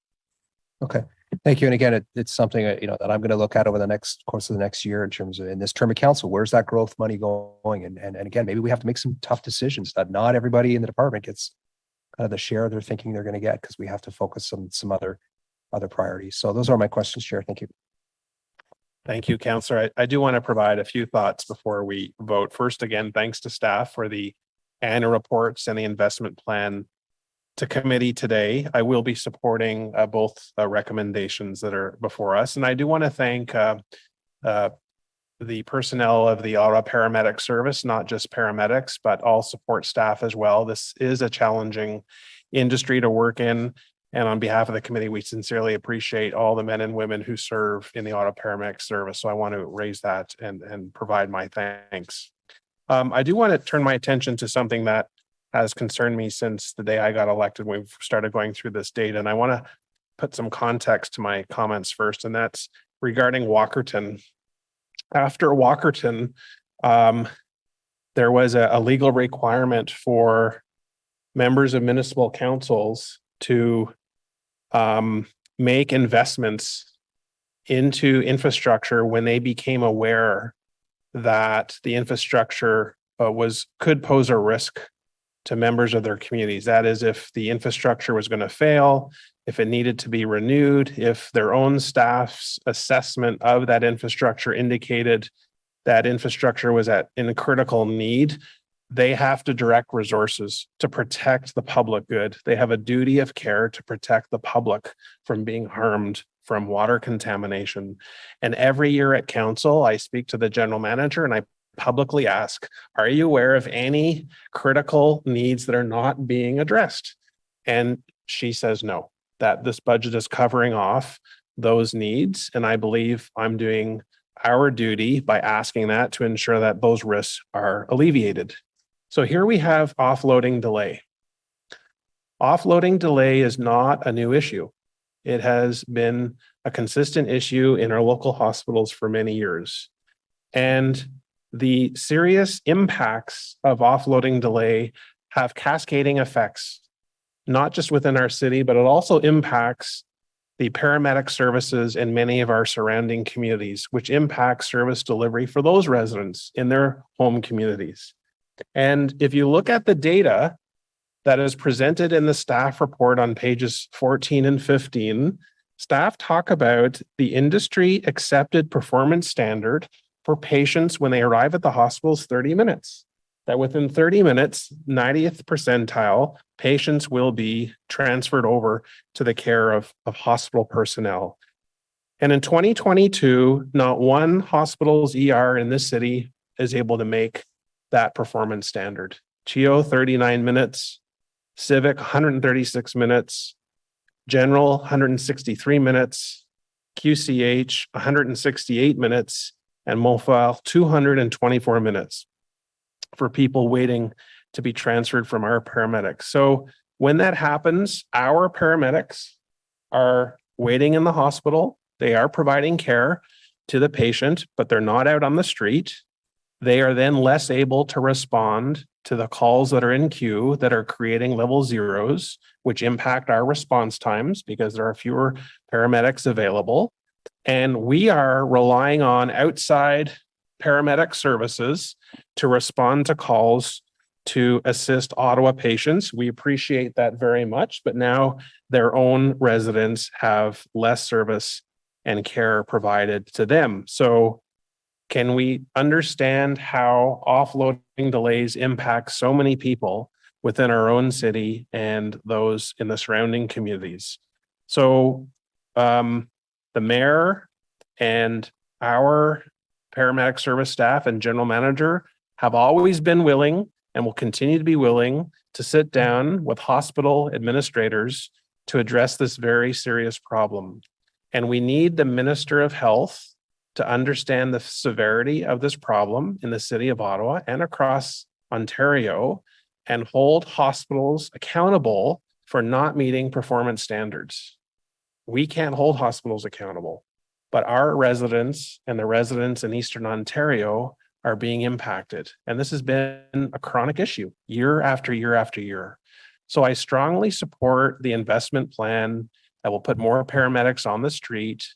Okay. Thank you. And again, it's something that I'm going to look at over the course of the next year in terms of in this term of council, where's that growth money going? And again, maybe we have to make some tough decisions that not everybody in the department gets kind of the share they're thinking they're going to get, because we have to focus on some other priorities. So those are my questions, Chair. Thank you. Thank you, Councillor. I do want to provide a few thoughts before we vote. First, again, thanks to staff for the annual reports and the investment plan to committee today. I will be supporting both recommendations that are before us. And I do want to thank the personnel of the Ottawa Paramedic Service, not just paramedics, but all support staff as well. This is a challenging industry to work in. And on behalf of the committee, we sincerely appreciate all the men and women who serve in the Ottawa Paramedic Service. So I want to raise that and provide my thanks. I do want to turn my attention to something that has concerned me since the day I got elected. We've started going through this data, and I want to put some context to my comments first, and that's regarding Walkerton. After Walkerton, there was a legal requirement for members of municipal councils to make investments into infrastructure when they became aware that the infrastructure could pose a risk to members of their communities. That is, if the infrastructure was going to fail, if it needed to be renewed, if their own staff's assessment of that infrastructure indicated that infrastructure was in a critical need, they have to direct resources to protect the public good. They have a duty of care to protect the public from being harmed from water contamination. And every year at council, I speak to the general manager and I publicly ask, are you aware of any critical needs that are not being addressed? And she says no, that this budget is covering off those needs. And I believe I'm doing our duty by asking that to ensure that those risks are alleviated. So here we have offloading delay. Offloading delay is not a new issue. It has been a consistent issue in our local hospitals for many years. And the serious impacts of offloading delay have cascading effects, not just within our city, but it also impacts the paramedic services in many of our surrounding communities, which impact service delivery for those residents in their home communities. And if you look at the data that is presented in the staff report on pages 14 and 15, staff talk about the industry accepted performance standard for patients when they arrive at the hospital's 30 minutes. That within 30 minutes, 90th percentile, patients will be transferred over to the care of hospital personnel. And in 2022, not one hospital's ER in this city is able to make that performance standard. CHEO, 39 minutes, Civic, 136 minutes, General, 163 minutes, QCH, 168 minutes, and MoFile, 224 minutes for people waiting to be transferred from our paramedics. So when that happens, our paramedics are waiting in the hospital. They are providing care to the patient, but they're not out on the street. They are then less able to respond to the calls that are in queue that are creating level zeros, which impact our response times because there are fewer paramedics available. And we are relying on outside paramedic services to respond to calls to assist Ottawa patients. We appreciate that very much, but now their own residents have less service and care provided to them. So can we understand how offloading delays impact so many people within our own city and those in the surrounding communities? So the mayor and our paramedic service staff and general manager have always been willing and will continue to be willing to sit down with hospital administrators to address this very serious problem. And we need the Minister of Health to understand the severity of this problem in the city of Ottawa and across Ontario and hold hospitals accountable for not meeting performance standards. We can't hold hospitals accountable, but our residents and the residents in Eastern Ontario are being impacted. And this has been a chronic issue year after year after year. So I strongly support the investment plan that will put more paramedics on the street,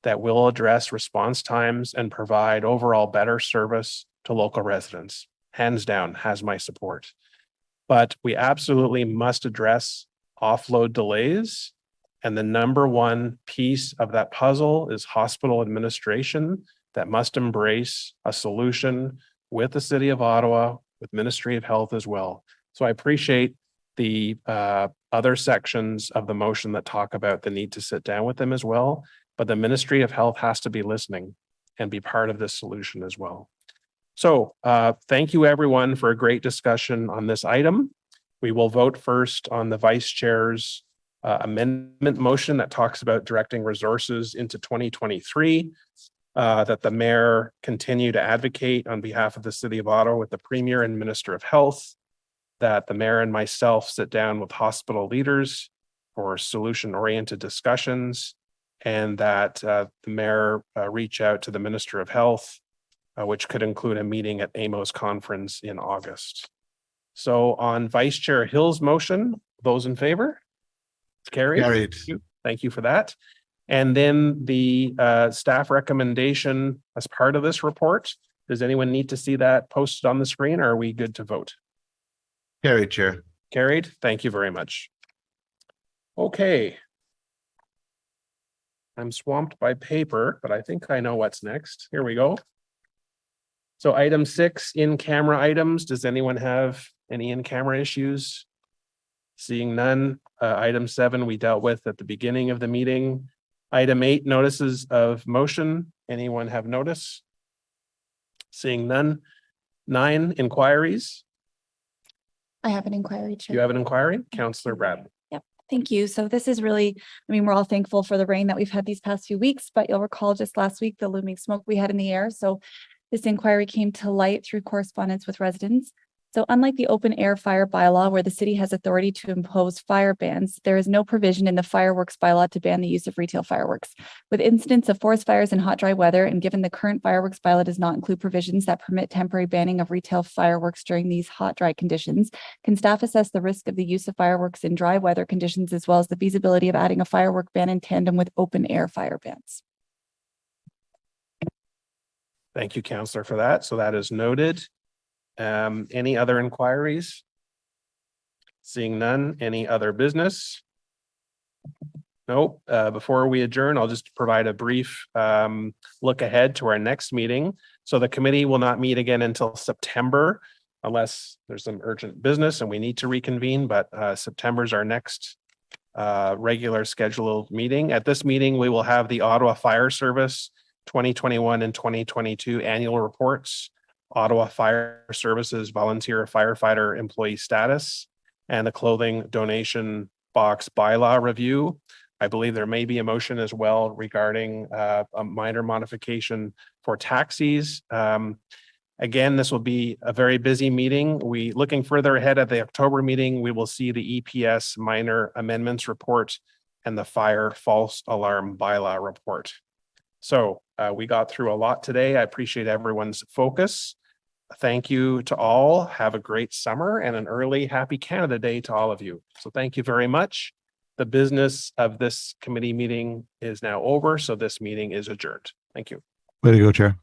that will address response times and provide overall better service to local residents. Hands down, has my support. But we absolutely must address offload delays. And the number one piece of that puzzle is hospital administration that must embrace a solution with the City of Ottawa, with Ministry of Health as well. So I appreciate the other sections of the motion that talk about the need to sit down with them as well. But the Ministry of Health has to be listening and be part of this solution as well. So thank you everyone for a great discussion on this item. We will vote first on the Vice Chair's amendment motion that talks about directing resources into 2023, that the Mayor continue to advocate on behalf of the City of Ottawa with the Premier and Minister of Health, that the Mayor and myself sit down with hospital leaders for solution-oriented discussions, and that the Mayor reach out to the Minister of Health, which could include a meeting at AMO's conference in August. So on Vice Chair Hill's motion, those in favor? It's carried. Carried. Thank you for that. And then the staff recommendation as part of this report, does anyone need to see that posted on the screen, or are we good to vote? Carried, Chair. Carried. Thank you very much. Okay. I'm swamped by paper, but I think I know what's next. Here we go. So item 6, in-camera items. Does anyone have any in-camera issues? Seeing none. Item 7, we dealt with at the beginning of the meeting. Item 8, notices of motion. Anyone have notice? Seeing none. 9, inquiries. I have an inquiry, Chair. You have an inquiry? Councillor Bradley. Yep, thank you. So this is really, I mean, we're all thankful for the rain that we've had these past few weeks, but you'll recall just last week, the looming smoke we had in the air. So this inquiry came to light through correspondence with residents. So unlike the open air fire bylaw, where the city has authority to impose fire bans, there is no provision in the fireworks bylaw to ban the use of retail fireworks. With incidents of forest fires in hot, dry weather, and given the current fireworks bylaw does not include provisions that permit temporary banning of retail fireworks during these hot, dry conditions, can staff assess the risk of the use of fireworks in dry weather conditions, as well as the feasibility of adding a firework ban in tandem with open air fire bans? Thank you, Councillor, for that. So that is noted. Any other inquiries? Seeing none. Any other business? Nope. Before we adjourn, I'll just provide a brief look ahead to our next meeting. So the committee will not meet again until September, unless there's some urgent business and we need to reconvene, but September is our next regular scheduled meeting. At this meeting, we will have the Ottawa Fire Service 2021 and 2022 annual reports, Ottawa Fire Services volunteer firefighter employee status, and the clothing donation box bylaw review. I believe there may be a motion as well regarding a minor modification for taxis. Again, this will be a very busy meeting. Looking further ahead at the October meeting, we will see the EPS minor amendments report and the fire false alarm bylaw report. So we got through a lot today. I appreciate everyone's focus. Thank you to all. Have a great summer and an early happy Canada Day to all of you. So thank you very much. The business of this committee meeting is now over, so this meeting is adjourned. Thank you. Way to go, Chair.